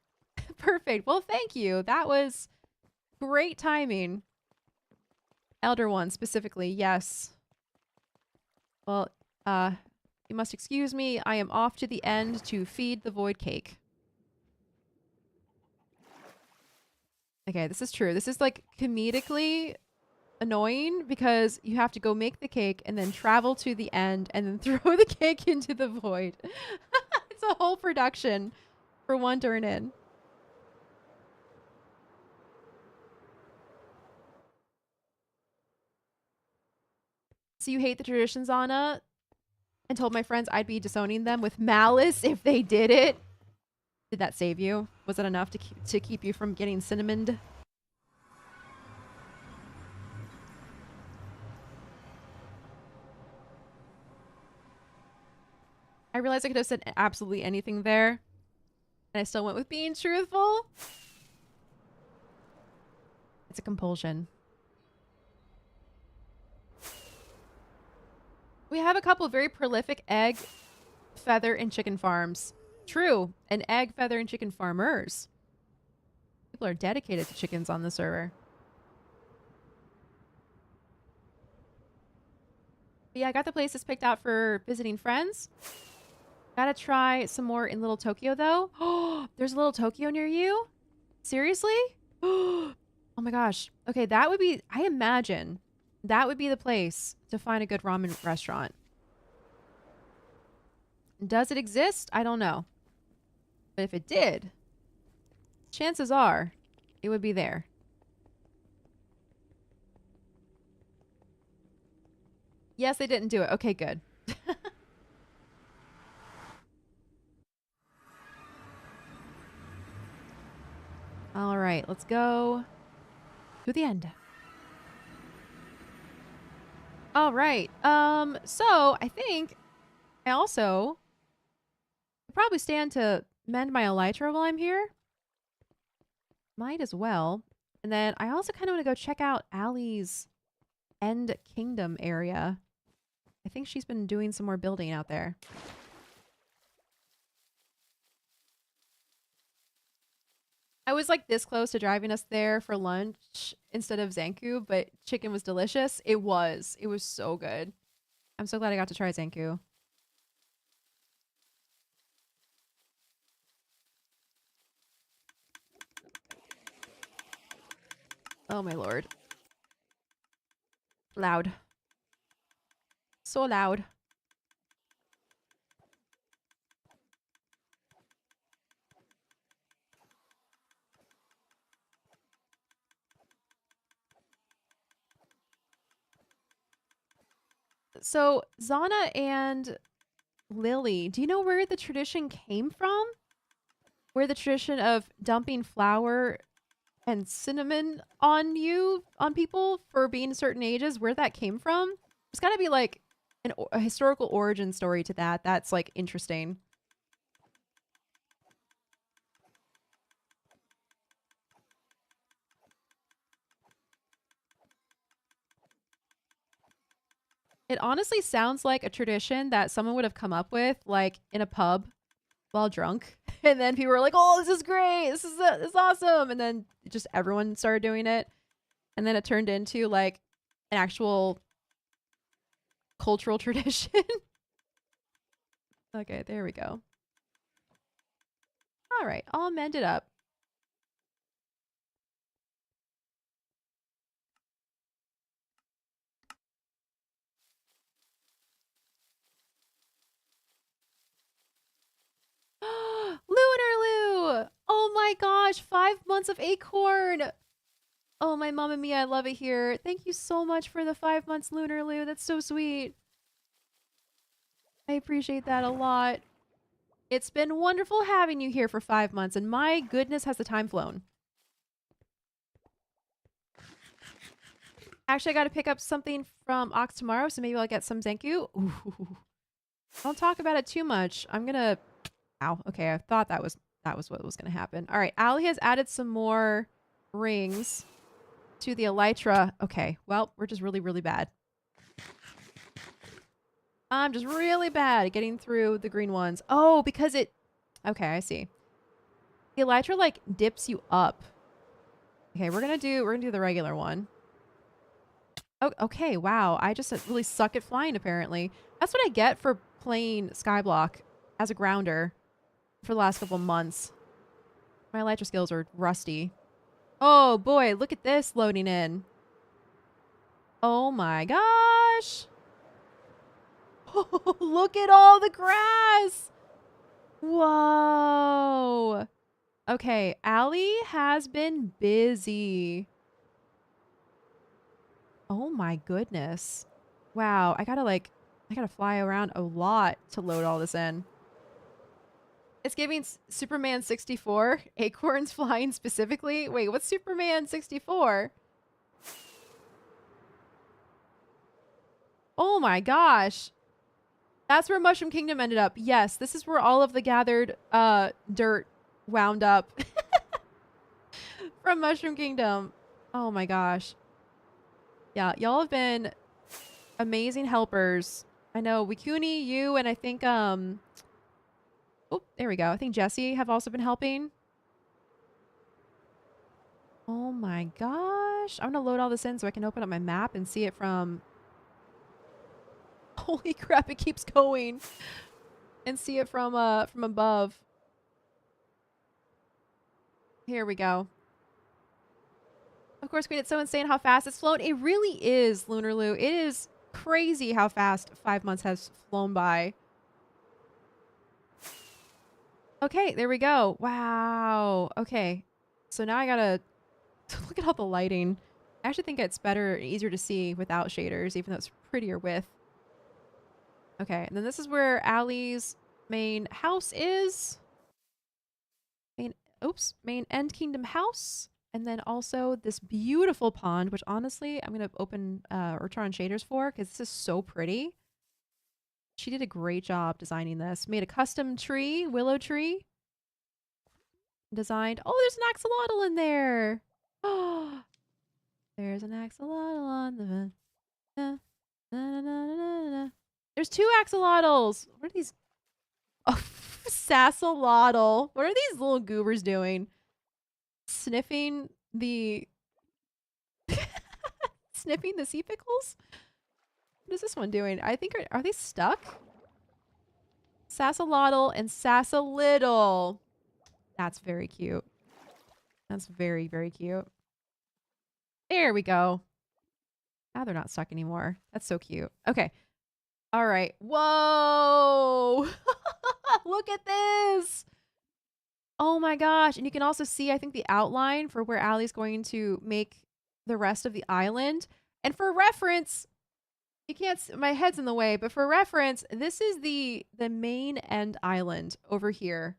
Perfect. Well, thank you. That was great timing. Elder one specifically. Yes. Well, you must excuse me. I am off to the end to feed the void cake. Okay, this is true. This is like comedically annoying because you have to go make the cake and then travel to the end and then throw the cake into the void. It's a whole production for one turn in. So you hate the traditions, Anna, and told my friends I'd be disowning them with malice if they did it. Did that save you? Was it enough to keep you from getting cinnamoned? I realized I could have said absolutely anything there, and I still went with being truthful. It's a compulsion. We have a couple of very prolific egg, feather, and chicken farms. True, and egg, feather, and chicken farmers. People are dedicated to chickens on the server. But yeah, I got the places picked out for visiting friends. Gotta try some more in Little Tokyo, though. Oh, there's a Little Tokyo near you? Seriously? Oh my gosh. Okay, that would be... I imagine that would be the place to find a good ramen restaurant. Does it exist? I don't know. But if it did, chances are it would be there. Yes, they didn't do it. Okay, good. All right, let's go to the end. All right. So I think I also probably stand to mend my elytra while I'm here. Might as well. And then I also kind of want to go check out Allie's End Kingdom area. I think she's been doing some more building out there. I was like this close to driving us there for lunch instead of Zanku, but chicken was delicious. It was. It was so good. I'm so glad I got to try Zanku. Oh my lord. Loud. So loud. So, Zana and Lily, do you know where the tradition came from? Where the tradition of dumping flour and cinnamon on people for being certain ages, where that came from? There's got to be like a historical origin story to that. That's like interesting. It honestly sounds like a tradition that someone would have come up with, like in a pub while drunk, and then people were like, "Oh, this is great! This is awesome!" And then just everyone started doing it, and then it turned into like an actual cultural tradition. Okay, there we go. All right, all mended up. Lunarlu! Oh my gosh, 5 months of acorn. Oh, my mama mia, I love it here. Thank you so much for the 5 months, Lunarlu. That's so sweet. I appreciate that a lot. It's been wonderful having you here for 5 months, and my goodness, has the time flown. Actually, I got to pick up something from Ox tomorrow, so maybe I'll get some Zanku. Ooh. Don't talk about it too much. I'm gonna. Ow. Okay, I thought that was what was gonna happen. All right, Ali has added some more rings to the elytra. Okay, well, we're just really, really bad. I'm just really bad at getting through the green ones. Oh, because it. Okay, I see. The elytra like dips you up. Okay, we're gonna do the regular one. Oh, okay, wow. I just really suck at flying, apparently. That's what I get for playing Skyblock as a grounder for the last couple months. My elytra skills are rusty. Oh boy, look at this loading in. Oh my gosh. Oh, look at all the grass. Whoa. Okay, Allie has been busy. Oh my goodness. Wow, I gotta fly around a lot to load all this in. It's giving Superman 64, acorns flying specifically. Wait, what's Superman 64? Oh my gosh. That's where Mushroom Kingdom ended up. Yes, this is where all of the gathered dirt wound up from Mushroom Kingdom. Oh my gosh. Yeah, y'all have been amazing helpers. I know Wikuni, you, and I think oh, there we go. I think Jesse have also been helping. Oh my gosh. I'm gonna load all this in so I can open up my map and see it from holy crap, it keeps going. And see it from above. Here we go. Of course, Queen, it's so insane how fast it's flown. It really is, Lunarlu. It is crazy how fast 5 months has flown by. Okay, there we go. Wow. Okay. So now I gotta look at all the lighting. I actually think it's better and easier to see without shaders, even though it's prettier with. Okay, and then this is where Allie's main house is. Main End Kingdom house. And then also this beautiful pond, which honestly, I'm going to open or turn on shaders for because this is so pretty. She did a great job designing this. Made a custom tree, willow tree. Designed. Oh, there's an axolotl in there. Oh, there's an axolotl on the. Na, na, na, na, na, na. There's 2 axolotls. What are these? Oh, sassalotl. What are these little goobers doing? Sniffing the sniffing the sea pickles? What is this one doing? I think are they stuck? Sassalotl and Sassalittle. That's very cute. That's very, very cute. There we go. Now they're not stuck anymore. That's so cute. Okay. All right. Whoa. Look at this. Oh my gosh. And you can also see, I think, the outline for where Allie's going to make the rest of the island. And for reference, you can't, my head's in the way, but for reference, this is the main end island over here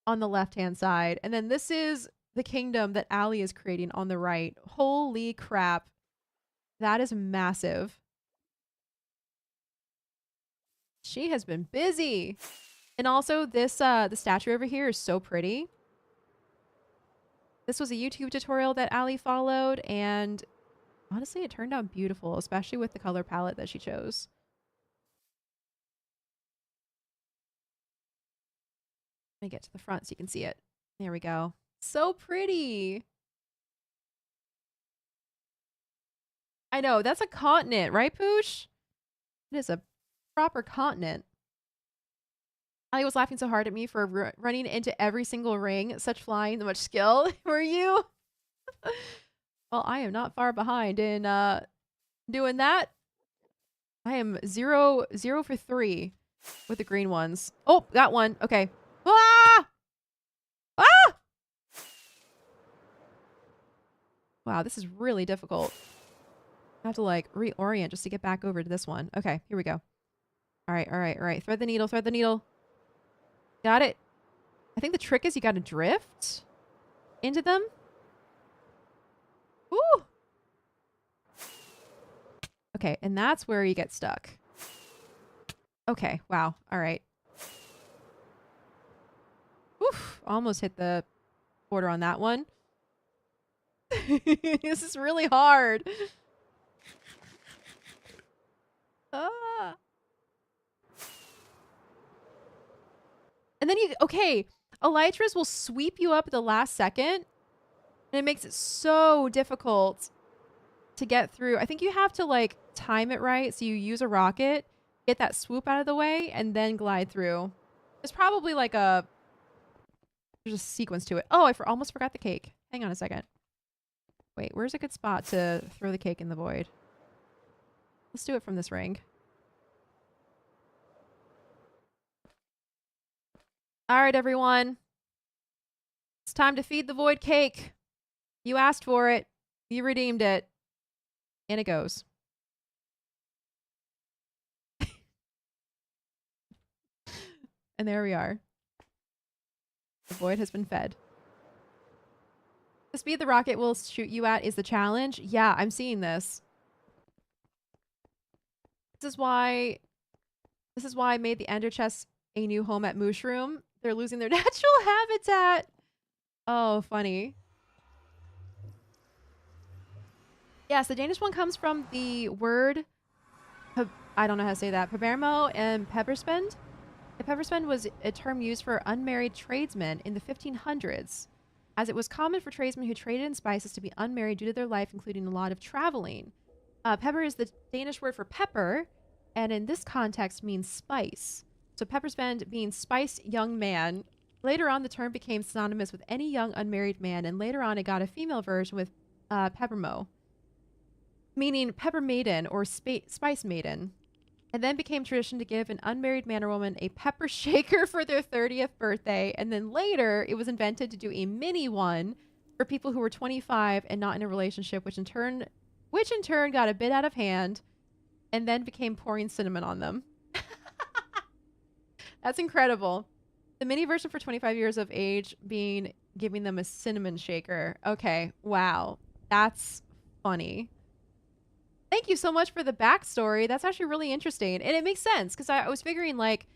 on the left-hand side. And then this is the kingdom that Allie is creating on the right. Holy crap. That is massive. She has been busy. And also this the statue over here is so pretty. This was a YouTube tutorial that Allie followed, and honestly it turned out beautiful, especially with the color palette that she chose. Let me get to the front so you can see it. There we go. So pretty. I know, that's a continent, right, Poosh? It is a proper continent. Ali was laughing so hard at me for running into every single ring. Such flying, much skill. Were you? Well, I am not far behind in doing that. I am 0 for 3 with the green ones. Oh, got one. Okay. Ah! Ah! Wow, this is really difficult. I have to like reorient just to get back over to this one. Okay, here we go. All right, all right, all right. Thread the needle, thread the needle. Got it. I think the trick is you got to drift into them. Ooh. Okay, and that's where you get stuck. Okay, wow. All right. Oof, almost hit the border on that one. This is really hard. Ah. And then okay, elytras will sweep you up at the last second, and it makes it so difficult to get through. I think you have to like time it right, so you use a rocket, get that swoop out of the way, and then glide through. There's probably like there's a sequence to it. Oh, I almost forgot the cake. Hang on a second. Wait, where's a good spot to throw the cake in the void? Let's do it from this ring. All right, everyone. It's time to feed the void cake. You asked for it. You redeemed it. And it goes. And there we are. The void has been fed. The speed the rocket will shoot you at is the challenge. Yeah, I'm seeing this. This is why I made the ender chest a new home at Mushroom. They're losing their natural habitat. Oh, funny. Yes, the Danish one comes from the word, I don't know how to say that, pabermo and pepperspend. The pepperspend was a term used for unmarried tradesmen in the 1500s, as it was common for tradesmen who traded in spices to be unmarried due to their life, including a lot of traveling. Pepper is the Danish word for pepper, and in this context means spice. So pepperspend means spice young man. Later on, the term became synonymous with any young unmarried man, and later on it got a female version with peppermo, meaning pepper maiden or spice maiden. And then became tradition to give an unmarried man or woman a pepper shaker for their 30th birthday. And then later, it was invented to do a mini one for people who were 25 and not in a relationship, which in turn got a bit out of hand and then became pouring cinnamon on them. That's incredible. The mini version for 25 years of age being giving them a cinnamon shaker. Okay, wow. That's funny. thank you so much for the backstory. That's actually really interesting. And it makes sense because I was figuring, like,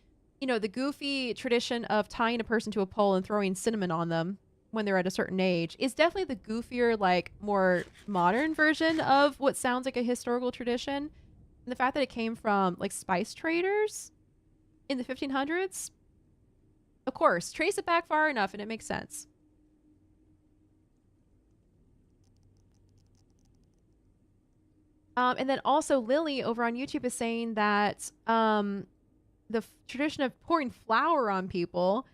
the goofy tradition of tying a person to a pole and throwing cinnamon on them when they're at a certain age is definitely the goofier, like, more modern version of what sounds like a historical tradition. And the fact that it came from, like, spice traders in the 1500s, of course, trace it back far enough and it makes sense. And then also Lily over on YouTube is saying that the tradition of pouring flour on people,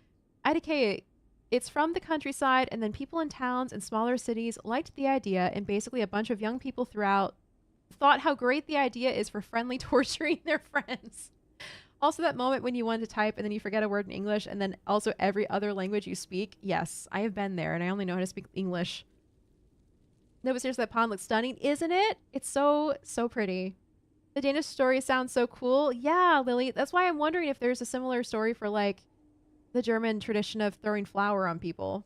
IDK, it's from the countryside, and then people in towns and smaller cities liked the idea, and basically a bunch of young people throughout thought how great the idea is for friendly torturing their friends. Also, that moment when you want to type and then you forget a word in English, and then also every other language you speak. Yes, I have been there, and I only know how to speak English. No, but seriously, that pond looks stunning, isn't it? It's so, so pretty. The Danish story sounds so cool. Yeah, Lily. That's why I'm wondering if there's a similar story for, like, the German tradition of throwing flour on people.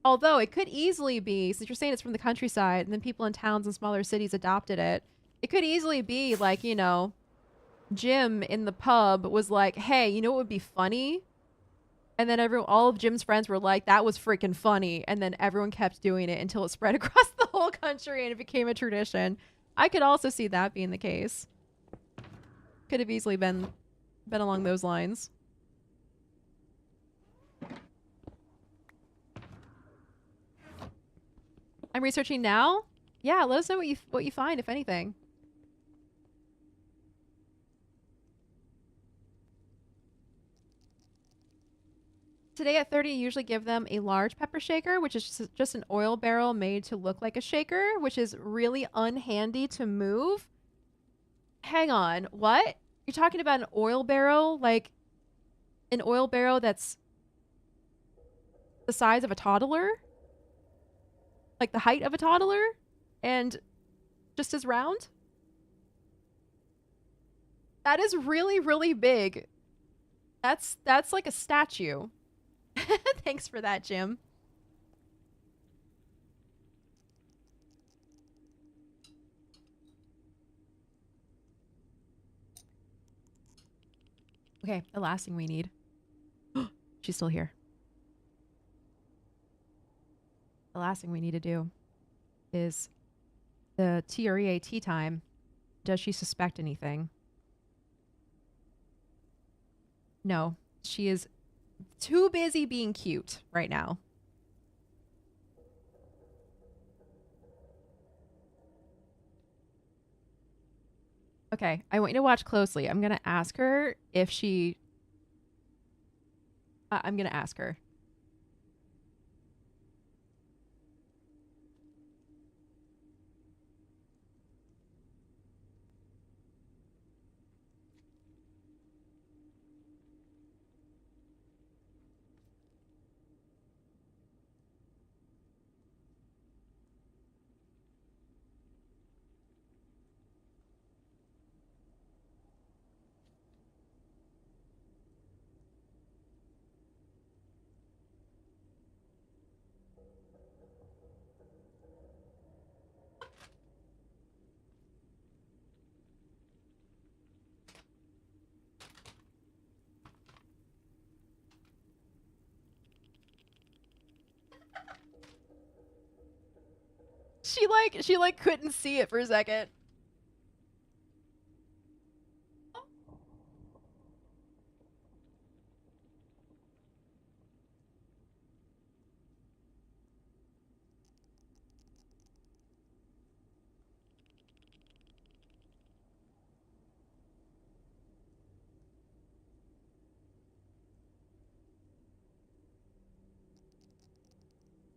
Although it could easily be, since you're saying it's from the countryside and then people in towns and smaller cities adopted it, it could easily be like, Jim in the pub was like, hey, you know what would be funny? And then all of Jim's friends were like, that was freaking funny. And then everyone kept doing it until it spread across the whole country and it became a tradition. I could also see that being the case. Could have easily been along those lines. I'm researching now. Yeah, let us know what you find, if anything. Today at 30, you usually give them a large pepper shaker, which is just an oil barrel made to look like a shaker, which is really unhandy to move. Hang on, what? You're talking about an oil barrel? Like, an oil barrel that's the size of a toddler? Like the height of a toddler? And just as round? That is really, really big. That's like a statue. Thanks for that, Jim. Okay, the last thing we need. She's still here. The last thing we need to do is the TREA tea time. Does she suspect anything? No, she is too busy being cute right now. Okay, I want you to watch closely. I'm going to ask her if she... I'm going to ask her. She couldn't see it for a second.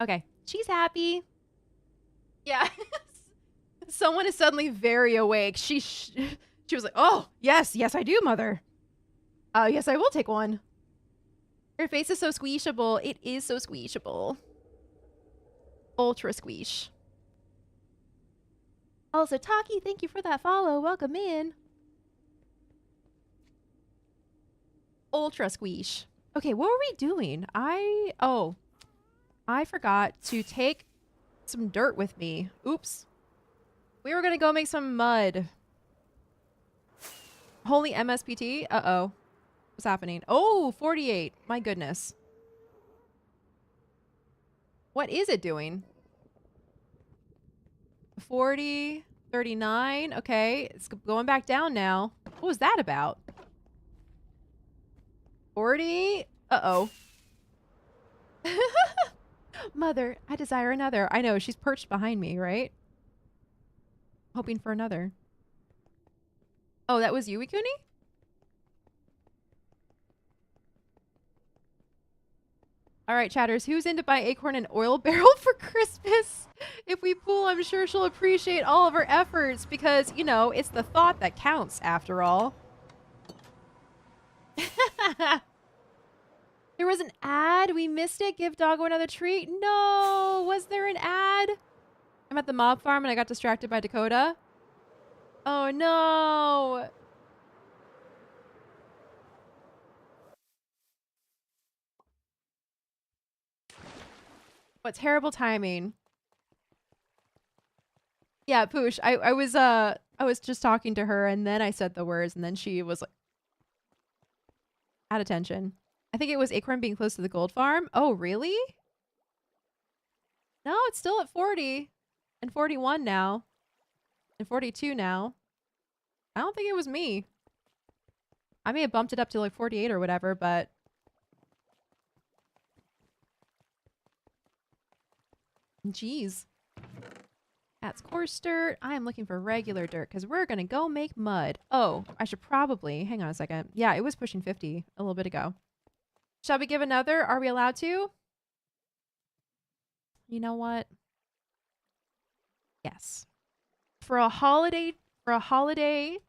Okay, she's happy. Yeah. Someone is suddenly very awake. She was like, "Oh, yes, yes I do, mother. Yes I will take one." Her face is so squeeshable. It is so squeeshable. Ultra squeesh. Also, Taki, thank you for that follow. Welcome in. Ultra squeesh. Okay, what were we doing? Oh. I forgot to take some dirt with me. Oops. We were gonna go make some mud. Holy MSPT? Uh-oh. What's happening? Oh, 48. My goodness. What is it doing? 40, 39. Okay, it's going back down now. What was that about? 40. Uh-oh. Mother, I desire another. I know, she's perched behind me, right? Hoping for another. Oh, that was you, Ikuni? All right, chatters, who's in to buy Acorn an oil barrel for Christmas? If we pool, I'm sure she'll appreciate all of our efforts because, you know, it's the thought that counts after all. There was an ad. We missed it. Give Doggo another treat. No, was there an ad? I'm at the mob farm and I got distracted by Dakota. Oh no. What terrible timing. Yeah, Poosh, I was just talking to her and then I said the words and then she was like at attention. I think it was Acorn being close to the gold farm. Oh, really? No, it's still at 40 and 41 now and 42 now. I don't think it was me. I may have bumped it up to like 48 or whatever, but geez. That's coarse dirt. I am looking for regular dirt because we're going to go make mud. Oh, I should probably, hang on a second. Yeah, it was pushing 50 a little bit ago. Shall we give another? Are we allowed to? You know what? Yes. For a holiday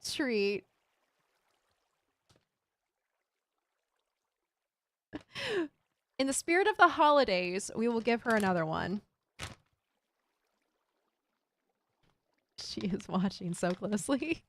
treat. In the spirit of the holidays, we will give her another one. She is watching so closely.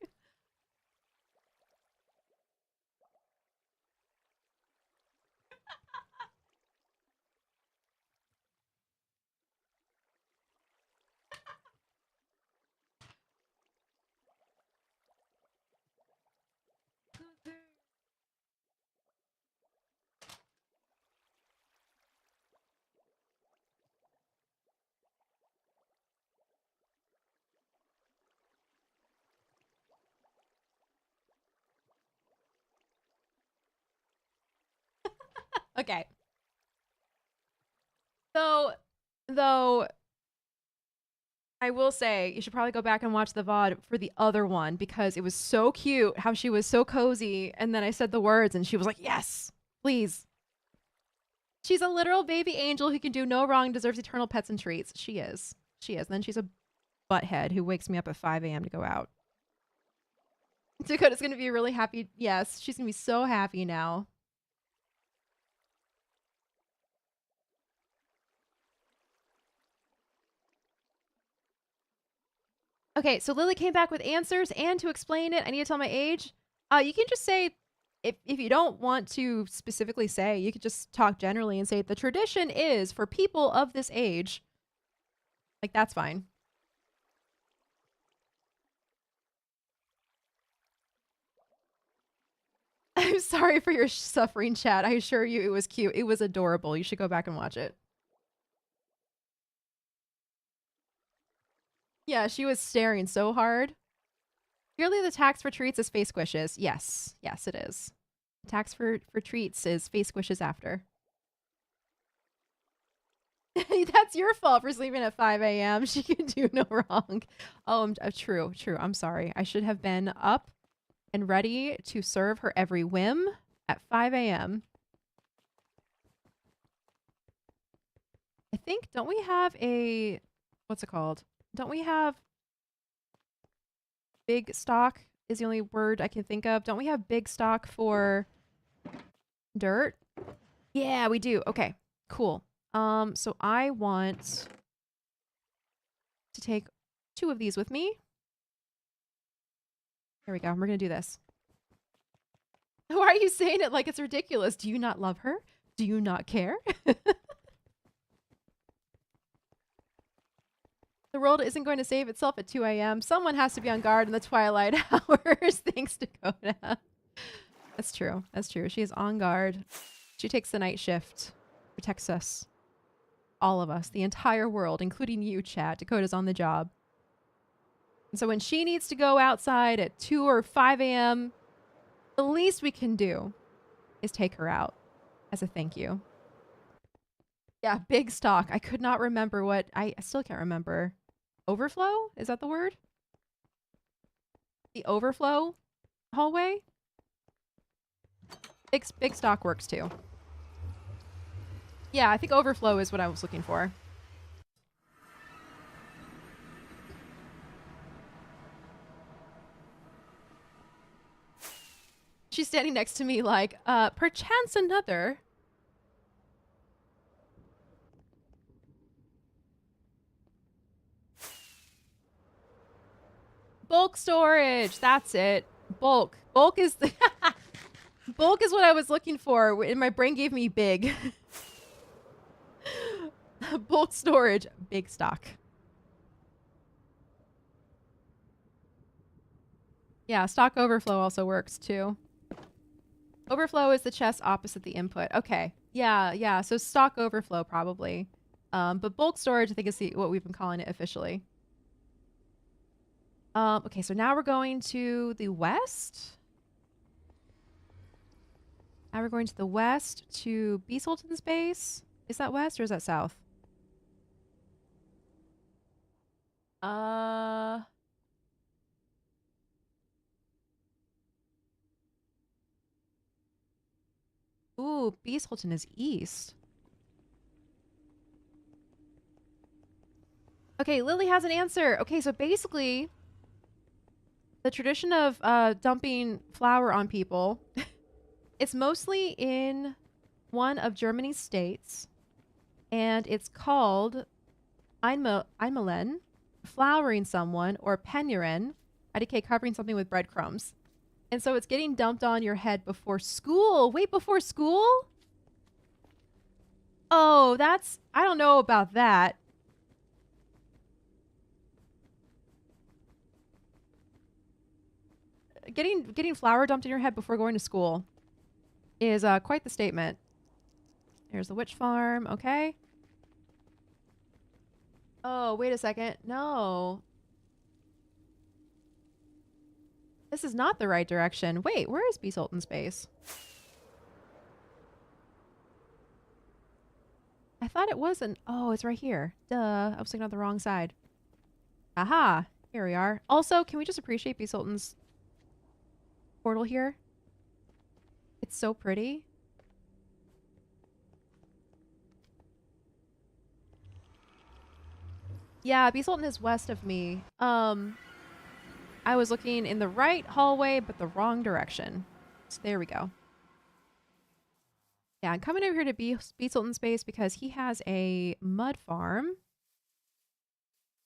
Okay. Though I will say you should probably go back and watch the VOD for the other one because it was so cute how she was so cozy and then I said the words and she was like, "Yes, please." She's a literal baby angel who can do no wrong, deserves eternal pets and treats. She is. She is. And then she's a butthead who wakes me up at 5 a.m. to go out. Dakota's gonna be really happy. Yes, she's gonna be so happy now. Okay, so Lily came back with answers, and to explain it, I need to tell my age. You can just say, if you don't want to specifically say, you could just talk generally and say the tradition is for people of this age. Like that's fine. I'm sorry for your suffering, chat. I assure you, it was cute. It was adorable. You should go back and watch it. Yeah, she was staring so hard. Purely the tax for treats is face squishes. Yes. Yes, it is. Tax for treats is face squishes after. That's your fault for sleeping at 5 a.m. She can do no wrong. Oh, true. I'm sorry. I should have been up and ready to serve her every whim at 5 a.m. I think, don't we have a, what's it called? Don't we have big stock is the only word I can think of. Don't we have big stock for dirt? Yeah, we do. Okay, cool. So I want to take 2 of these with me. Here we go. We're going to do this. Why are you saying it like it's ridiculous? Do you not love her? Do you not care? The world isn't going to save itself at 2 a.m. Someone has to be on guard in the twilight hours. Thanks, Dakota. That's true. That's true. She is on guard. She takes the night shift. Protects us. All of us. The entire world, including you, chat. Dakota's on the job. And so when she needs to go outside at 2 or 5 a.m., the least we can do is take her out as a thank you. Yeah, big stock. I could not remember what... I still can't remember. Overflow? Is that the word? The overflow hallway? Big stock works too. Yeah, I think overflow is what I was looking for. She's standing next to me like, perchance another. Bulk storage. That's it. Bulk. Bulk is the bulk is what I was looking for. And my brain gave me big. Bulk storage. Big stock. Yeah, stock overflow also works too. Overflow is the chest opposite the input. Okay. Yeah. So stock overflow probably. But bulk storage I think is what we've been calling it officially. Okay, so now we're going to the west. Now we're going to the west to Beaselton's base. Is that west or is that south? Ooh, Beaselton is east. Okay, Lily has an answer. Okay, so basically, the tradition of dumping flour on people, it's mostly in one of Germany's states, and it's called Einmalen, flouring someone, or Penuren, IDK covering something with breadcrumbs. And so it's getting dumped on your head before school. Wait, before school? Oh, that's... I don't know about that. Getting flour dumped in your head before going to school is quite the statement. Here's the witch farm. Okay. Oh, wait a second. No. This is not the right direction. Wait, where is Beaselton's base? I thought it wasn't. Oh, it's right here. Duh. I was looking on the wrong side. Aha. Here we are. Also, can we just appreciate Beaselton's portal here? It's so pretty. Yeah, Beaselton is west of me. I was looking in the right hallway, but the wrong direction. So there we go. Yeah, I'm coming over here to Beaselton's base because he has a mud farm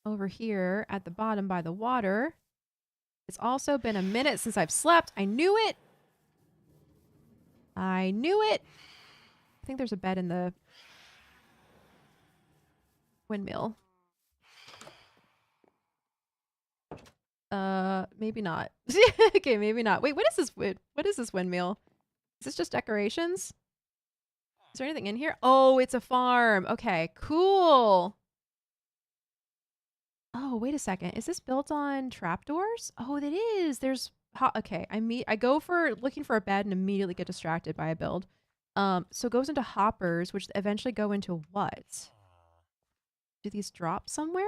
over here at the bottom by the water. It's also been a minute since I've slept. I knew it. I knew it. I think there's a bed in the windmill. Maybe not. Okay, maybe not. Wait, what is this? What is this windmill? Is this just decorations? Is there anything in here? Oh, it's a farm. Okay, cool. Oh, wait a second. Is this built on trapdoors? Oh, it is. There's okay. I go for looking for a bed and immediately get distracted by a build. So it goes into hoppers, which eventually go into what? Do these drop somewhere?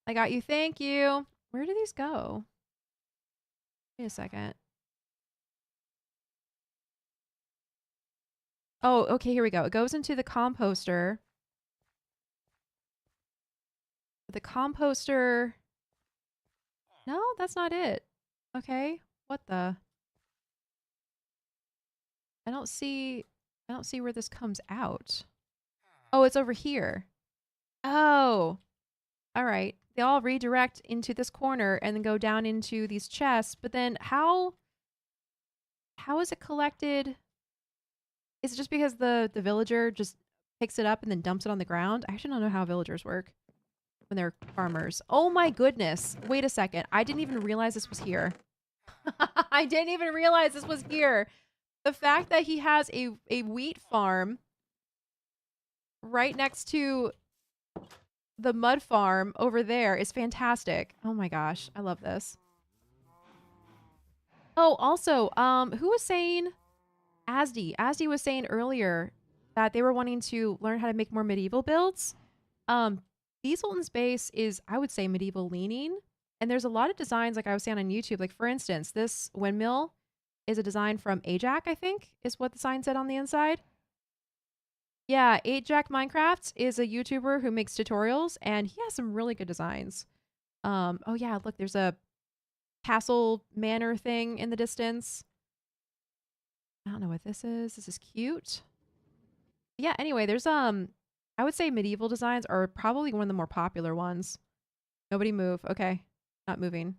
I got you. Thank you. Where do these go? Wait a second. Oh, okay, here we go. It goes into the composter. The composter... No, that's not it. Okay. What the... I don't see where this comes out. Oh, it's over here. Oh. All right. They all redirect into this corner and then go down into these chests, but then how is it collected? Is it just because the villager just picks it up and then dumps it on the ground. I actually don't know how villagers work when they're farmers. Oh my goodness. Wait a second. I didn't even realize this was here. I didn't even realize this was here. The fact that he has a wheat farm right next to the mud farm over there is fantastic. Oh my gosh. I love this. Oh, also, who was saying Asdi? Asdi was saying earlier that they were wanting to learn how to make more medieval builds. Beaselton's base is, I would say, medieval leaning. And there's a lot of designs, like I was saying on YouTube. Like, for instance, this windmill is a design from Ajax, I think, is what the sign said on the inside. Yeah, Ajax Minecraft is a YouTuber who makes tutorials, and he has some really good designs. Oh yeah, look, there's a castle manor thing in the distance. I don't know what this is. This is cute. Yeah, anyway, there's I would say medieval designs are probably one of the more popular ones. Nobody move. Okay. Not moving.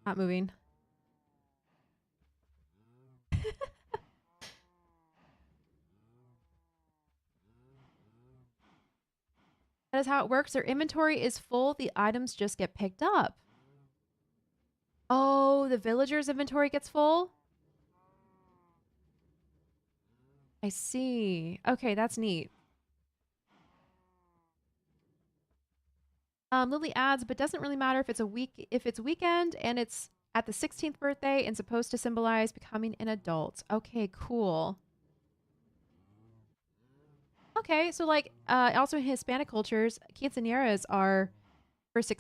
Not moving. That is how it works. Their inventory is full. The items just get picked up. Oh, the villager's inventory gets full? I see. Okay, that's neat. Lily adds, but doesn't really matter if it's weekend and it's at the 16th birthday and supposed to symbolize becoming an adult. Okay, cool. Okay, so like also in Hispanic cultures, quinceañeras are for the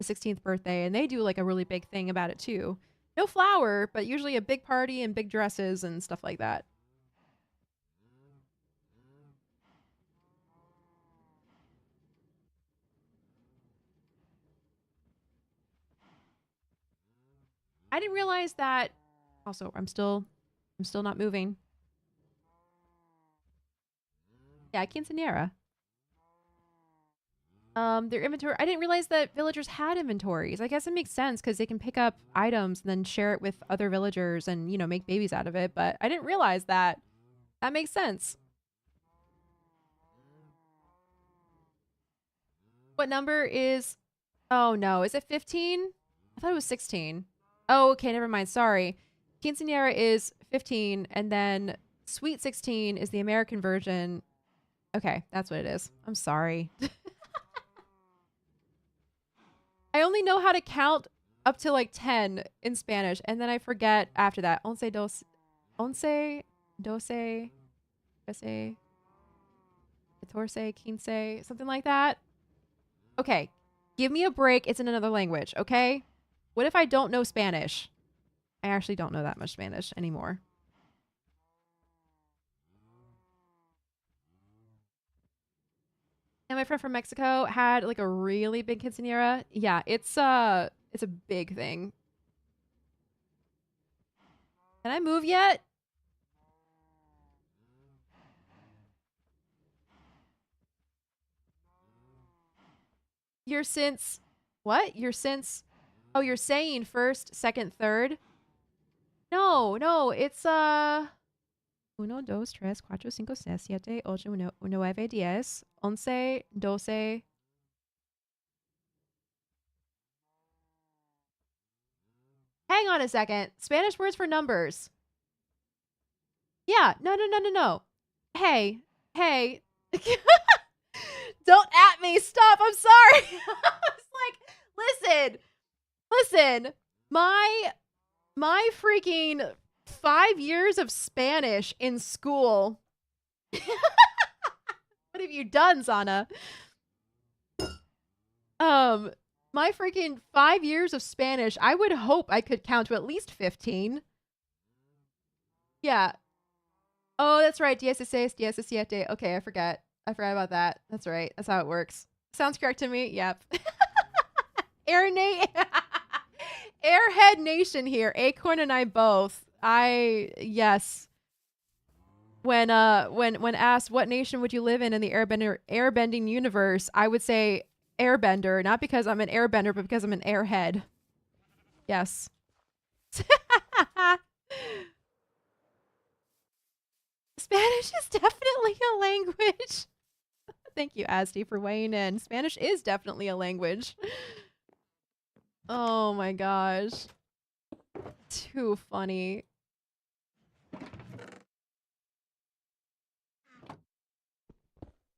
16th birthday, and they do like a really big thing about it too. No flower, but usually a big party and big dresses and stuff like that. I didn't realize that. Also, I'm still not moving. Yeah, quinceañera. Their inventory. I didn't realize that villagers had inventories. I guess it makes sense because they can pick up items and then share it with other villagers and, you know, make babies out of it. But I didn't realize that. That makes sense. What number is... Oh, no. Is it 15? I thought it was 16. Oh, okay. Never mind. Sorry. Quinceañera is 15, and then Sweet 16 is the American version. Okay, that's what it is. I'm sorry. I only know how to count up to like 10 in Spanish, and then I forget after that. Once, doce, trece, catorce, quince, something like that. Okay, give me a break. It's in another language, okay? What if I don't know Spanish? I actually don't know that much Spanish anymore. And my friend from Mexico had like a really big quinceanera. Yeah, it's a big thing. Can I move yet? You're since what? You're since Oh, you're saying first, second, third? No, no, it's uno, dos, tres, cuatro, cinco, seis, siete, ocho, nueve, diez, once, doce. Hang on a second. Spanish words for numbers. Yeah, no, no, no, no, no. Hey, hey. Don't at me. Stop. I'm sorry. It's like, listen. My freaking 5 years of Spanish in school. What have you done, Zana? My freaking 5 years of Spanish, I would hope I could count to at least 15. Yeah. Oh, that's right. 16, 17. Okay, I forgot about that. That's right. That's how it works. Sounds correct to me. Yep. Airhead Nation here. Acorn and I both. Yes. When asked what nation would you live in the airbending universe, I would say airbender, not because I'm an airbender, but because I'm an airhead. Yes. is definitely a language. Thank you, Asdi, for weighing in. Spanish is definitely a language. Oh my gosh. Too funny.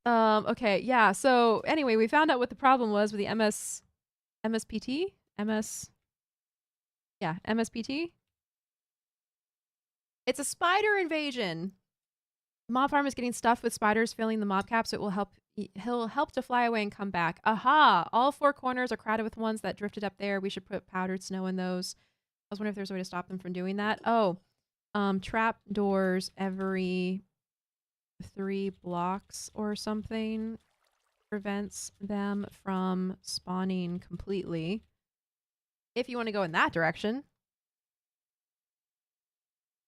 Okay, yeah. So anyway, we found out what the problem was with the MSPT? MSPT. It's a spider invasion. Mob farm is getting stuffed with spiders filling the mob cap, so it will help. He'll help to fly away and come back. Aha! All four corners are crowded with ones that drifted up there. We should put powdered snow in those. I was wondering if there's a way to stop them from doing that. Oh, trap doors every 3 blocks or something prevents them from spawning completely. If you want to go in that direction.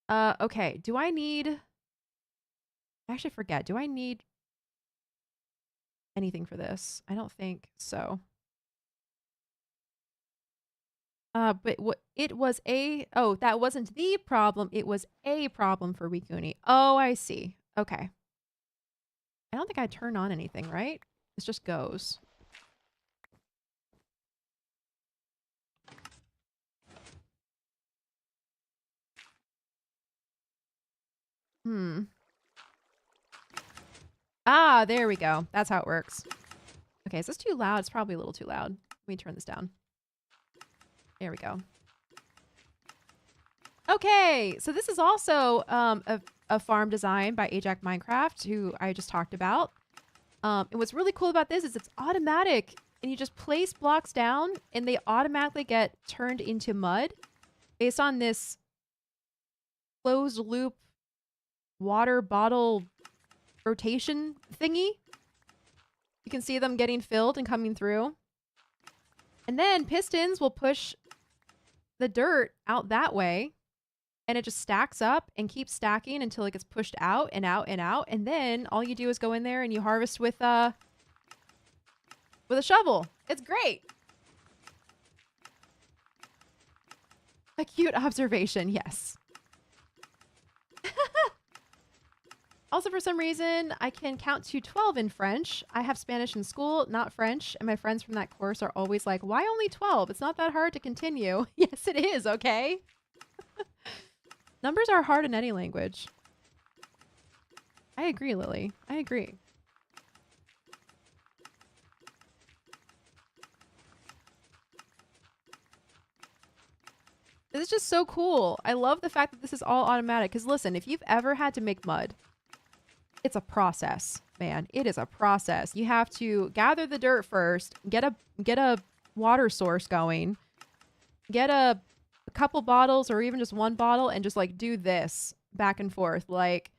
Okay. Do I need... I actually forget. Do I need anything for this? I don't think so. But what it was a... Oh, that wasn't the problem. It was a problem for Wikuni. Oh, I see. Okay. I don't think I turn on anything, right? It just goes. Ah, there we go. That's how it works. Okay, is this too loud? It's probably a little too loud. Let me turn this down. There we go. Okay, so this is also a farm design by Ajax Minecraft, who I just talked about. And what's really cool about this is it's automatic, and you just place blocks down, and they automatically get turned into mud based on this closed loop water bottle rotation thingy. You can see them getting filled and coming through. And then pistons will push the dirt out that way, and it just stacks up and keeps stacking until it gets pushed out and out and out. And then all you do is go in there and you harvest with a shovel. It's great. A cute observation, yes. Also, for some reason, I can count to 12 in French. I have Spanish in school, not French, and my friends from that course are always like, why only 12? It's not that hard to continue. Yes, it is, okay? Numbers are hard in any language. I agree, Lily. I agree. This is just so cool. I love the fact that this is all automatic. Because listen, if you've ever had to make mud, it's a process, man. It is a process. You have to gather the dirt first, get a water source going, get a couple bottles or even just one bottle, and just like do this back and forth, like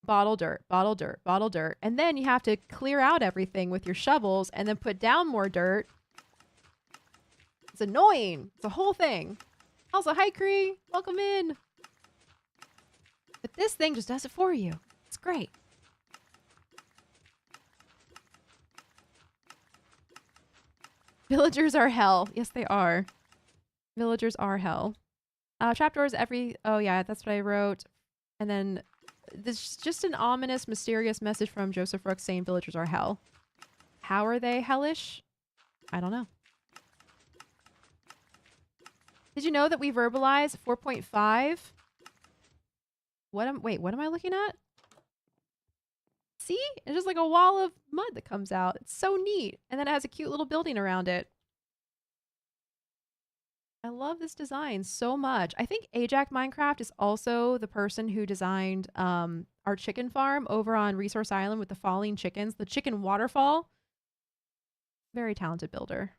bottle dirt, bottle dirt, bottle dirt. And then you have to clear out everything with your shovels and then put down more dirt. It's annoying. It's a whole thing. Also, hi Cree, welcome in. But this thing just does it for you. It's great. Villagers are hell. Yes, they are. Villagers are hell. Trapdoors every... Oh, yeah, that's what I wrote. And then this just an ominous, mysterious message from Joseph Rooks saying villagers are hell. How are they hellish? I don't know. Did you know that we verbalize 4.5? Wait, what am I looking at? See? It's just like a wall of mud that comes out. It's so neat. And then it has a cute little building around it. I love this design so much. I think Ajax Minecraft is also the person who designed our chicken farm over on Resource Island with the falling chickens, the chicken waterfall. Very talented builder.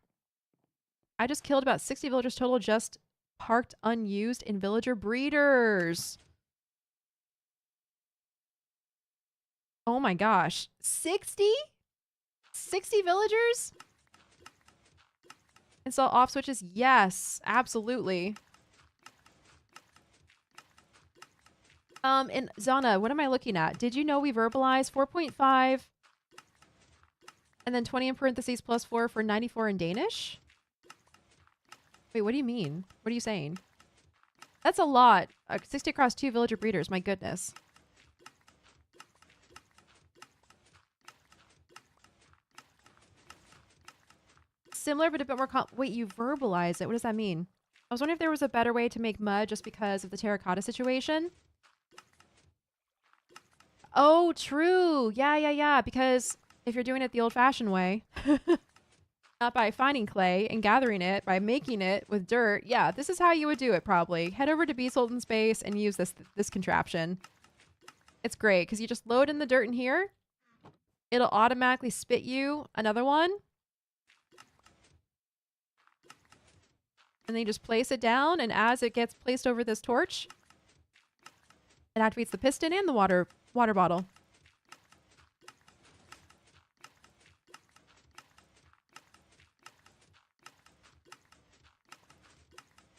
I just killed about 60 villagers total, just parked unused in villager breeders. Oh my gosh. 60? 60 villagers? Install off switches? Yes, absolutely. And Zana, what am I looking at? Did you know we verbalized 4.5 and then 20 in parentheses plus 4 for 94 in Danish? Wait, what do you mean? What are you saying? That's a lot. 60 across 2 villager breeders, my goodness. Similar, but a bit more wait, you verbalize it. What does that mean? I was wondering if there was a better way to make mud just because of the terracotta situation. Oh, true. Yeah. Because if you're doing it the old-fashioned way, not by finding clay and gathering it, by making it with dirt, yeah, this is how you would do it probably. Head over to Bee Sultan's base and use this contraption. It's great because you just load in the dirt in here. It'll automatically spit you another one. And then you just place it down, and as it gets placed over this torch, it activates the piston and the water bottle.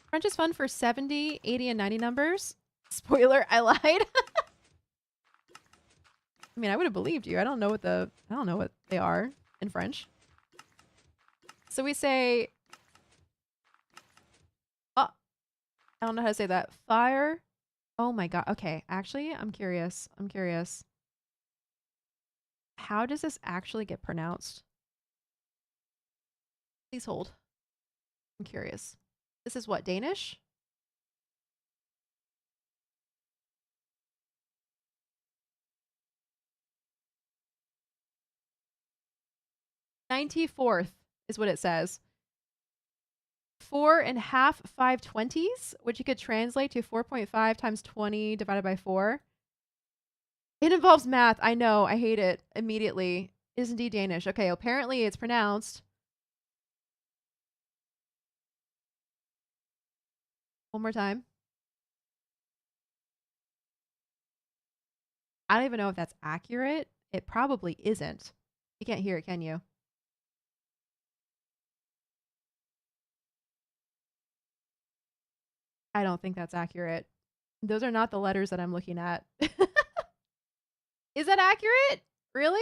Crunch is fun for 70, 80, and 90 numbers. Spoiler, I lied. I mean, I would have believed you. I don't know what they are in French. So we say, oh, I don't know how to say that. Fire. Oh my god. Okay, actually, I'm curious. How does this actually get pronounced? Please hold. I'm curious. This is what, Danish? "94th" is what it says. 4.5 5/20s, which you could translate to 4.5 times 20 divided by 4. It involves math. I know. I hate it immediately. It is indeed Danish. Okay, apparently it's pronounced. One more time. I don't even know if that's accurate. It probably isn't. You can't hear it, can you? I don't think that's accurate. Those are not the letters that I'm looking at. Is that accurate? Really?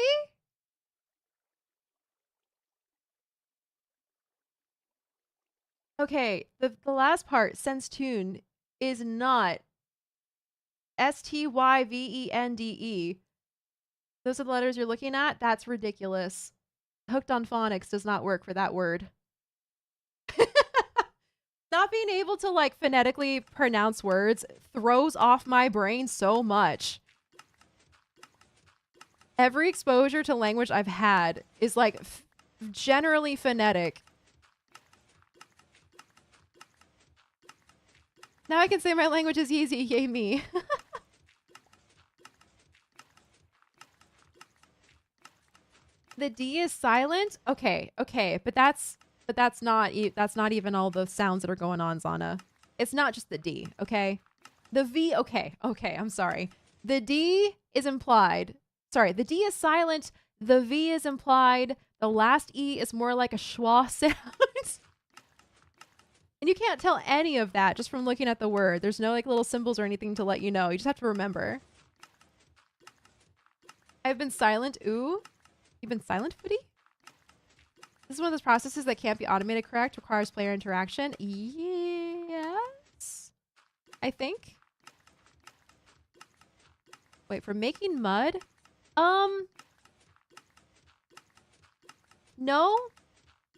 Okay, the last part, sense tune, is not Styvende. Those are the letters you're looking at? That's ridiculous. Hooked on phonics does not work for that word. Not being able to like phonetically pronounce words throws off my brain so much. Every exposure to language I've had is like generally phonetic. Now I can say my language is easy, yay me. The D is silent? Okay, but that's not even all the sounds that are going on, Zana. It's not just the D, okay? The V, okay, I'm sorry. The D is implied. Sorry, the D is silent, the V is implied, the last E is more like a schwa sound. And you can't tell any of that just from looking at the word. There's no like little symbols or anything to let you know. You just have to remember. I've been silent. Ooh. You've been silent, Footy? This is one of those processes that can't be automated, correct? Requires player interaction. Yes. I think. Wait, for making mud? No.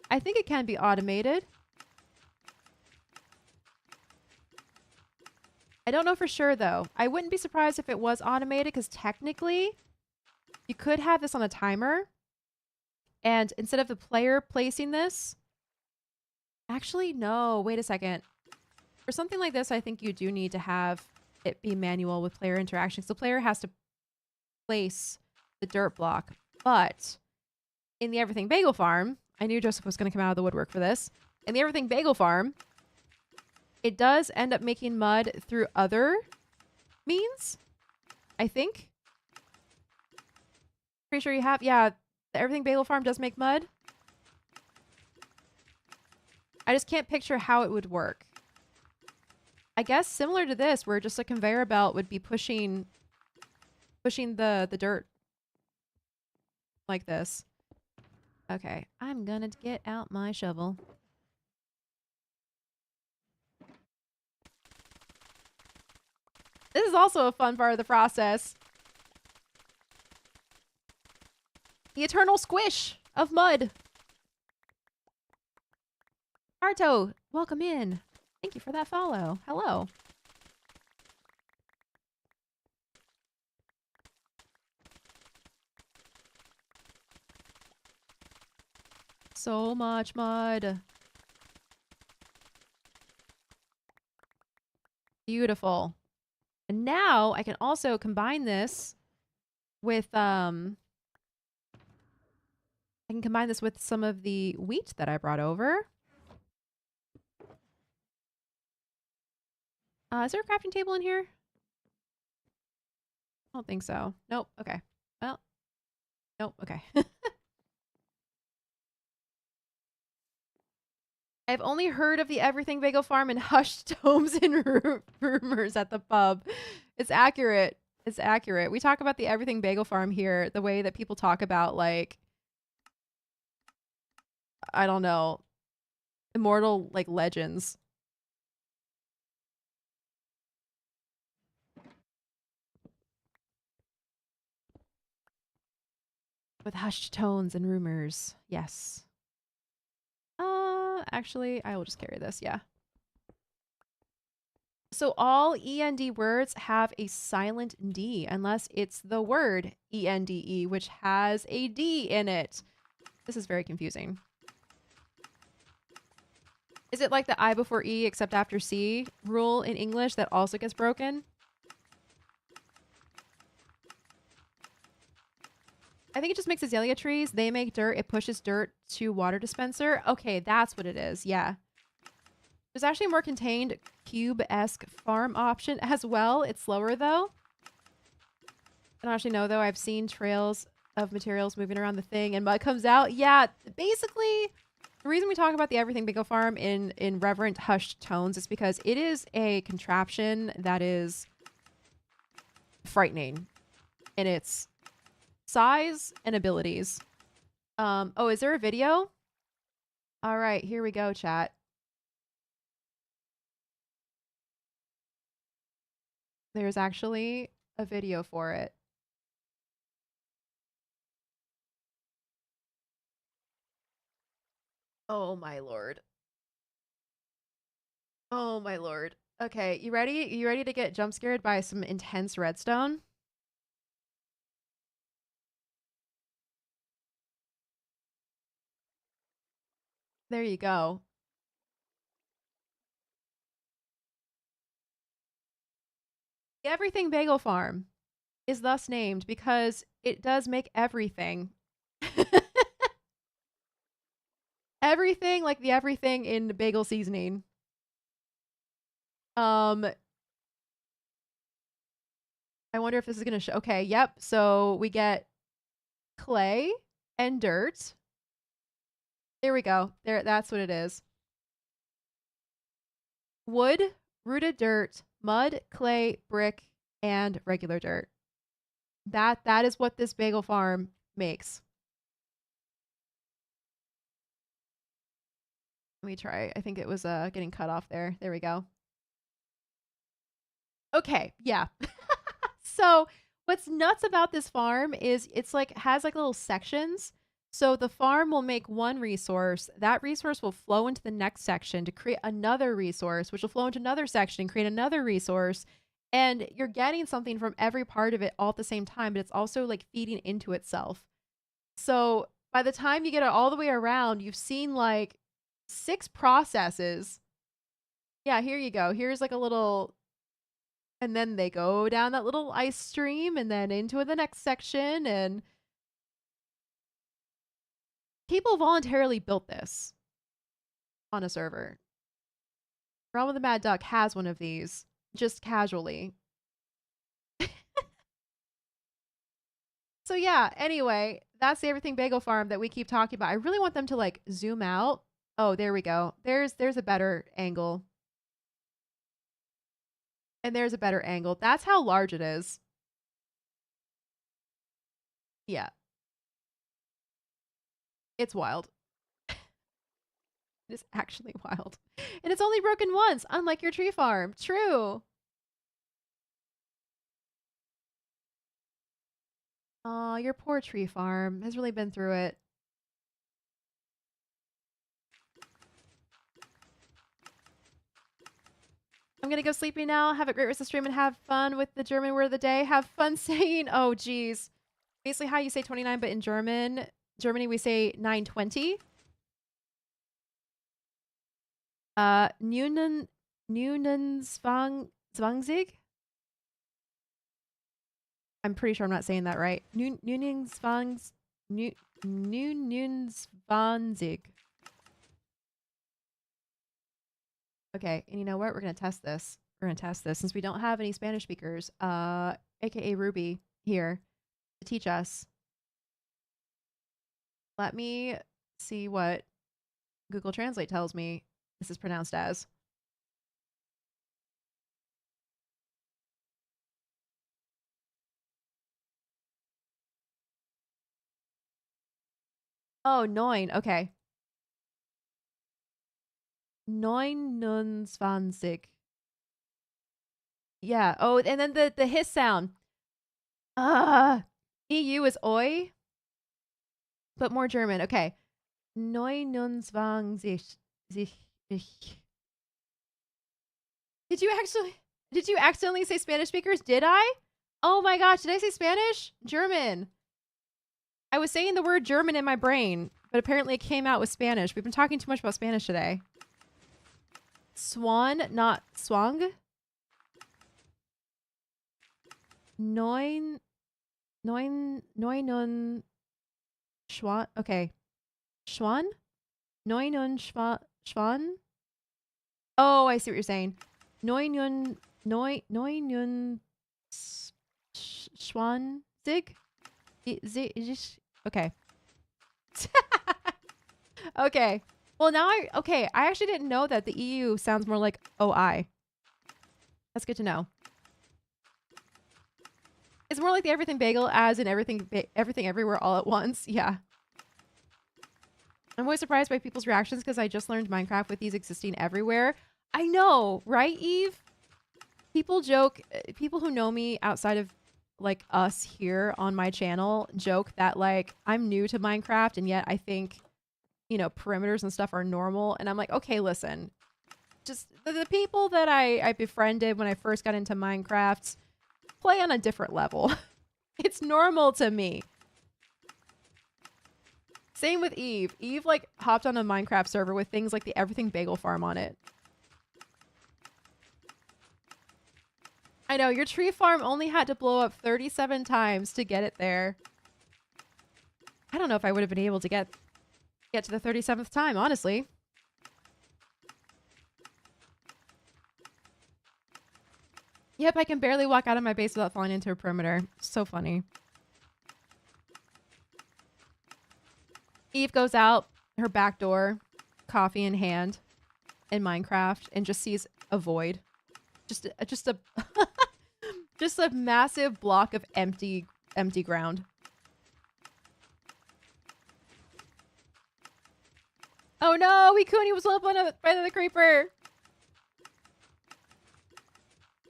I think it can be automated. I don't know for sure, though. I wouldn't be surprised if it was automated, because technically, you could have this on a timer. And instead of the player placing this... Actually, no. Wait a second. For something like this, I think you do need to have it be manual with player interaction. So the player has to place the dirt block. But in the Everything Bagel Farm... I knew Joseph was going to come out of the woodwork for this. In the Everything Bagel Farm... It does end up making mud through other means, I think. Pretty sure you have, yeah, the Everything Bagel Farm does make mud. I just can't picture how it would work. I guess similar to this, where just a conveyor belt would be pushing the dirt like this. Okay, I'm gonna get out my shovel. This is also a fun part of the process. The eternal squish of mud. Arto, welcome in. Thank you for that follow. Hello. So much mud. Beautiful. And now I can also combine this with I can combine this with some of the wheat that I brought over. Is there a crafting table in here? I don't think so. Nope. Okay. Well, nope. Okay. I've only heard of the Everything Bagel Farm in hushed tomes and rumors at the pub. It's accurate. It's accurate. We talk about the Everything Bagel Farm here the way that people talk about, like, I don't know, immortal, like, legends. With hushed tones and rumors. Yes. Actually, I will just carry this. Yeah. So all END words have a silent D unless it's the word ENDE, which has a D in it. This is very confusing. Is it like the I before E except after C rule in English that also gets broken? I think it just makes azalea trees. They make dirt. It pushes dirt to water dispenser. Okay, that's what it is. Yeah. There's actually a more contained cube-esque farm option as well. It's slower though. I don't actually know though. I've seen trails of materials moving around the thing and mud comes out. Yeah, basically the reason we talk about the Everything Bagel Farm in reverent hushed tones is because it is a contraption that is frightening in its size and abilities. Oh, is there a video? All right, here we go, chat. There's actually a video for it. Oh my lord. Oh my lord. Okay, you ready? You ready to get jump scared by some intense redstone? There you go. The Everything Bagel Farm is thus named because it does make everything. Everything like the everything in bagel seasoning. Um, I wonder if this is gonna show. Okay, yep. So we get clay and dirt. There we go. There, that's what it is. Wood, rooted dirt, mud, clay, brick, and regular dirt. That is what this bagel farm makes. Let me try. I think it was getting cut off there. There we go. Okay, yeah. So what's nuts about this farm is it's like has like little sections. So the farm will make one resource. That resource will flow into the next section to create another resource, which will flow into another section and create another resource. And you're getting something from every part of it all at the same time, but it's also like feeding into itself. So by the time you get it all the way around, you've seen like 6 processes. Yeah, here you go. Here's like a little, and then they go down that little ice stream and then into the next section. And people voluntarily built this on a server. Realm of the Mad Duck has one of these just casually. So yeah, anyway, that's the Everything Bagel Farm that we keep talking about. I really want them to like zoom out. Oh, there we go. There's a better angle. And there's a better angle. That's how large it is. Yeah. It's wild. It is actually wild. And it's only broken once, unlike your tree farm. True. Aw, your poor tree farm has really been through it. I'm gonna go sleepy now. Have a great rest of the stream and have fun with the German word of the day. Have fun saying, oh geez. Basically how you say 29, but in Germany we say 920. Zwanzig. I'm pretty sure I'm not saying that right. Nunenzwangs, Nunenzwanzig. Okay, and you know what? We're gonna test this. We're gonna test this since we don't have any Spanish speakers, aka Ruby, here to teach us. Let me see what Google Translate tells me this is pronounced as. Oh, neun. Okay. 29. Yeah. Oh, and then the hiss sound. EU is oi, but more German. Okay. 29. Did you accidentally say Spanish speakers? Did I? Oh my gosh, did I say Spanish? German. I was saying the word German in my brain, but apparently it came out with Spanish. We've been talking too much about Spanish today. Swan, not swang. Neun, neunun, schwan. Okay. Schwan? Neunun, schwan? Oh, I see what you're saying. Neunun, schwan, zig? Okay. Okay. Well, now I actually didn't know that the EU sounds more like OI. That's good to know. It's more like the everything bagel as in everything everywhere all at once. Yeah. I'm always surprised by people's reactions because I just learned Minecraft with these existing everywhere. I know, right, Eve? People joke, people who know me outside of like us here on my channel joke that like I'm new to Minecraft and yet I think, you know, perimeters and stuff are normal. And I'm like, okay, listen, just the people that I befriended when I first got into Minecraft play on a different level. It's normal to me. Same with Eve. Eve like hopped on a Minecraft server with things like the Everything Bagel Farm on it. I know, your tree farm only had to blow up 37 times to get it there. I don't know if I would have been able to get to the 37th time, honestly. Yep, I can barely walk out of my base without falling into a perimeter. So funny. Eve goes out her back door, coffee in hand, in Minecraft, and just sees a void. Just a just a massive block of empty ground. Oh no, Wikuni was up by the creeper.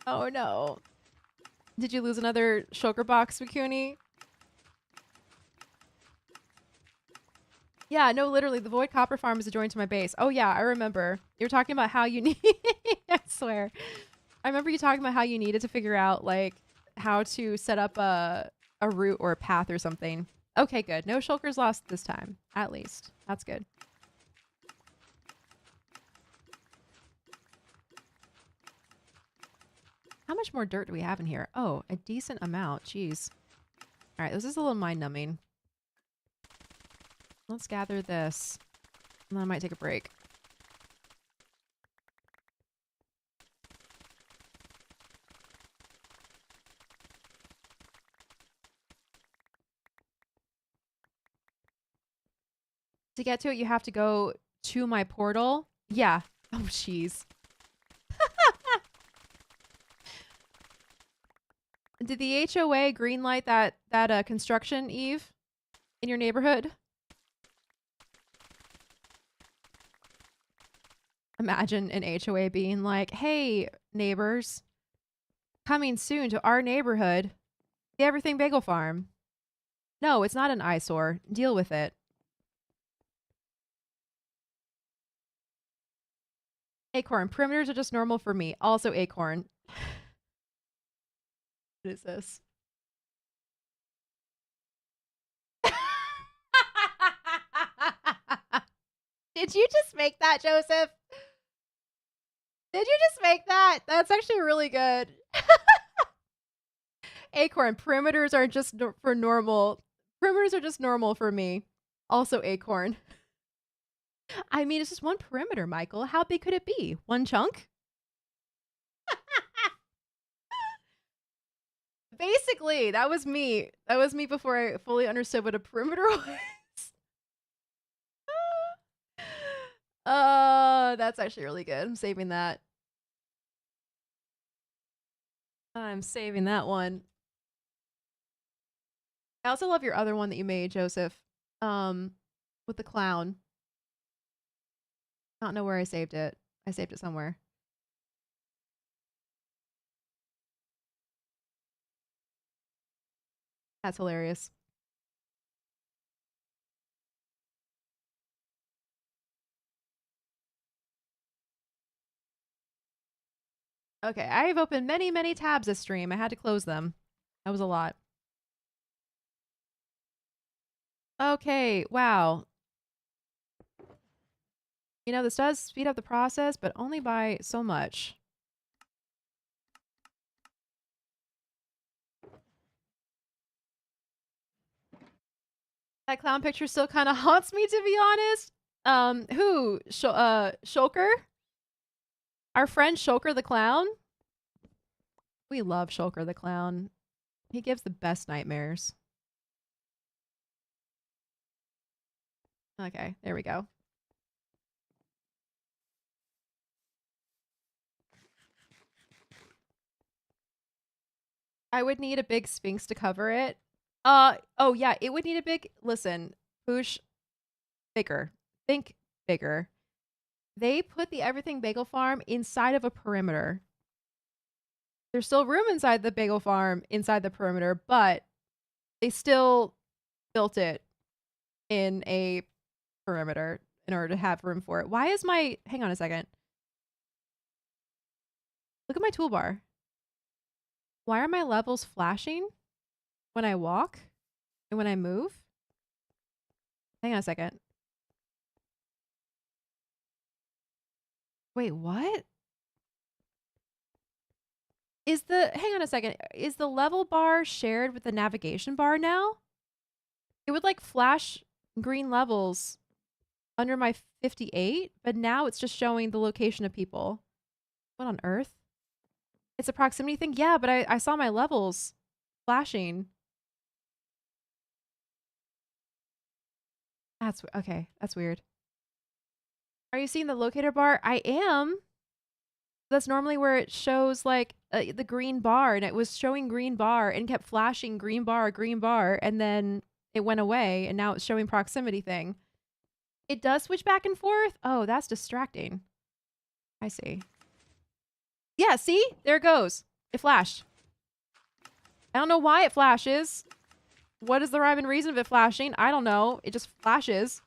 Oh no. Did you lose another shulker box, Wikuni? Yeah, no, literally, the Void Copper Farm is adjoined to my base. Oh yeah, I remember. You were talking about how you need... I swear. I remember you talking about how you needed to figure out, like, how to set up a route or a path or something. Okay, good. No shulkers lost this time, at least. That's good. How much more dirt do we have in here? Oh, a decent amount. Jeez. All right, this is a little mind-numbing. Let's gather this. And then I might take a break. To get to it, you have to go to my portal. Yeah. Oh, jeez. Did the HOA greenlight that construction, Eve, in your neighborhood? Imagine an HOA being like, "Hey, neighbors, coming soon to our neighborhood, the Everything Bagel Farm." No, it's not an eyesore. Deal with it. Acorn. Perimeters are just normal for me. Also acorn. What is this? Did you just make that, Joseph? Did you just make that? That's actually really good. Acorn. Perimeters are just for normal. Perimeters are just normal for me. Also acorn. I mean, it's just one perimeter, Michael. How big could it be? One chunk? Basically, that was me. That was me before I fully understood what a perimeter was. That's actually really good. I'm saving that. I'm saving that one. I also love your other one that you made, Joseph. With the clown. I don't know where I saved it. I saved it somewhere. That's hilarious. Okay, I've opened many, many tabs this stream. I had to close them. That was a lot. Okay, wow. You know, this does speed up the process, but only by so much. That clown picture still kind of haunts me, to be honest. Who? Shulker? Our friend Shulker the clown? We love Shulker the clown. He gives the best nightmares. Okay, there we go. I would need a big sphinx to cover it. Oh yeah, it would need a big, listen, Poosh, bigger. Think bigger. They put the Everything Bagel Farm inside of a perimeter. There's still room inside the bagel farm, inside the perimeter, but they still built it in a perimeter in order to have room for it. Why is my, hang on a second. Look at my toolbar. Why are my levels flashing when I walk and when I move? Hang on a second. Wait, what? Is the, hang on a second, is the level bar shared with the navigation bar now? It would like flash green levels under my 58, but now it's just showing the location of people. What on earth? It's a proximity thing? Yeah, but I saw my levels flashing. That's, okay, that's weird. Are you seeing the locator bar? I am. That's normally where it shows like the green bar, and it was showing green bar and kept flashing green bar, and then it went away, and now it's showing proximity thing. It does switch back and forth? Oh, that's distracting. I see. Yeah, see? There it goes. It flashed. I don't know why it flashes. What is the rhyme and reason of it flashing? I don't know. It just flashes.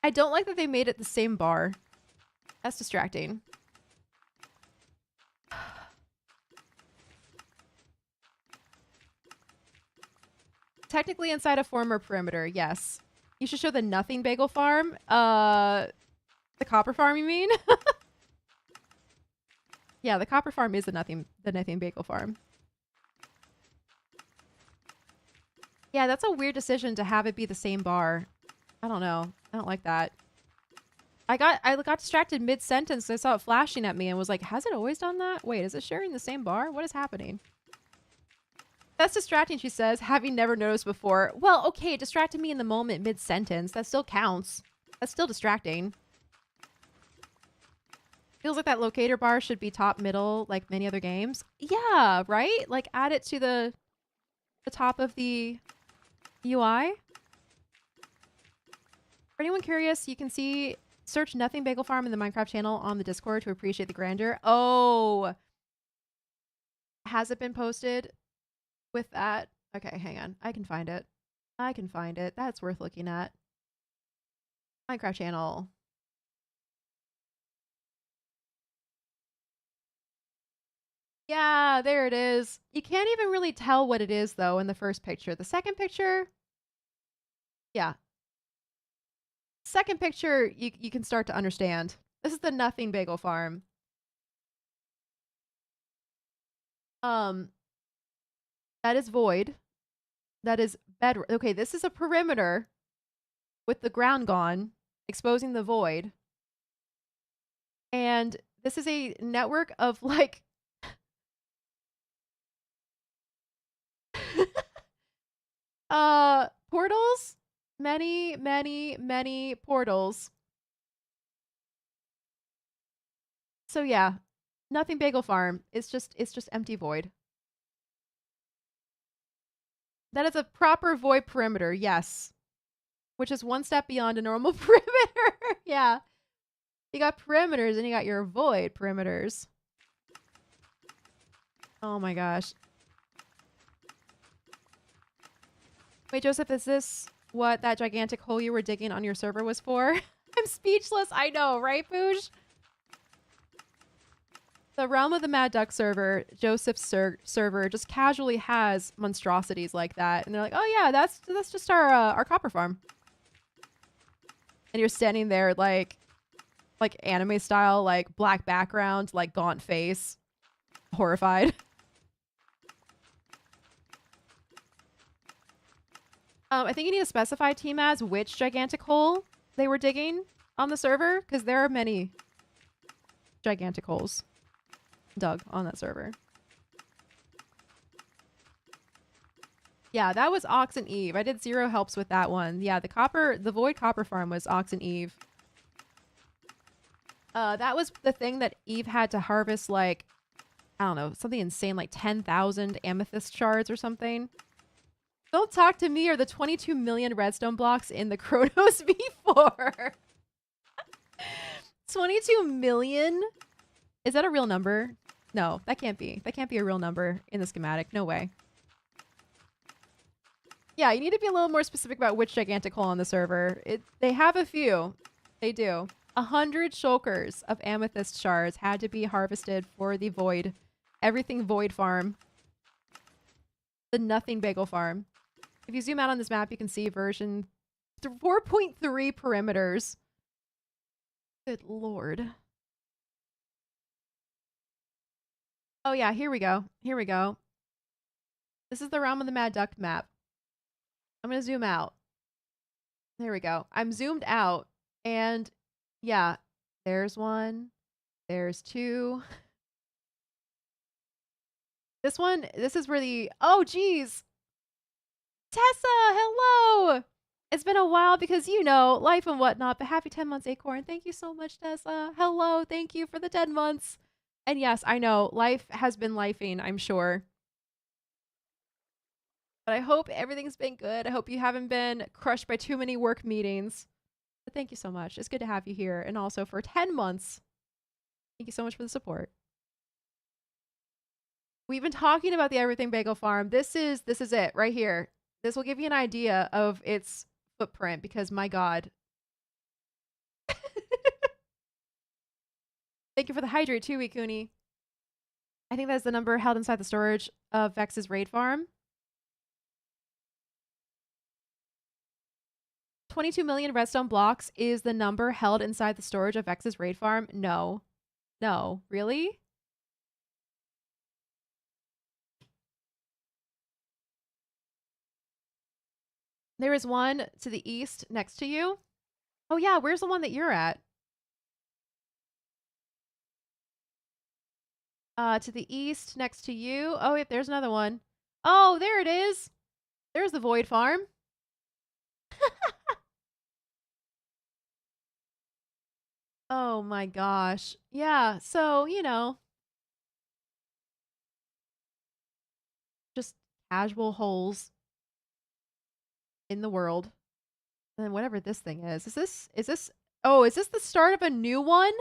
I don't like that they made it the same bar. That's distracting. Technically inside a former perimeter, yes. You should show the Nothing Bagel Farm. The Copper Farm, you mean? Yeah, the Copper Farm is the Nothing Bagel Farm. Yeah, that's a weird decision to have it be the same bar. I don't know. I don't like that. I got distracted mid-sentence. I saw it flashing at me and was like, has it always done that? Wait, is it sharing the same bar? What is happening? That's distracting, she says, having never noticed before. Well, okay, it distracted me in the moment mid-sentence. That still counts. That's still distracting. Feels like that locator bar should be top middle like many other games. Yeah, right? Like add it to the top of the UI. For anyone curious, you can see search Nothing Bagel Farm in the Minecraft channel on the Discord to appreciate the grandeur. Oh, has it been posted with that? Okay, hang on. I can find it. I can find it. That's worth looking at. Minecraft channel. Yeah, there it is. You can't even really tell what it is though in the first picture. The second picture, yeah. Second picture, you can start to understand. This is the Nothing Bagel Farm. Um, that is void. That is bed. Okay, this is a perimeter with the ground gone, exposing the void. And this is a network of like portals. Many, many, many portals. So yeah, Nothing Bagel Farm. It's just empty void. That is a proper void perimeter, yes. Which is one step beyond a normal perimeter. Yeah. You got perimeters and you got your void perimeters. Oh my gosh. Wait, Joseph, is this what that gigantic hole you were digging on your server was for? I'm speechless. I know, right, Boosh? The Realm of the Mad Duck server, Joseph's server, just casually has monstrosities like that, and they're like, "Oh yeah, that's just our copper farm." And you're standing there like anime style, like black background, like gaunt face, horrified. I think you need to specify team as which gigantic hole they were digging on the server, because there are many gigantic holes dug on that server. Yeah, that was Ox and Eve. I did 0 helps with that one. Yeah, the Void Copper Farm was Ox and Eve. That was the thing that Eve had to harvest, like, I don't know, something insane, like 10,000 amethyst shards or something. Don't talk to me or the 22 million redstone blocks in the Chronos V4. 22 million? Is that a real number? No, that can't be. That can't be a real number in the schematic. No way. Yeah, you need to be a little more specific about which gigantic hole on the server. They have a few. They do. 100 shulkers of amethyst shards had to be harvested for the void. Everything void farm. The Nothing Bagel Farm. If you zoom out on this map, you can see version 4.3 perimeters. Good lord. Oh yeah, here we go. Here we go. This is the Realm of the Mad Duck map. I'm gonna zoom out. There we go. I'm zoomed out, and yeah, there's one. There's two. This is where the, oh geez. Tessa, hello! It's been a while because, you know, life and whatnot, but happy 10 months, Acorn. Thank you so much, Tessa. Hello, thank you for the 10 months. And yes, I know, life has been lifing, I'm sure. But I hope everything's been good. I hope you haven't been crushed by too many work meetings. But thank you so much. It's good to have you here. And also for 10 months, thank you so much for the support. We've been talking about the Everything Bagel Farm. This is it right here. This will give you an idea of its footprint because my god. Thank you for the hydrate too, Ikuni. I think that's the number held inside the storage of Vex's raid farm. 22 million redstone blocks is the number held inside the storage of Vex's raid farm. No. No. Really? There is one to the east next to you. Oh yeah, where's the one that you're at? To the east next to you. Oh, yep, there's another one. Oh, there it is. There's the Void Farm. Oh my gosh. Yeah, so, you know, just casual holes in the world. And then whatever this thing is. Oh, is this the start of a new one?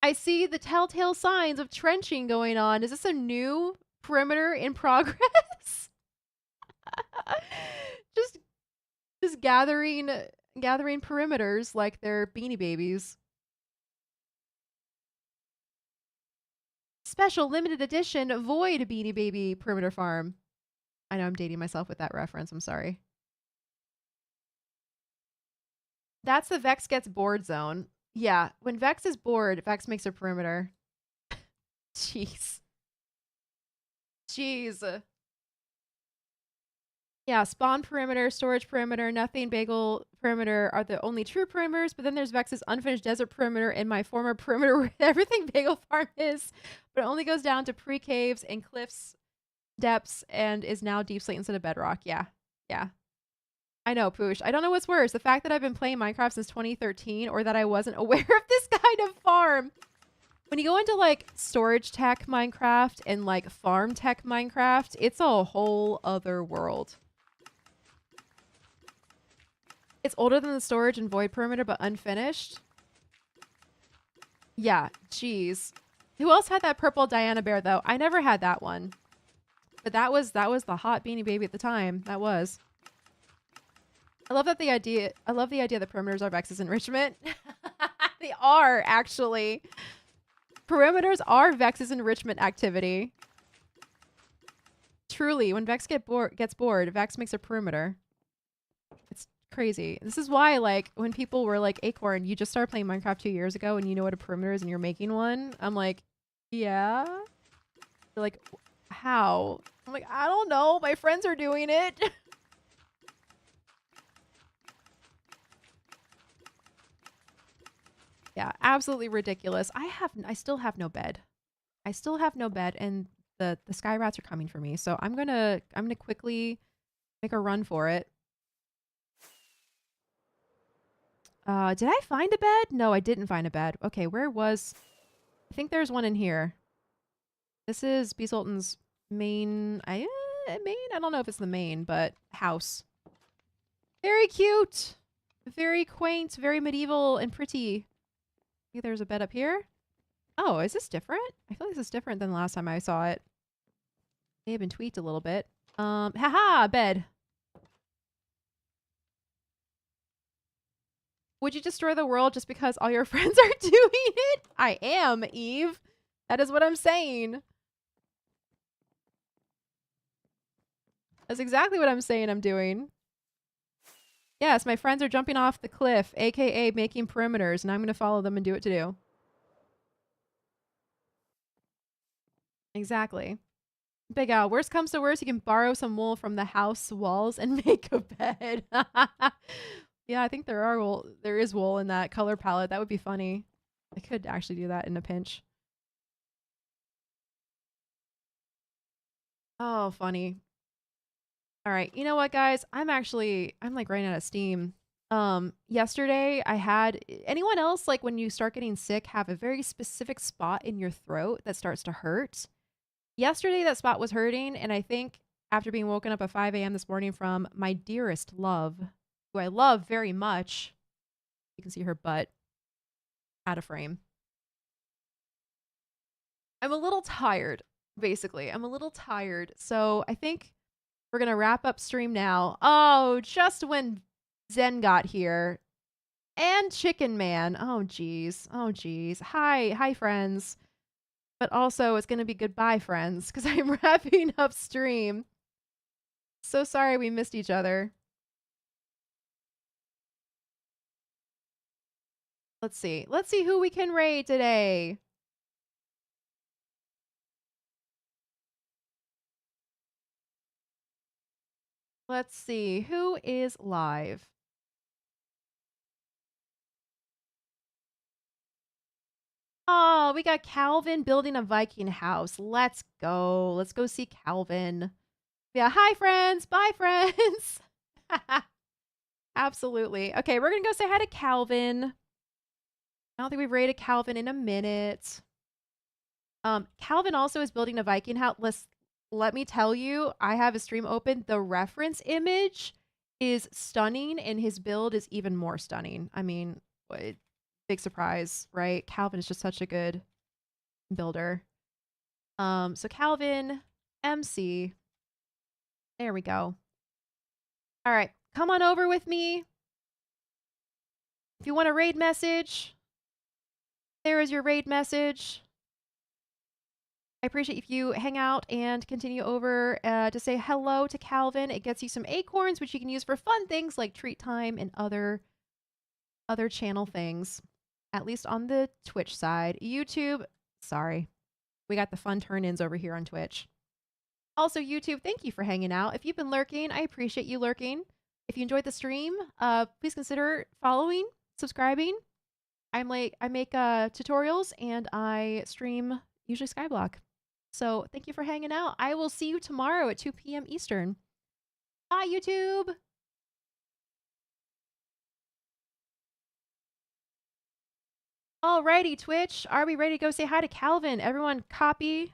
I see the telltale signs of trenching going on. Is this a new perimeter in progress? just just gathering perimeters like they're beanie babies. special limited edition Void Beanie Baby perimeter farm. I know I'm dating myself with that reference. I'm sorry. That's the Vex gets bored zone. Yeah, when Vex is bored, Vex makes a perimeter. Jeez. Jeez. Yeah, spawn perimeter, storage perimeter, nothing bagel perimeter are the only true perimeters, but then there's Vex's unfinished desert perimeter and my former perimeter where everything bagel farm is, but it only goes down to pre-caves and cliffs depths and is now deep slate instead of bedrock. Yeah. Yeah. I know, Poosh. I don't know what's worse, the fact that I've been playing Minecraft since 2013 or that I wasn't aware of this kind of farm. When you go into like storage tech Minecraft and like farm tech Minecraft, it's a whole other world. It's older than the storage and void perimeter, but unfinished. Yeah, jeez. Who else had that purple Diana bear though? I never had that one. But that was the hot Beanie Baby at the time. That was. I love the idea that perimeters are Vex's enrichment. They are, actually. Perimeters are Vex's enrichment activity. Truly, when Vex gets bored, Vex makes a perimeter. It's crazy. This is why, like, when people were like, Acorn, you just started playing Minecraft 2 years ago and you know what a perimeter is and you're making one. I'm like, yeah? They're like, how? I'm like, I don't know. My friends are doing it. Yeah, absolutely ridiculous. I still have no bed. I still have no bed and the sky rats are coming for me. So I'm gonna quickly make a run for it. Did I find a bed? No, I didn't find a bed. Okay, where was... I think there's one in here. This is B. Sultan's main... main? I don't know if it's the main, but house. Very cute! Very quaint, very medieval and pretty. I think there's a bed up here. Oh, is this different? I feel like this is different than the last time I saw it. May have been tweaked a little bit. Haha, bed. Would you destroy the world just because all your friends are doing it? I am, Eve. That is what I'm saying. That's exactly what I'm saying I'm doing. Yes, my friends are jumping off the cliff, aka making perimeters, and I'm going to follow them and do what to do. Exactly. Big Al, worst comes to worst, you can borrow some wool from the house walls and make a bed. Yeah, I think there is wool in that color palette. That would be funny. I could actually do that in a pinch. Oh, funny. All right. You know what, guys? I'm like running out of steam. Yesterday I had anyone else like when you start getting sick have a very specific spot in your throat that starts to hurt. Yesterday that spot was hurting, and I think after being woken up at 5 a.m. this morning from my dearest love, who I love very much, you can see her butt out of frame. I'm a little tired, basically. I'm a little tired. So I think we're going to wrap up stream now. Oh, just when Zen got here. And Chicken Man. Oh, geez. Oh, geez. Hi, friends. But also, it's going to be goodbye, friends, because I'm wrapping up stream. So sorry we missed each other. Let's see. Let's see who we can raid today. Let's see. Who is live? Oh, we got Calvin building a Viking house. Let's go. Let's go see Calvin. Yeah, hi, friends. Bye, friends. Absolutely. Okay, we're going to go say hi to Calvin. I don't think we've raided Calvin in a minute. Calvin also is building a Viking house. Let me tell you, I have a stream open. The reference image is stunning, and his build is even more stunning. I mean, big surprise, right? Calvin is just such a good builder. So Calvin, MC. There we go. All right, come on over with me. If you want a raid message, there is your raid message. I appreciate if you hang out and continue over to say hello to Calvin. It gets you some acorns, which you can use for fun things like treat time and other channel things. At least on the Twitch side. YouTube, sorry. We got the fun turn-ins over here on Twitch. Also, YouTube, thank you for hanging out. If you've been lurking, I appreciate you lurking. If you enjoyed the stream, please consider following, subscribing. I make tutorials and I stream usually Skyblock. So thank you for hanging out. I will see you tomorrow at 2 p.m. Eastern. Bye, YouTube. Alrighty, Twitch. Are we ready to go say hi to Calvin? Everyone copy